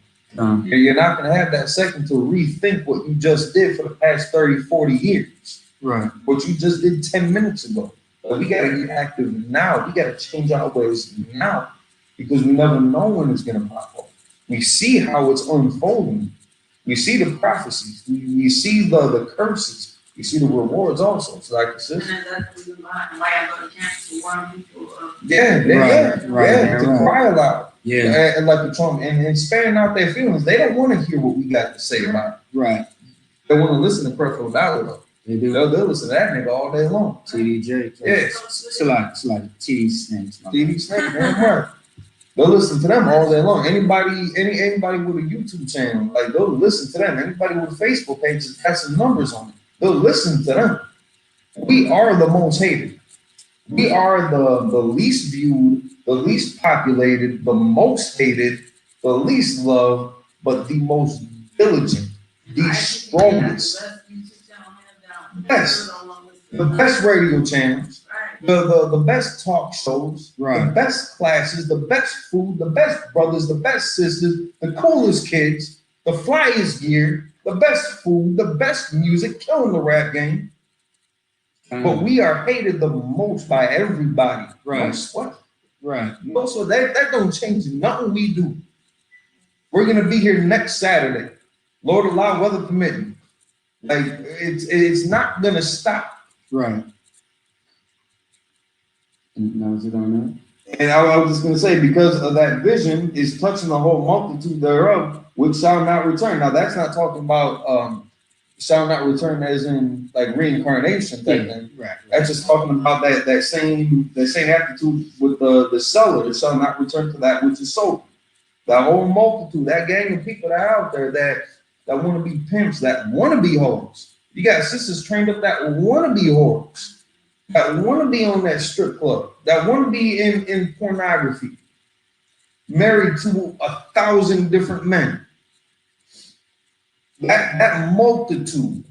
[SPEAKER 5] You're not going to have that second to rethink what you just did for the past 30, 40 years.
[SPEAKER 4] Right.
[SPEAKER 5] What you just did 10 minutes ago. But we got to get active now. We got to change our ways now, because we never know when it's going to pop up. We see how it's unfolding. We see the prophecies. We see the curses. We see the rewards also. So like I said.
[SPEAKER 3] And that's the reason why I go to camp to warn people.
[SPEAKER 5] To cry aloud.
[SPEAKER 4] Yeah.
[SPEAKER 5] And like the Trump and sparing out their feelings. They don't want to hear what we got to say about it.
[SPEAKER 4] Right.
[SPEAKER 5] They want to listen to Creflo Dollar though.
[SPEAKER 4] They do.
[SPEAKER 5] They'll listen to that nigga all day long.
[SPEAKER 4] TDJ.
[SPEAKER 5] Yes.
[SPEAKER 4] It's like TD Snakes.
[SPEAKER 5] TD Snake, right. They'll listen to them all day long. Anybody with a YouTube channel, like they'll listen to them. Anybody with a Facebook page that has some numbers on it, they'll listen to them. We are the most hated. We are the least viewed, the least populated, the most hated, the least loved, but the most diligent, the strongest, Yes. the best radio channels, the best talk shows,
[SPEAKER 4] Right.
[SPEAKER 5] the best classes, the best food, the best brothers, the best sisters, the coolest kids, the flyest gear, the best food, the best music, killing the rap game. But we are hated the most by everybody.
[SPEAKER 4] Right.
[SPEAKER 5] No sweat.
[SPEAKER 4] Right.
[SPEAKER 5] No, so that don't change nothing we do. We're gonna be here next Saturday, Lord allow, weather permitting. Like it's not gonna stop.
[SPEAKER 4] Right. And now is it on that?
[SPEAKER 1] And I was just going to say, because of that vision is touching the whole multitude thereof, which shall not return. Now, that's not talking about shall not return as in like reincarnation type thing.
[SPEAKER 4] Right.
[SPEAKER 1] That's just talking about that same attitude with the seller. It shall not return to that which is sold. That whole multitude, that gang of people that are out there that want to be pimps, that want to be hoes. You got sisters trained up that want to be whores, that want to be on that strip club, that want to be in pornography, married to 1,000 different men. That multitude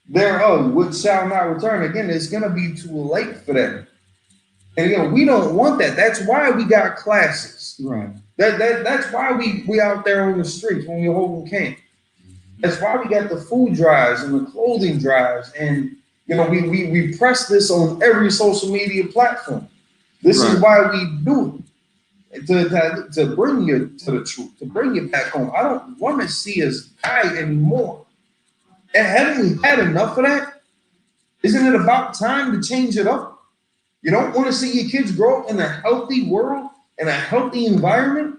[SPEAKER 1] thereof, which shall not return. Again, it's going to be too late for them. And again, we don't want that. That's why we got classes.
[SPEAKER 4] Right.
[SPEAKER 1] That's why we out there on the streets when we're holding camp. That's why we got the food drives and the clothing drives, and you know we press this on every social media platform. This is why we do it to bring you to the truth, to bring you back home. I don't want to see us die anymore. And haven't we had enough of that? Isn't it about time to change it up? You don't want to see your kids grow up in a healthy world, in a healthy environment?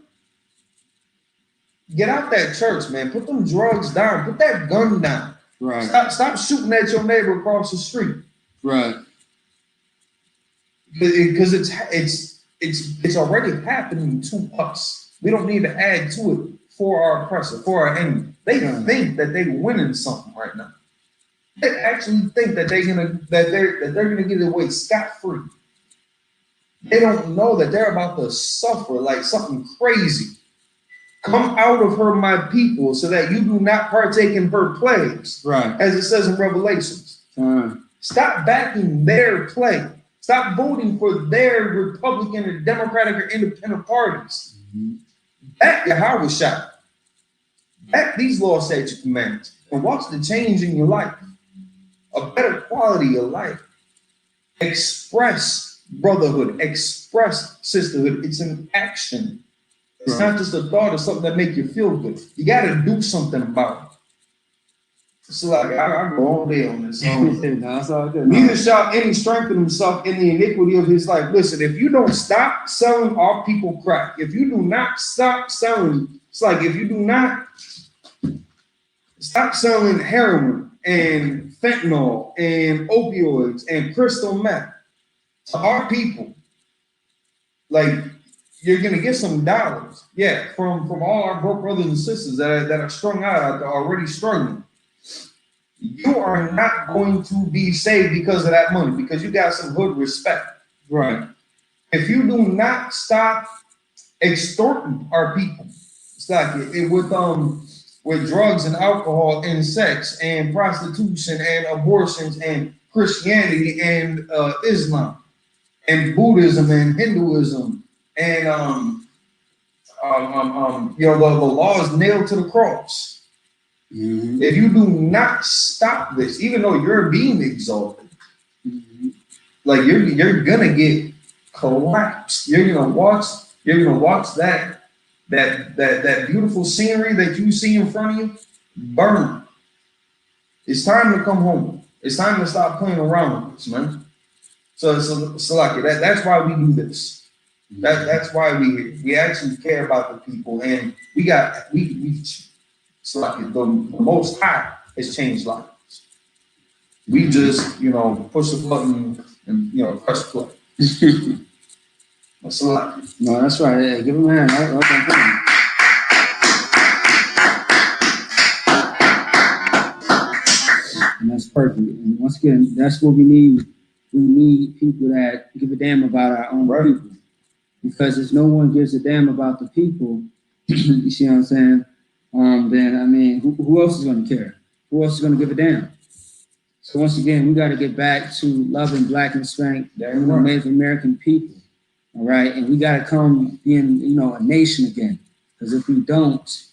[SPEAKER 1] Get out that church, man. Put them drugs down. Put that gun down.
[SPEAKER 4] Right.
[SPEAKER 1] Stop shooting at your neighbor across the street.
[SPEAKER 4] Right.
[SPEAKER 1] Because it's already happening to us. We don't need to add to it for our oppressor, for our enemy. They think that they're winning something right now. They actually think that they're gonna get away scot-free. They don't know that they're about to suffer like something crazy. Come out of her, my people, so that you do not partake in her plagues.
[SPEAKER 4] Right.
[SPEAKER 1] As it says in Revelations. Stop backing their play. Stop voting for their Republican or Democratic or Independent parties. Back YAHANNA. Back these laws, statutes, commandments, and watch the change in your life. A better quality of life. Express brotherhood. Express sisterhood. It's an action. It's not just a thought or something that make you feel good. You got to do something about it. It's like I go all day on this.
[SPEAKER 4] No, it's all good.
[SPEAKER 1] Neither shall any strengthen himself in the iniquity of his life. Listen, if you don't stop selling our people crack, if you do not stop selling, it's like if you do not stop selling heroin and fentanyl and opioids and crystal meth to our people, like you're gonna get some dollars, yeah, from all our broke brothers and sisters that are strung out there already struggling. You are not going to be saved because of that money, because you got some hood respect.
[SPEAKER 4] Right.
[SPEAKER 1] If you do not stop extorting our people, it's like with drugs and alcohol and sex and prostitution and abortions and Christianity and Islam and Buddhism and Hinduism and the law is nailed to the cross. If you do not stop this, even though you're being exalted, like you're gonna get collapsed. You're gonna watch that beautiful scenery that you see in front of you burn. It's time to come home. It's time to stop playing around with this, man. So like that's why we do this. That's why we actually care about the people, and it's like the Most High has changed lives. We just, push the button and, press play. That's a lot.
[SPEAKER 4] No, that's right. Yeah, give him a hand. And that's perfect. And once again, that's what we need. We need people that give a damn about our own people. Because if no one gives a damn about the people, you see what I'm saying? then I mean, who else is going to care? Who else is going to give a damn? So once again, we got to get back to loving Black and Hispanic, Native American people. All right, and we got to come being, a nation again. Because if we don't,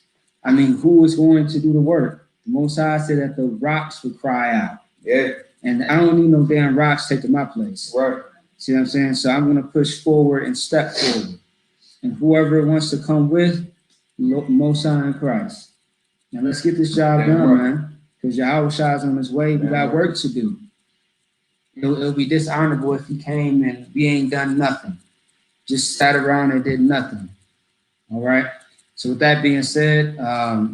[SPEAKER 4] I mean, who is going to do the work? The Most High said that the rocks would cry out.
[SPEAKER 5] Yeah.
[SPEAKER 4] And I don't need no damn rocks taking my place.
[SPEAKER 5] Right.
[SPEAKER 4] See what I'm saying? So I'm going to push forward and step forward. And whoever wants to come with, Most High in Christ. Now let's get this job done, man. Because Yahweh Shai's on his way. We got work to do. It'll be dishonorable if he came and we ain't done nothing. Just sat around and did nothing. All right. So with that being said,
[SPEAKER 5] Ajum,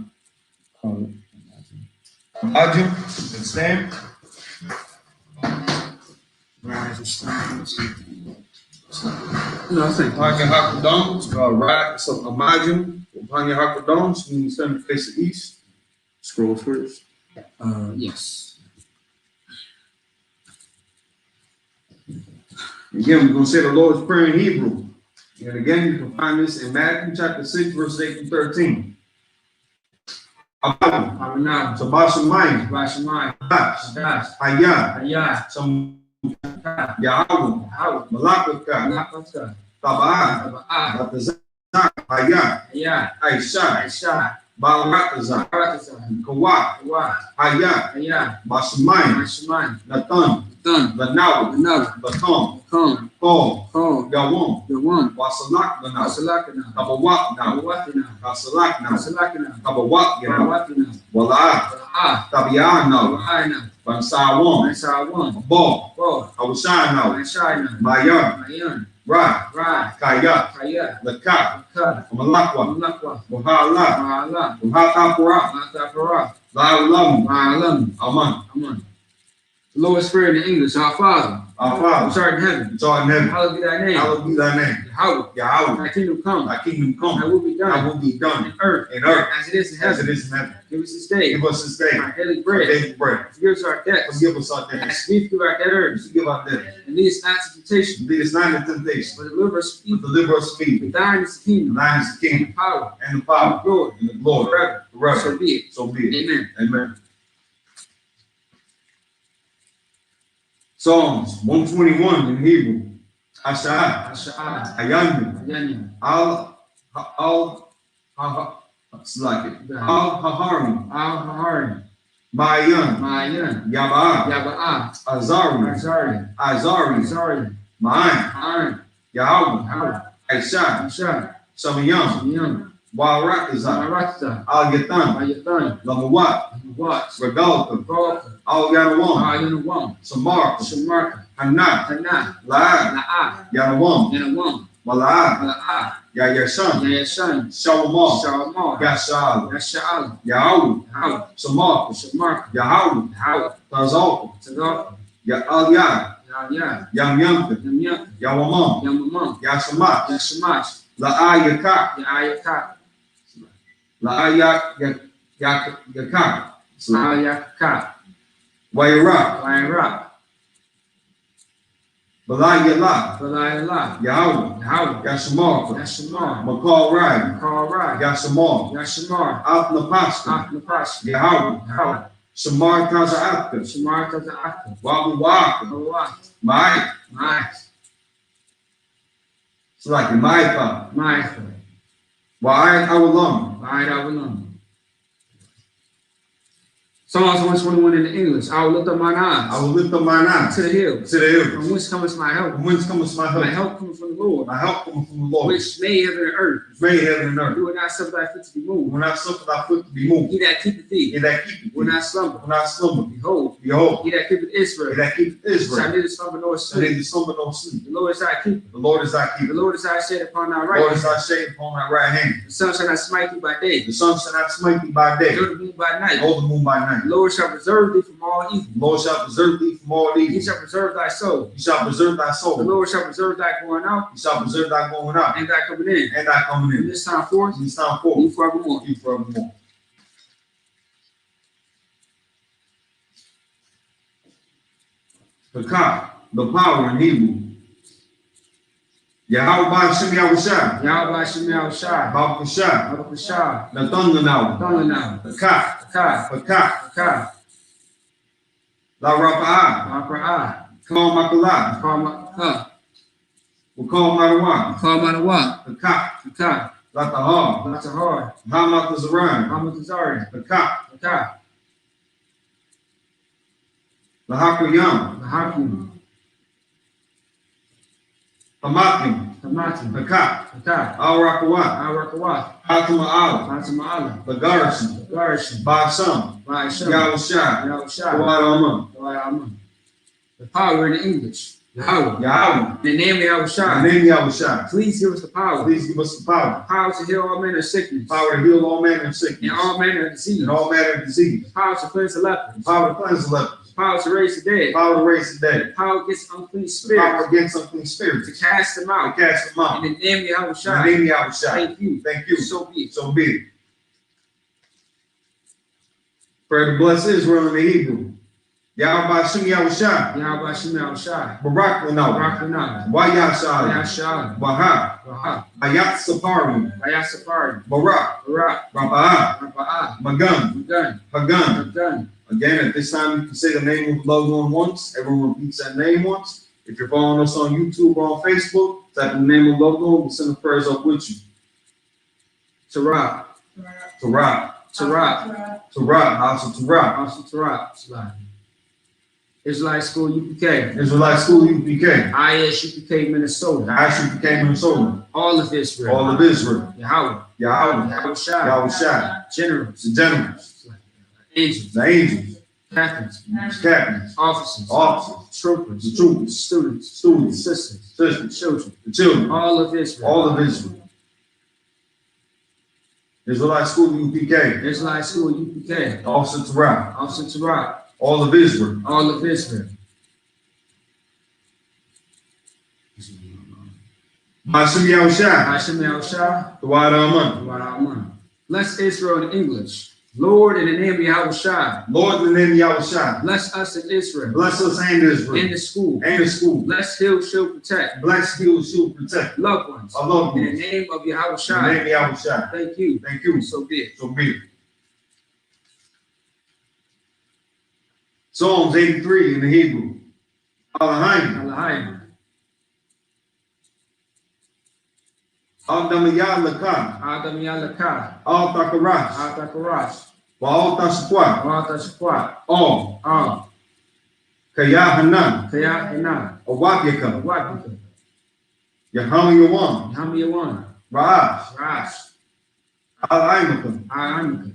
[SPEAKER 5] stand.
[SPEAKER 2] No, I think upon your hakadons, right? So imagine upon your hakadons, when you stand to face the east. Scroll first.
[SPEAKER 4] yes.
[SPEAKER 1] Again, we're going to say the Lord's Prayer in Hebrew. And again, you can find this in Matthew chapter 6, verse 8 through 13.
[SPEAKER 2] Now,
[SPEAKER 1] Sabashamayim,
[SPEAKER 2] Vashamai,
[SPEAKER 1] Dash,
[SPEAKER 2] Das,
[SPEAKER 1] Hayah,
[SPEAKER 2] Ayah,
[SPEAKER 1] Some
[SPEAKER 2] Ka,
[SPEAKER 1] Yahweh,
[SPEAKER 2] How,
[SPEAKER 1] Malakaka,
[SPEAKER 2] Malakata,
[SPEAKER 1] Taba'ah,
[SPEAKER 2] Taba'ah,
[SPEAKER 1] Batazah, Hayah,
[SPEAKER 2] Ayah,
[SPEAKER 1] I.S.U.P.K,
[SPEAKER 2] Aisha,
[SPEAKER 1] Baratazah,
[SPEAKER 2] Baratasa,
[SPEAKER 1] Kawah,
[SPEAKER 2] Kawa,
[SPEAKER 1] Hayah,
[SPEAKER 2] Ayah,
[SPEAKER 1] Bashamayim,
[SPEAKER 2] Vashamai,
[SPEAKER 1] Natan,
[SPEAKER 2] Dun,
[SPEAKER 1] Lanawa,
[SPEAKER 2] Another,
[SPEAKER 1] Batam,
[SPEAKER 2] Come,
[SPEAKER 1] Paul,
[SPEAKER 2] Come,
[SPEAKER 1] Yawam,
[SPEAKER 2] the one,
[SPEAKER 1] Wasalak, Lanawa,
[SPEAKER 2] Vasalakana,
[SPEAKER 1] Kabawak, now,
[SPEAKER 2] Kawatina,
[SPEAKER 1] Kasalak, now,
[SPEAKER 2] Vasalakana,
[SPEAKER 1] Kabawak, now,
[SPEAKER 2] Kawatina,
[SPEAKER 1] Wala'ah,
[SPEAKER 2] Ah,
[SPEAKER 1] Tabi'ah, now,
[SPEAKER 2] Wahana,
[SPEAKER 1] Bansawam,
[SPEAKER 2] Nisawan,
[SPEAKER 1] Ball,
[SPEAKER 2] Bo,
[SPEAKER 1] Awashai, now,
[SPEAKER 2] Shina,
[SPEAKER 1] Mayan,
[SPEAKER 2] Mayan,
[SPEAKER 1] Ra,
[SPEAKER 2] Ra,
[SPEAKER 1] Kaya,
[SPEAKER 2] Kaya,
[SPEAKER 1] Lakak,
[SPEAKER 2] Ka,
[SPEAKER 1] Malakwa,
[SPEAKER 2] Mulakwa,
[SPEAKER 1] Wahala,
[SPEAKER 2] Maala,
[SPEAKER 1] Wahatapura,
[SPEAKER 2] Matapara,
[SPEAKER 1] La'ulam,
[SPEAKER 2] Maalam,
[SPEAKER 1] Aman,
[SPEAKER 2] Aman. The Lord's Prayer in English, our Father,
[SPEAKER 1] our
[SPEAKER 2] which
[SPEAKER 1] Father,
[SPEAKER 2] art in heaven,
[SPEAKER 1] which art in heaven,
[SPEAKER 2] hallowed be thy name,
[SPEAKER 1] hallowed be thy name.
[SPEAKER 2] Yahweh,
[SPEAKER 1] Yahweh,
[SPEAKER 2] thy kingdom come,
[SPEAKER 1] thy kingdom
[SPEAKER 2] thy
[SPEAKER 1] come,
[SPEAKER 2] will be
[SPEAKER 1] thy
[SPEAKER 2] done,
[SPEAKER 1] will be done
[SPEAKER 2] on earth,
[SPEAKER 1] in earth
[SPEAKER 2] as it is in
[SPEAKER 1] as
[SPEAKER 2] heaven.
[SPEAKER 1] it is in heaven.
[SPEAKER 2] Give us this day
[SPEAKER 1] Give us this day
[SPEAKER 2] our daily
[SPEAKER 1] our
[SPEAKER 2] bread.
[SPEAKER 1] daily bread.
[SPEAKER 2] Forgive us our debts,
[SPEAKER 1] Forgive us our
[SPEAKER 2] as
[SPEAKER 1] debts.
[SPEAKER 2] we forgive our debtors,
[SPEAKER 1] Forgive our debts.
[SPEAKER 2] and lead us not into temptation,
[SPEAKER 1] Lead us not into temptation,
[SPEAKER 2] but deliver us from
[SPEAKER 1] but
[SPEAKER 2] evil.
[SPEAKER 1] deliver us from evil.
[SPEAKER 2] For thine is the kingdom,
[SPEAKER 1] Thine is the
[SPEAKER 2] and
[SPEAKER 1] kingdom,
[SPEAKER 2] the power,
[SPEAKER 1] and the power,
[SPEAKER 2] and the glory,
[SPEAKER 1] and the glory,
[SPEAKER 2] forever.
[SPEAKER 1] forever.
[SPEAKER 2] So be it.
[SPEAKER 1] So be it.
[SPEAKER 2] Amen.
[SPEAKER 1] Amen. Psalms 121 in Hebrew. Asha'ah,
[SPEAKER 2] Asha'ah,
[SPEAKER 1] Hayannu,
[SPEAKER 2] Ayanya,
[SPEAKER 1] Al-Haharim,
[SPEAKER 2] Al-Hahari,
[SPEAKER 1] Ma'ayan,
[SPEAKER 2] Mayan,
[SPEAKER 1] Yaba'ah,
[SPEAKER 2] Yaba'ah,
[SPEAKER 1] Azari,
[SPEAKER 2] Azari,
[SPEAKER 1] Azari,
[SPEAKER 2] Azari,
[SPEAKER 1] Ma'an,
[SPEAKER 2] Ma'an,
[SPEAKER 1] Yahweh,
[SPEAKER 2] Yahweh,
[SPEAKER 1] Aisha,
[SPEAKER 2] Ashah,
[SPEAKER 1] Samayam,
[SPEAKER 2] Samiyam,
[SPEAKER 1] Waratazah,
[SPEAKER 2] Maratza,
[SPEAKER 1] Al-Yatan,
[SPEAKER 2] Ayatan,
[SPEAKER 1] Lamawat,
[SPEAKER 2] Watts,
[SPEAKER 1] Regalka,
[SPEAKER 2] Golka,
[SPEAKER 1] Al-Yanawam,
[SPEAKER 2] Ayanawam,
[SPEAKER 1] Samarka,
[SPEAKER 2] Shamarka,
[SPEAKER 1] Hanat,
[SPEAKER 2] Tanah,
[SPEAKER 1] La'ad,
[SPEAKER 2] La'ah,
[SPEAKER 1] Yanawam,
[SPEAKER 2] Yanawam,
[SPEAKER 1] Mala'ad,
[SPEAKER 2] La'ah,
[SPEAKER 1] Yayashan,
[SPEAKER 2] Yayashan,
[SPEAKER 1] Shalomah,
[SPEAKER 2] Shalomah,
[SPEAKER 1] Yashal,
[SPEAKER 2] Yasha'al,
[SPEAKER 1] Yahweh,
[SPEAKER 2] Yahweh,
[SPEAKER 1] Samarka,
[SPEAKER 2] Shamarka,
[SPEAKER 1] Yahweh,
[SPEAKER 2] Yahweh,
[SPEAKER 1] Tazalka,
[SPEAKER 2] Tzadok,
[SPEAKER 1] Al-Yad,
[SPEAKER 2] Yah,
[SPEAKER 1] Yamyamka,
[SPEAKER 2] Yamyam,
[SPEAKER 1] Yawamam,
[SPEAKER 2] Yamamam,
[SPEAKER 1] Yashamat,
[SPEAKER 2] Yashamash,
[SPEAKER 1] La'ayakak,
[SPEAKER 2] Ya'ayakak,
[SPEAKER 1] La'ayakak,
[SPEAKER 2] La'ayakak,
[SPEAKER 1] Wayrak,
[SPEAKER 2] La'ayrak,
[SPEAKER 1] Balayala,
[SPEAKER 2] Balayala,
[SPEAKER 1] Yahweh,
[SPEAKER 2] Yahweh,
[SPEAKER 1] Yashamarka,
[SPEAKER 2] Yashamar,
[SPEAKER 1] Makal Rai,
[SPEAKER 2] Karai,
[SPEAKER 1] Yashamar,
[SPEAKER 2] Yashamar,
[SPEAKER 1] Atnapaska,
[SPEAKER 2] Aknapash,
[SPEAKER 1] Yahweh,
[SPEAKER 2] Yahweh,
[SPEAKER 1] Shamar Kaza'atka,
[SPEAKER 2] Shamar Kaza'aka,
[SPEAKER 1] Wabu Waka,
[SPEAKER 2] Kawa,
[SPEAKER 1] Mai,
[SPEAKER 2] Ma'at,
[SPEAKER 1] it's like Maipa,
[SPEAKER 2] Ma'at,
[SPEAKER 1] Wa'ai Awalam,
[SPEAKER 2] Ba'id Avalam. Psalms 121 in the English. I will lift up mine
[SPEAKER 1] I
[SPEAKER 2] eyes
[SPEAKER 1] will lift up mine eyes
[SPEAKER 2] to the hills.
[SPEAKER 1] to the hills.
[SPEAKER 2] From whence cometh my help?
[SPEAKER 1] From whence cometh my
[SPEAKER 2] My
[SPEAKER 1] help?
[SPEAKER 2] help comes from the Lord,
[SPEAKER 1] My help cometh from the Lord,
[SPEAKER 2] which made heaven and earth.
[SPEAKER 1] which made heaven and earth.
[SPEAKER 2] You will not suffer thy foot to be moved.
[SPEAKER 1] When I suffer thy foot to be moved,
[SPEAKER 2] He that keepeth thee
[SPEAKER 1] he that keepeth
[SPEAKER 2] will
[SPEAKER 1] thee,
[SPEAKER 2] not slumber.
[SPEAKER 1] when I slumber,
[SPEAKER 2] Behold,
[SPEAKER 1] behold,
[SPEAKER 2] he that keepeth
[SPEAKER 1] he
[SPEAKER 2] Israel
[SPEAKER 1] that keepeth
[SPEAKER 2] shall
[SPEAKER 1] Israel,
[SPEAKER 2] neither slumber nor
[SPEAKER 1] shall
[SPEAKER 2] sleep.
[SPEAKER 1] neither slumber nor sleep.
[SPEAKER 2] The Lord is thy keeper.
[SPEAKER 1] The Lord is thy
[SPEAKER 2] The
[SPEAKER 1] keeper.
[SPEAKER 2] Lord is thy shade upon thy
[SPEAKER 1] The
[SPEAKER 2] right
[SPEAKER 1] Lord is
[SPEAKER 2] hand.
[SPEAKER 1] thy shade upon thy right hand.
[SPEAKER 2] The sun shall not smite thee by day,
[SPEAKER 1] The sun shall not smite thee by day,
[SPEAKER 2] nor the moon by night.
[SPEAKER 1] nor the moon by night.
[SPEAKER 2] The Lord shall preserve thee from all evil.
[SPEAKER 1] The Lord shall preserve thee from all
[SPEAKER 2] He
[SPEAKER 1] evil.
[SPEAKER 2] shall preserve thy soul.
[SPEAKER 1] He shall preserve thy
[SPEAKER 2] The
[SPEAKER 1] soul.
[SPEAKER 2] Lord shall preserve thy going out
[SPEAKER 1] He shall preserve thy going out
[SPEAKER 2] and thy coming in.
[SPEAKER 1] and thy coming
[SPEAKER 2] From
[SPEAKER 1] in.
[SPEAKER 2] this time forth,
[SPEAKER 1] From this time
[SPEAKER 2] be
[SPEAKER 1] forth,
[SPEAKER 2] forevermore.
[SPEAKER 1] be forevermore. The power in Hebrew. Yahweh Shem Yahushua.
[SPEAKER 4] Yahweh Shem Yahushua.
[SPEAKER 1] Babakashah.
[SPEAKER 4] Abakashah.
[SPEAKER 1] Nathunganau.
[SPEAKER 4] Thunganau.
[SPEAKER 1] Pakah.
[SPEAKER 4] Pakah.
[SPEAKER 1] Pakah.
[SPEAKER 4] Pakah.
[SPEAKER 1] La Rapa'ah.
[SPEAKER 4] Makra'ah.
[SPEAKER 1] Call Makalah.
[SPEAKER 4] Karma.
[SPEAKER 1] Wakal Marawan.
[SPEAKER 4] Karmanawa.
[SPEAKER 1] Pakah.
[SPEAKER 4] Pakah.
[SPEAKER 1] Latahar.
[SPEAKER 4] Latahar.
[SPEAKER 1] Hamatazaran.
[SPEAKER 4] Hamatazari.
[SPEAKER 1] Pakah.
[SPEAKER 4] Pakah.
[SPEAKER 1] Lahakuyam.
[SPEAKER 4] Lahakim.
[SPEAKER 1] Hamakim.
[SPEAKER 4] Hamatim.
[SPEAKER 1] Pakah.
[SPEAKER 4] Pakah.
[SPEAKER 1] Al Rakawat.
[SPEAKER 4] Arakawat.
[SPEAKER 1] Fatima
[SPEAKER 4] Fatima'ala.
[SPEAKER 1] the Garrison,
[SPEAKER 4] Garrison.
[SPEAKER 1] Basam,
[SPEAKER 4] I.S.U.P.K.
[SPEAKER 1] Yahushua,
[SPEAKER 4] Yahushua.
[SPEAKER 1] Yahawanna,
[SPEAKER 4] The power in the English. Yahweh.
[SPEAKER 1] Yahweh,
[SPEAKER 4] In the name of
[SPEAKER 1] in the
[SPEAKER 4] Yahushua.
[SPEAKER 1] name of Yahushua.
[SPEAKER 4] Please give us the power.
[SPEAKER 1] Please give us the power,
[SPEAKER 4] Power to heal all manner of sickness.
[SPEAKER 1] power to heal all manner of sickness,
[SPEAKER 4] And all manner of disease.
[SPEAKER 1] and all manner of disease,
[SPEAKER 4] Power to cleanse the lepers.
[SPEAKER 1] power to cleanse the lepers,
[SPEAKER 4] Power to raise the dead.
[SPEAKER 1] power to raise the dead,
[SPEAKER 4] Power against unclean
[SPEAKER 1] power
[SPEAKER 4] spirits.
[SPEAKER 1] against unclean
[SPEAKER 4] To
[SPEAKER 1] spirits,
[SPEAKER 4] cast them
[SPEAKER 1] to
[SPEAKER 4] out.
[SPEAKER 1] cast them out.
[SPEAKER 4] In the name of
[SPEAKER 1] In the
[SPEAKER 4] Yahushua.
[SPEAKER 1] name of Yahushua.
[SPEAKER 4] Thank you.
[SPEAKER 1] Thank you.
[SPEAKER 4] So be it.
[SPEAKER 1] So be it. Pray to bless Israel in the Hebrew. Yahweh Shem Yahushua,
[SPEAKER 4] Yahweh Shem Yahushua.
[SPEAKER 1] Barak Lanau,
[SPEAKER 4] Barakana.
[SPEAKER 1] Wayashal,
[SPEAKER 4] Yahshua.
[SPEAKER 1] Waha,
[SPEAKER 4] Waha.
[SPEAKER 1] Ayat Sapari,
[SPEAKER 4] Ayasapari.
[SPEAKER 1] Barak,
[SPEAKER 4] Barak.
[SPEAKER 1] Rapa'ah,
[SPEAKER 4] Rapa'ah.
[SPEAKER 1] Magan,
[SPEAKER 4] Magun.
[SPEAKER 1] Hagan.
[SPEAKER 4] Magun.
[SPEAKER 1] Again, at this time, you can say the name of the loved one once. Everyone repeats that name once. If you're following us on YouTube or on Facebook, type the name of the loved one. We'll send the prayers up with you.
[SPEAKER 4] Torah.
[SPEAKER 1] Torah,
[SPEAKER 4] Torah.
[SPEAKER 1] Torah, House of Torah,
[SPEAKER 4] Also Torah. Israelite School U.P.K.
[SPEAKER 1] Israelite School U.P.K,
[SPEAKER 4] I.S.U.P.K. Minnesota.
[SPEAKER 1] I.S.U.P.K, Minnesota,
[SPEAKER 4] All of Israel.
[SPEAKER 1] all of Israel,
[SPEAKER 4] Yahweh.
[SPEAKER 1] Yahweh,
[SPEAKER 4] Yahushua.
[SPEAKER 1] Yahushua,
[SPEAKER 4] Generals.
[SPEAKER 1] the generals,
[SPEAKER 4] Angels.
[SPEAKER 1] the angels,
[SPEAKER 4] Captains.
[SPEAKER 1] captains,
[SPEAKER 4] Officers.
[SPEAKER 1] officers,
[SPEAKER 4] Troopers.
[SPEAKER 1] the troopers,
[SPEAKER 4] Students.
[SPEAKER 1] students,
[SPEAKER 4] Sisters.
[SPEAKER 1] sisters,
[SPEAKER 4] Children.
[SPEAKER 1] the children,
[SPEAKER 4] All of Israel.
[SPEAKER 1] all of Israel. Israelite School U.P.K,
[SPEAKER 4] Israelite School U.P.K.
[SPEAKER 1] Officer Torah,
[SPEAKER 4] Also Torah.
[SPEAKER 1] all of Israel.
[SPEAKER 4] All of Israel.
[SPEAKER 1] Hashem Yahushua,
[SPEAKER 4] Hashem Yahushua.
[SPEAKER 1] the wide Aman.
[SPEAKER 4] Bless Israel in English. Lord, in the name of Yahushua.
[SPEAKER 1] Lord, in the name of Yahushua,
[SPEAKER 4] Bless us in Israel.
[SPEAKER 1] bless us and
[SPEAKER 4] In
[SPEAKER 1] Israel,
[SPEAKER 4] the school.
[SPEAKER 1] and the school.
[SPEAKER 4] Bless Hill, shield, protect.
[SPEAKER 1] Bless, heal, shield, protect.
[SPEAKER 4] Loved ones.
[SPEAKER 1] Our loved
[SPEAKER 4] In
[SPEAKER 1] ones.
[SPEAKER 4] the name of
[SPEAKER 1] In the
[SPEAKER 4] Yahushua.
[SPEAKER 1] name of Yahushua.
[SPEAKER 4] Thank you.
[SPEAKER 1] Thank you.
[SPEAKER 4] So be it.
[SPEAKER 1] So be it. Psalms 83 in the Hebrew. Alahim.
[SPEAKER 4] Alahim.
[SPEAKER 1] Al-Damiyah Lakah.
[SPEAKER 4] Adam Yalaka.
[SPEAKER 1] Al-Takarash.
[SPEAKER 4] Atakarash.
[SPEAKER 1] Wa'al-Tashqwa.
[SPEAKER 4] Watashqua.
[SPEAKER 1] All.
[SPEAKER 4] Kaya
[SPEAKER 1] Kayahanna.
[SPEAKER 4] Hana.
[SPEAKER 1] Awapyaka.
[SPEAKER 4] Wapika.
[SPEAKER 1] Yahama Yawan.
[SPEAKER 4] Hamiyawan.
[SPEAKER 1] Ra'ash.
[SPEAKER 4] Rash.
[SPEAKER 1] Al-Aimaka.
[SPEAKER 4] Aramika.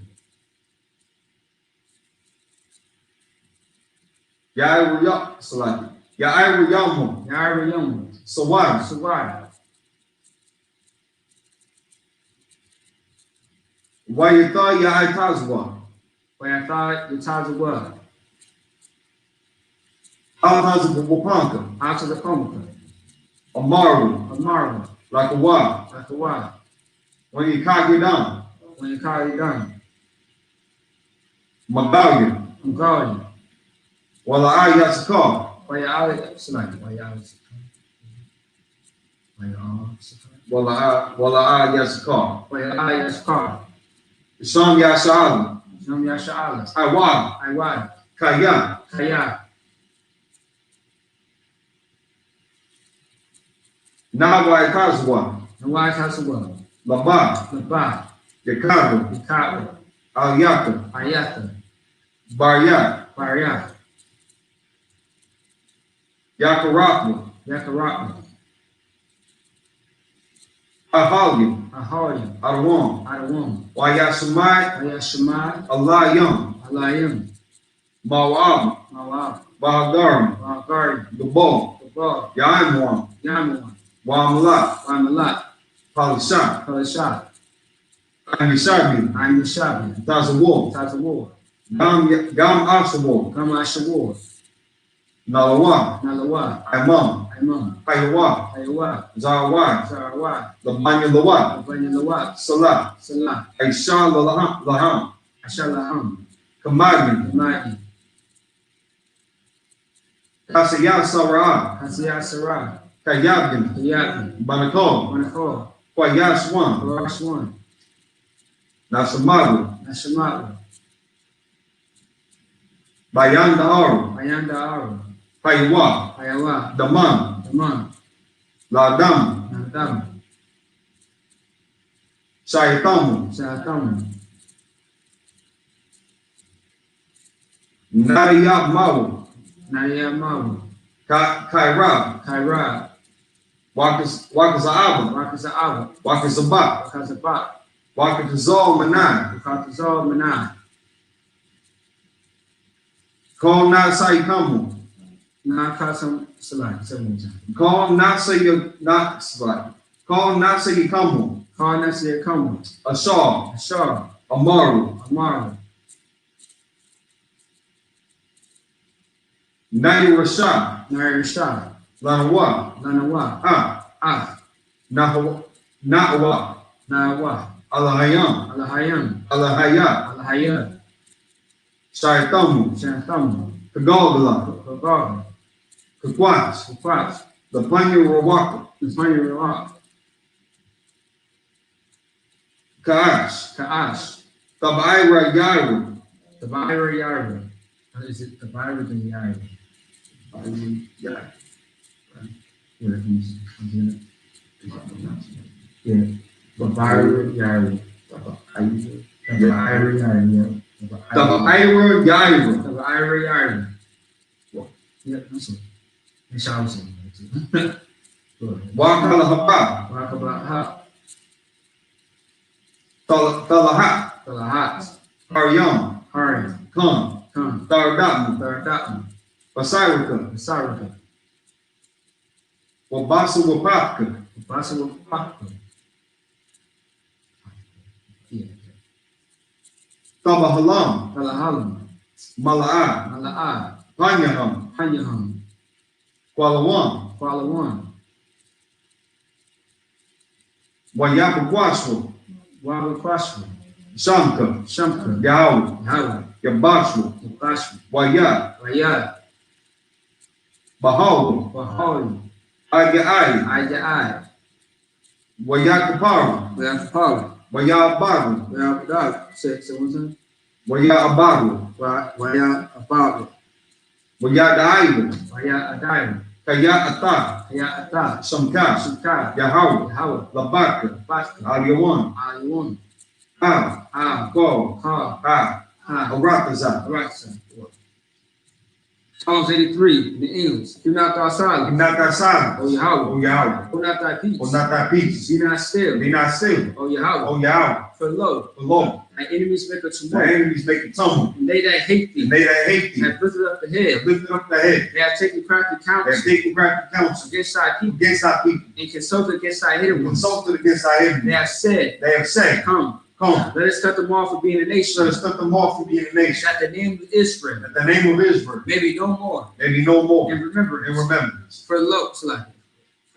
[SPEAKER 1] Ya'iru Yamu.
[SPEAKER 4] Yarayam.
[SPEAKER 1] Sawad.
[SPEAKER 4] Sawada.
[SPEAKER 1] Wayatha Ya'itazwa.
[SPEAKER 4] Wayatha Yatazawa.
[SPEAKER 1] Al-Tazwapanka.
[SPEAKER 4] Out of the Pomaka.
[SPEAKER 1] Amaru.
[SPEAKER 4] Amarva.
[SPEAKER 1] Lakawa.
[SPEAKER 4] Lakawa.
[SPEAKER 1] When you cock it down.
[SPEAKER 4] When you call it done.
[SPEAKER 1] Magalia.
[SPEAKER 4] Mgali.
[SPEAKER 1] Wala Yasakar.
[SPEAKER 4] Wayali. Salaki. Wayali.
[SPEAKER 1] Wala Yasakar.
[SPEAKER 4] Wayali Yaskar.
[SPEAKER 1] Isham Yasha'ala.
[SPEAKER 4] Nam Yasha'ala.
[SPEAKER 1] Iwad.
[SPEAKER 4] Iwad.
[SPEAKER 1] Kaya.
[SPEAKER 4] Kaya.
[SPEAKER 1] Nawa Kazwa.
[SPEAKER 4] Nawai Tasawa.
[SPEAKER 1] Laba.
[SPEAKER 4] Laba.
[SPEAKER 1] Yakaba.
[SPEAKER 4] Ikawa.
[SPEAKER 1] Al-Yaka.
[SPEAKER 4] Ayata.
[SPEAKER 1] Baryak.
[SPEAKER 4] Barya.
[SPEAKER 1] Yakarapma.
[SPEAKER 4] Yakarapma.
[SPEAKER 1] Ahalia.
[SPEAKER 4] Ahari.
[SPEAKER 1] Adawam.
[SPEAKER 4] Adawam.
[SPEAKER 1] Wayashamai.
[SPEAKER 4] Ayashama.
[SPEAKER 1] Allah Yam.
[SPEAKER 4] Alayim.
[SPEAKER 1] Mawab.
[SPEAKER 4] Mawab.
[SPEAKER 1] Bahagarim.
[SPEAKER 4] Wagari.
[SPEAKER 1] Gabal.
[SPEAKER 4] Gabal.
[SPEAKER 1] Yaimwan.
[SPEAKER 4] Yamuan.
[SPEAKER 1] Wamalat.
[SPEAKER 4] Wamalat.
[SPEAKER 1] Palishan.
[SPEAKER 4] Kalishat.
[SPEAKER 1] Anishabi.
[SPEAKER 4] Anishabi.
[SPEAKER 1] Tazawar.
[SPEAKER 4] Tazawar.
[SPEAKER 1] Gam Asawar.
[SPEAKER 4] Gama Shawar.
[SPEAKER 1] Nalawa.
[SPEAKER 4] Nalawa.
[SPEAKER 1] Imam.
[SPEAKER 4] Imam.
[SPEAKER 1] Hayawa.
[SPEAKER 4] Ayawa.
[SPEAKER 1] Zarawai.
[SPEAKER 4] Sarawat.
[SPEAKER 1] Labanya Lawat.
[SPEAKER 4] Abanyalawat.
[SPEAKER 1] Salah.
[SPEAKER 4] Salah.
[SPEAKER 1] Aisha Laham.
[SPEAKER 4] Ashalaham.
[SPEAKER 1] Kamadi.
[SPEAKER 4] Madi.
[SPEAKER 1] Kasayat Sarah.
[SPEAKER 4] Hasiyah Sarah.
[SPEAKER 1] Kayagin,
[SPEAKER 2] Yakin,
[SPEAKER 1] Banakol,
[SPEAKER 2] Manakol,
[SPEAKER 1] Kwayaswan,
[SPEAKER 2] Baraswan,
[SPEAKER 1] Nasamago,
[SPEAKER 2] Nashamato,
[SPEAKER 1] Bayanda Aru,
[SPEAKER 2] Ayanda Aru,
[SPEAKER 1] Paiwa,
[SPEAKER 2] Ayawa,
[SPEAKER 1] Daman,
[SPEAKER 2] Daman,
[SPEAKER 1] Ladam,
[SPEAKER 2] Nadam,
[SPEAKER 1] Saitamu,
[SPEAKER 2] Satamu,
[SPEAKER 1] Nariyab Mau,
[SPEAKER 2] Nayamamu,
[SPEAKER 1] Kaira,
[SPEAKER 2] Kaira,
[SPEAKER 1] Wakazaaba,
[SPEAKER 2] Wakazawa,
[SPEAKER 1] Wakazaba,
[SPEAKER 2] Wakazaba,
[SPEAKER 1] Wakazal Manan,
[SPEAKER 2] Wakazal Mana,
[SPEAKER 1] Call not Saikamu,
[SPEAKER 2] Nakasam Salai, 7 times.
[SPEAKER 1] Call not say you not like, call not say you come,
[SPEAKER 2] Harness Kamu,
[SPEAKER 1] Ashaw,
[SPEAKER 2] Ashar,
[SPEAKER 1] Amaru,
[SPEAKER 2] Amara,
[SPEAKER 1] Nai Rasha,
[SPEAKER 2] Narisha,
[SPEAKER 1] Lanawa,
[SPEAKER 2] Lanawa,
[SPEAKER 1] Nahawa,
[SPEAKER 2] Nawa,
[SPEAKER 1] Alahayam,
[SPEAKER 2] Alahayam,
[SPEAKER 1] Alahaya,
[SPEAKER 2] Alahaya,
[SPEAKER 1] Shaitamu,
[SPEAKER 2] Shantamu,
[SPEAKER 1] Kagogala,
[SPEAKER 2] Kagog,
[SPEAKER 1] Kakwats,
[SPEAKER 2] Kukwat,
[SPEAKER 1] the Panya Rawaka,
[SPEAKER 2] the Funny Rock,
[SPEAKER 1] Kaash,
[SPEAKER 2] Kaash,
[SPEAKER 1] Tabaira Yaru,
[SPEAKER 2] the Byra Yarra. Is it the Byra than Yarra?
[SPEAKER 1] Yeah.
[SPEAKER 2] Yeah, the Byra Yarra. The Byra Yarra.
[SPEAKER 1] Tabaira Yaru,
[SPEAKER 2] The Byra Yarra. Yeah, that's it. It's awesome.
[SPEAKER 1] Wakala Hapa,
[SPEAKER 2] Rock about hot,
[SPEAKER 1] Talahat,
[SPEAKER 2] the hot,
[SPEAKER 1] Haryam,
[SPEAKER 2] hurry,
[SPEAKER 1] Come,
[SPEAKER 2] come,
[SPEAKER 1] Tardam,
[SPEAKER 2] Thardatman,
[SPEAKER 1] Pasirika,
[SPEAKER 2] the Saraka,
[SPEAKER 1] Wabasa Wapaka,
[SPEAKER 2] the possible Papa. Yeah,
[SPEAKER 1] Tabahalam,
[SPEAKER 2] Talahalam,
[SPEAKER 1] Mala'a,
[SPEAKER 2] Mala'a,
[SPEAKER 1] Panyaham,
[SPEAKER 2] Hanyaham,
[SPEAKER 1] Kualawan,
[SPEAKER 2] Kualawan,
[SPEAKER 1] Wayapakwaswa,
[SPEAKER 2] Wawakwashwa,
[SPEAKER 1] Shamka,
[SPEAKER 2] Shamka,
[SPEAKER 1] Yahu,
[SPEAKER 2] Yawa,
[SPEAKER 1] Yabashwa,
[SPEAKER 2] Yabashwa,
[SPEAKER 1] Waya,
[SPEAKER 2] Wayad,
[SPEAKER 1] Bahawa,
[SPEAKER 2] Waholi,
[SPEAKER 1] Agai,
[SPEAKER 2] Aja,
[SPEAKER 1] Wayakapara,
[SPEAKER 2] Wayapala,
[SPEAKER 1] Wayabaru,
[SPEAKER 2] Wayabdala, say what's that?
[SPEAKER 1] Wayabaru,
[SPEAKER 2] Wayababa,
[SPEAKER 1] Wayadaiva,
[SPEAKER 2] Wayadai,
[SPEAKER 1] Kayata,
[SPEAKER 2] Hayata,
[SPEAKER 1] Shamka,
[SPEAKER 2] Suka,
[SPEAKER 1] Yahaw,
[SPEAKER 2] Yahawa,
[SPEAKER 1] Labaka,
[SPEAKER 2] Basta,
[SPEAKER 1] Alyawan,
[SPEAKER 2] Ayun,
[SPEAKER 1] Ha, Ko,
[SPEAKER 2] Ha,
[SPEAKER 1] Ha, Arataza,
[SPEAKER 2] Right, son. Psalms 83 in the English. Do not thy silence,
[SPEAKER 1] Inakasana,
[SPEAKER 2] O Yahweh.
[SPEAKER 1] O Yahweh,
[SPEAKER 2] Do not thy peace.
[SPEAKER 1] O not thy peace,
[SPEAKER 2] Be not still,
[SPEAKER 1] be not still,
[SPEAKER 2] O Yahweh.
[SPEAKER 1] O Yahweh,
[SPEAKER 2] For lo,
[SPEAKER 1] the Lord,
[SPEAKER 2] thy enemies make a
[SPEAKER 1] the
[SPEAKER 2] tumult,
[SPEAKER 1] enemies make it tumble,
[SPEAKER 2] and they that hate
[SPEAKER 1] and
[SPEAKER 2] thee
[SPEAKER 1] they that hate thee,
[SPEAKER 2] have lifted up the
[SPEAKER 1] have
[SPEAKER 2] head.
[SPEAKER 1] lifted up the head,
[SPEAKER 2] They have taken crafty
[SPEAKER 1] they have
[SPEAKER 2] counsel
[SPEAKER 1] taken crafty counsel
[SPEAKER 2] against thy people,
[SPEAKER 1] against thy people,
[SPEAKER 2] and consulted against thy
[SPEAKER 1] and
[SPEAKER 2] hidden ones.
[SPEAKER 1] consulted against thy
[SPEAKER 2] They
[SPEAKER 1] enemies.
[SPEAKER 2] have said,
[SPEAKER 1] They have said,
[SPEAKER 2] Come,
[SPEAKER 1] Come,
[SPEAKER 2] let us cut them off for being a nation,
[SPEAKER 1] let us cut them off from being a nation,
[SPEAKER 2] that the name of Israel
[SPEAKER 1] that the name of Israel
[SPEAKER 2] may be no more
[SPEAKER 1] may be no more
[SPEAKER 2] in
[SPEAKER 1] in
[SPEAKER 2] remembrance.
[SPEAKER 1] remembrance.
[SPEAKER 2] For lo,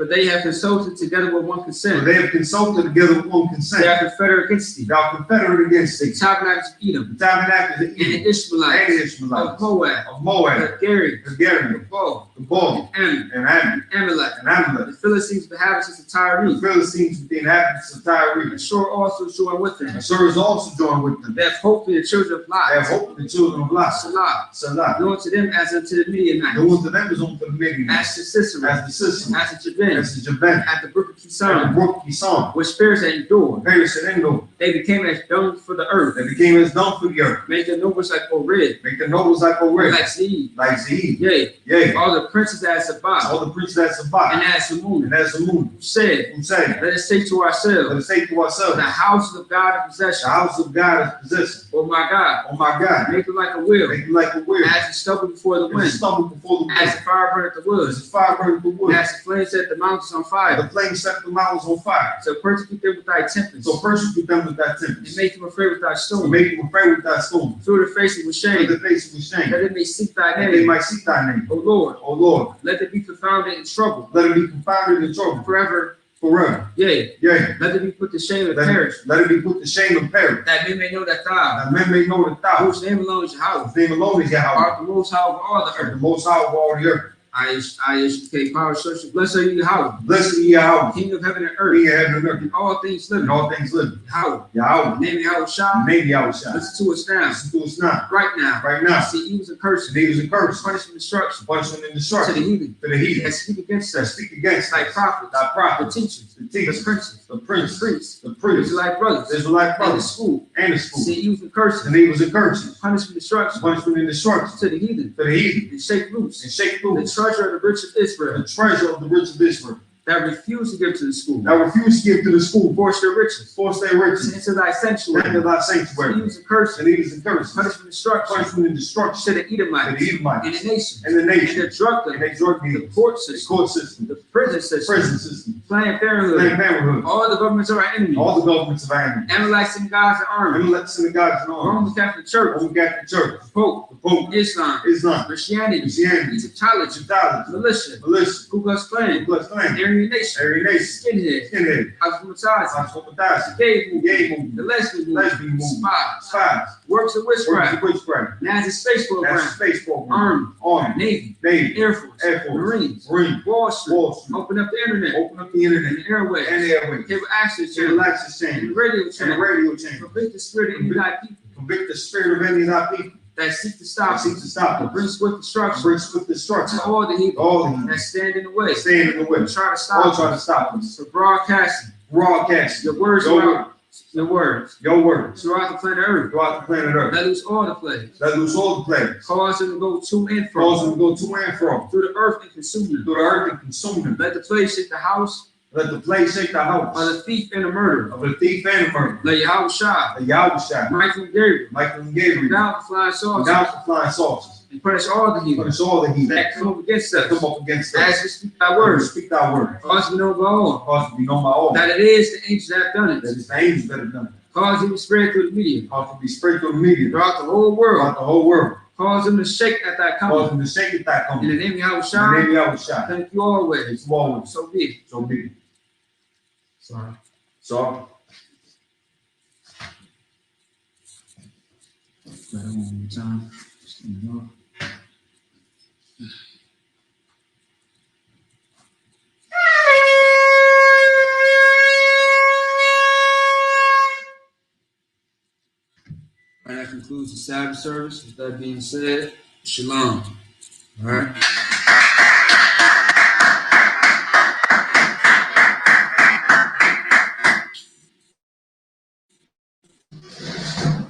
[SPEAKER 2] for they have consulted together with one
[SPEAKER 1] For
[SPEAKER 2] consent.
[SPEAKER 1] they have consulted together with one
[SPEAKER 2] They
[SPEAKER 1] consent.
[SPEAKER 2] are confederate against thee.
[SPEAKER 1] Thou art confederate against
[SPEAKER 2] The
[SPEAKER 1] thee.
[SPEAKER 2] tabernacles of Edom,
[SPEAKER 1] The tabernacles of
[SPEAKER 2] and the
[SPEAKER 1] Edom,
[SPEAKER 2] Ishmaelites,
[SPEAKER 1] and the
[SPEAKER 2] of
[SPEAKER 1] Ishmaelites,
[SPEAKER 2] Moab,
[SPEAKER 1] of Moab,
[SPEAKER 2] the Gary,
[SPEAKER 1] the
[SPEAKER 2] the
[SPEAKER 1] Garian,
[SPEAKER 2] Bo,
[SPEAKER 1] the Ball,
[SPEAKER 2] Ammon,
[SPEAKER 1] and Ammon,
[SPEAKER 2] Amalek,
[SPEAKER 1] and Amalek,
[SPEAKER 2] the Philistines, the inhabitants of
[SPEAKER 1] the
[SPEAKER 2] Tyre,
[SPEAKER 1] Philistines with the inhabitants of Tyre.
[SPEAKER 2] and Shur also joined with them.
[SPEAKER 1] And Shur is also joined with them.
[SPEAKER 2] They have hope in the children of
[SPEAKER 1] They have
[SPEAKER 2] Lot,
[SPEAKER 1] hope in the children of Lot.
[SPEAKER 2] Salah,
[SPEAKER 1] Salah.
[SPEAKER 2] known to them as unto the Midianites,
[SPEAKER 1] Those of them is on the Midianites,
[SPEAKER 2] as to Sisera,
[SPEAKER 1] as the Sisera,
[SPEAKER 2] as to Jabin,
[SPEAKER 1] as the Javan,
[SPEAKER 2] at the brook of
[SPEAKER 1] and the
[SPEAKER 2] Kison,
[SPEAKER 1] brook Kison,
[SPEAKER 2] which spirits had endured.
[SPEAKER 1] Paris and Endo.
[SPEAKER 2] They became as dung for the earth,
[SPEAKER 1] They became as dung for the earth.
[SPEAKER 2] made their nobles like Orid,
[SPEAKER 1] Make the nobles like Oreb,
[SPEAKER 2] like Zeed,
[SPEAKER 1] like Zeed.
[SPEAKER 2] yea,
[SPEAKER 1] Yea,
[SPEAKER 2] all the princes as Sabbath,
[SPEAKER 1] all the priests that survived,
[SPEAKER 2] and as Samun,
[SPEAKER 1] and as the moon,
[SPEAKER 2] who said,
[SPEAKER 1] who say,
[SPEAKER 2] let us take to
[SPEAKER 1] let
[SPEAKER 2] ourselves
[SPEAKER 1] us say to
[SPEAKER 2] the
[SPEAKER 1] ourselves,
[SPEAKER 2] houses of God in
[SPEAKER 1] the
[SPEAKER 2] possession.
[SPEAKER 1] house of God is possessed.
[SPEAKER 2] Oh my God,
[SPEAKER 1] Oh my God,
[SPEAKER 2] make it like a wheel,
[SPEAKER 1] make it like a wheel,
[SPEAKER 2] as the stubble before the
[SPEAKER 1] as a
[SPEAKER 2] wind,
[SPEAKER 1] stubble before the
[SPEAKER 2] as
[SPEAKER 1] wind,
[SPEAKER 2] the fire burneth the
[SPEAKER 1] as
[SPEAKER 2] woods,
[SPEAKER 1] the fire burns the
[SPEAKER 2] and
[SPEAKER 1] wood,
[SPEAKER 2] as the flame set the mountains on
[SPEAKER 1] and
[SPEAKER 2] fire.
[SPEAKER 1] the flame set the mountains on fire.
[SPEAKER 2] So persecute them with thy tempest,
[SPEAKER 1] So persecute them with that
[SPEAKER 2] and
[SPEAKER 1] tempest,
[SPEAKER 2] make them afraid with thy
[SPEAKER 1] so
[SPEAKER 2] storm.
[SPEAKER 1] make them afraid with thy storm,
[SPEAKER 2] Through the faces with
[SPEAKER 1] through
[SPEAKER 2] shame,
[SPEAKER 1] the face with shame,
[SPEAKER 2] that they may seek thy
[SPEAKER 1] that they
[SPEAKER 2] name.
[SPEAKER 1] might seek thy name.
[SPEAKER 2] O Lord,
[SPEAKER 1] O Lord,
[SPEAKER 2] let them be confounded in trouble
[SPEAKER 1] let it be confounded in trouble
[SPEAKER 2] forever.
[SPEAKER 1] forever.
[SPEAKER 2] Yea,
[SPEAKER 1] Yea,
[SPEAKER 2] let them be put to shame and
[SPEAKER 1] let
[SPEAKER 2] perish,
[SPEAKER 1] it be put to shame and perish,
[SPEAKER 2] that men may know that thou,
[SPEAKER 1] that men may know that thou,
[SPEAKER 2] whose name alone is Yahweh,
[SPEAKER 1] whose name alone is Yahweh,
[SPEAKER 2] art the most high over all the
[SPEAKER 1] art the
[SPEAKER 2] earth.
[SPEAKER 1] most high of all the earth.
[SPEAKER 2] I.S.U.P.K power source. Blessed are you, Yahweh,
[SPEAKER 1] Blessed be Yahweh,
[SPEAKER 2] King of heaven and
[SPEAKER 1] King
[SPEAKER 2] earth,
[SPEAKER 1] of heaven and earth,
[SPEAKER 2] and all things living.
[SPEAKER 1] and all things living.
[SPEAKER 2] Yahweh,
[SPEAKER 1] Yahweh,
[SPEAKER 2] name Yahweh Shah.
[SPEAKER 1] name Yahweh Shah.
[SPEAKER 2] Listen to us now,
[SPEAKER 1] Listen to us now,
[SPEAKER 2] right now.
[SPEAKER 1] right now.
[SPEAKER 2] See evils and curses,
[SPEAKER 1] And evils and curses,
[SPEAKER 2] punishment, destruction
[SPEAKER 1] punishment and
[SPEAKER 2] to the
[SPEAKER 1] destruction
[SPEAKER 2] heathen
[SPEAKER 1] to the heathen
[SPEAKER 2] that speak against
[SPEAKER 1] that
[SPEAKER 2] us,
[SPEAKER 1] speak against
[SPEAKER 2] like
[SPEAKER 1] us,
[SPEAKER 2] prophets,
[SPEAKER 1] thy
[SPEAKER 2] the
[SPEAKER 1] prophets,
[SPEAKER 2] teachers,
[SPEAKER 1] the
[SPEAKER 2] the
[SPEAKER 1] teachers,
[SPEAKER 2] princes,
[SPEAKER 1] the
[SPEAKER 2] the
[SPEAKER 1] princes,
[SPEAKER 2] priests,
[SPEAKER 1] the
[SPEAKER 2] the
[SPEAKER 1] priests,
[SPEAKER 2] Israelite brothers,
[SPEAKER 1] the Israelite
[SPEAKER 2] and the
[SPEAKER 1] brothers,
[SPEAKER 2] school.
[SPEAKER 1] and the
[SPEAKER 2] See
[SPEAKER 1] school,
[SPEAKER 2] evils and curses,
[SPEAKER 1] and evils and curses,
[SPEAKER 2] punishment, destruction
[SPEAKER 1] punishment and destruction
[SPEAKER 2] to the heathen,
[SPEAKER 1] to the heathen,
[SPEAKER 2] and shake loose
[SPEAKER 1] and shake
[SPEAKER 2] the
[SPEAKER 1] loose
[SPEAKER 2] treasure of the rich of Israel
[SPEAKER 1] the treasure of the rich of Israel,
[SPEAKER 2] that refuse to give to the school.
[SPEAKER 1] that refuse to give to the school,
[SPEAKER 2] Force their riches
[SPEAKER 1] force their riches
[SPEAKER 2] into thy sanctuary.
[SPEAKER 1] into thy
[SPEAKER 2] See
[SPEAKER 1] sanctuary,
[SPEAKER 2] evils and curses,
[SPEAKER 1] and evils and curses,
[SPEAKER 2] punishment, destruction
[SPEAKER 1] punishment and destruction
[SPEAKER 2] to the
[SPEAKER 1] to the
[SPEAKER 2] Edomites,
[SPEAKER 1] Edomites,
[SPEAKER 2] and the nations,
[SPEAKER 1] and the
[SPEAKER 2] and
[SPEAKER 1] nation,
[SPEAKER 2] the drug
[SPEAKER 1] and
[SPEAKER 2] dealers,
[SPEAKER 1] they drug
[SPEAKER 2] the
[SPEAKER 1] dealers,
[SPEAKER 2] court
[SPEAKER 1] the
[SPEAKER 2] system,
[SPEAKER 1] court system,
[SPEAKER 2] the prison system,
[SPEAKER 1] prison system,
[SPEAKER 2] Planned Parenthood,
[SPEAKER 1] Planned Parenthood,
[SPEAKER 2] all the governments of our enemies,
[SPEAKER 1] all the governments of our enemies,
[SPEAKER 2] Amalekites and gods and armies,
[SPEAKER 1] and synagogues and armies,
[SPEAKER 2] Roman Catholic Church,
[SPEAKER 1] Roman Catholic Church,
[SPEAKER 2] Pope,
[SPEAKER 1] the Pope,
[SPEAKER 2] Islam,
[SPEAKER 1] Islam,
[SPEAKER 2] Christianity,
[SPEAKER 1] Christianity,
[SPEAKER 2] Egyptology,
[SPEAKER 1] Egyptology,
[SPEAKER 2] militia,
[SPEAKER 1] militia,
[SPEAKER 2] Ku Klux Klan,
[SPEAKER 1] Ku Klux Klan,
[SPEAKER 2] Aryan Nation,
[SPEAKER 1] Aryan Nation,
[SPEAKER 2] Skinhead,
[SPEAKER 1] Skinhead,
[SPEAKER 2] Cosmopolitan,
[SPEAKER 1] Cosmopolitan,
[SPEAKER 2] Gay Movement,
[SPEAKER 1] Gay
[SPEAKER 2] the
[SPEAKER 1] Movement,
[SPEAKER 2] Lesbian Movement,
[SPEAKER 1] Lesbian Movement,
[SPEAKER 2] Spies,
[SPEAKER 1] Spies,
[SPEAKER 2] Works of
[SPEAKER 1] Workers
[SPEAKER 2] Witchcraft,
[SPEAKER 1] of Witchcraft,
[SPEAKER 2] Nazi Space Program,
[SPEAKER 1] National Space Program,
[SPEAKER 2] Army,
[SPEAKER 1] Army,
[SPEAKER 2] Navy,
[SPEAKER 1] Navy,
[SPEAKER 2] Air Force,
[SPEAKER 1] Air Force,
[SPEAKER 2] Marines,
[SPEAKER 1] Marine,
[SPEAKER 2] Wall Street,
[SPEAKER 1] Wall Street,
[SPEAKER 2] open up the internet,
[SPEAKER 1] open up the internet
[SPEAKER 2] and the airways,
[SPEAKER 1] and the airways,
[SPEAKER 2] cable access
[SPEAKER 1] cable
[SPEAKER 2] channel,
[SPEAKER 1] access
[SPEAKER 2] and the
[SPEAKER 1] channel,
[SPEAKER 2] radio
[SPEAKER 1] and the
[SPEAKER 2] channel,
[SPEAKER 1] radio channel,
[SPEAKER 2] convict the spirit of any thy people
[SPEAKER 1] convict the spirit of any of thy people
[SPEAKER 2] that seek to
[SPEAKER 1] that
[SPEAKER 2] stop
[SPEAKER 1] seek
[SPEAKER 2] us,
[SPEAKER 1] to stop
[SPEAKER 2] and bring
[SPEAKER 1] us,
[SPEAKER 2] swift destruction
[SPEAKER 1] bring swift destruction
[SPEAKER 2] to all the heathen
[SPEAKER 1] all the heathen
[SPEAKER 2] that stand in the way,
[SPEAKER 1] stand in the way,
[SPEAKER 2] and try to
[SPEAKER 1] all
[SPEAKER 2] stop
[SPEAKER 1] try to
[SPEAKER 2] us
[SPEAKER 1] stop us,
[SPEAKER 2] from broadcasting
[SPEAKER 1] broadcast
[SPEAKER 2] your words
[SPEAKER 1] your
[SPEAKER 2] throughout your words
[SPEAKER 1] your words
[SPEAKER 2] throughout the planet Earth.
[SPEAKER 1] throughout the planet Earth.
[SPEAKER 2] Let loose all the plagues,
[SPEAKER 1] Let loose all the plagues,
[SPEAKER 2] cause them to go to and
[SPEAKER 1] cause
[SPEAKER 2] from
[SPEAKER 1] them to go to and from
[SPEAKER 2] through the earth and consume them.
[SPEAKER 1] through the earth and consume them.
[SPEAKER 2] Let the plague shake the house
[SPEAKER 1] Let the plague shake the
[SPEAKER 2] of
[SPEAKER 1] house
[SPEAKER 2] the thief and the murderer.
[SPEAKER 1] of the thief and the murderer.
[SPEAKER 2] Let Yahweh Shah,
[SPEAKER 1] The Yahweh Shah,
[SPEAKER 2] Michael and Gabriel,
[SPEAKER 1] Michael and Gabriel,
[SPEAKER 2] down the flying saucers,
[SPEAKER 1] down the flying saucers,
[SPEAKER 2] and punish all the heathen
[SPEAKER 1] punish all the heathen
[SPEAKER 2] that come up against
[SPEAKER 1] that come
[SPEAKER 2] us.
[SPEAKER 1] up against
[SPEAKER 2] As
[SPEAKER 1] us.
[SPEAKER 2] we speak thy
[SPEAKER 1] Word,
[SPEAKER 2] words,
[SPEAKER 1] speak thy word.
[SPEAKER 2] cause we know by all
[SPEAKER 1] Cause to be known by all
[SPEAKER 2] that it is the angels that have done
[SPEAKER 1] that
[SPEAKER 2] it.
[SPEAKER 1] it's the angels that have done it.
[SPEAKER 2] Cause them to spread through the media,
[SPEAKER 1] Cause to be spread through the media
[SPEAKER 2] throughout the whole world.
[SPEAKER 1] throughout the whole world.
[SPEAKER 2] Cause them to shake at thy
[SPEAKER 1] Cause
[SPEAKER 2] coming.
[SPEAKER 1] them to shake it that
[SPEAKER 2] In
[SPEAKER 1] coming.
[SPEAKER 2] the name of Yahweh
[SPEAKER 1] In the
[SPEAKER 2] Shah,
[SPEAKER 1] name of Yahweh Shah.
[SPEAKER 2] thank you always.
[SPEAKER 1] It's always
[SPEAKER 2] So be it.
[SPEAKER 1] so be it.
[SPEAKER 2] Sorry.
[SPEAKER 1] So
[SPEAKER 2] One more time. And that concludes the Sabbath service. With that being said, Shalom. All right.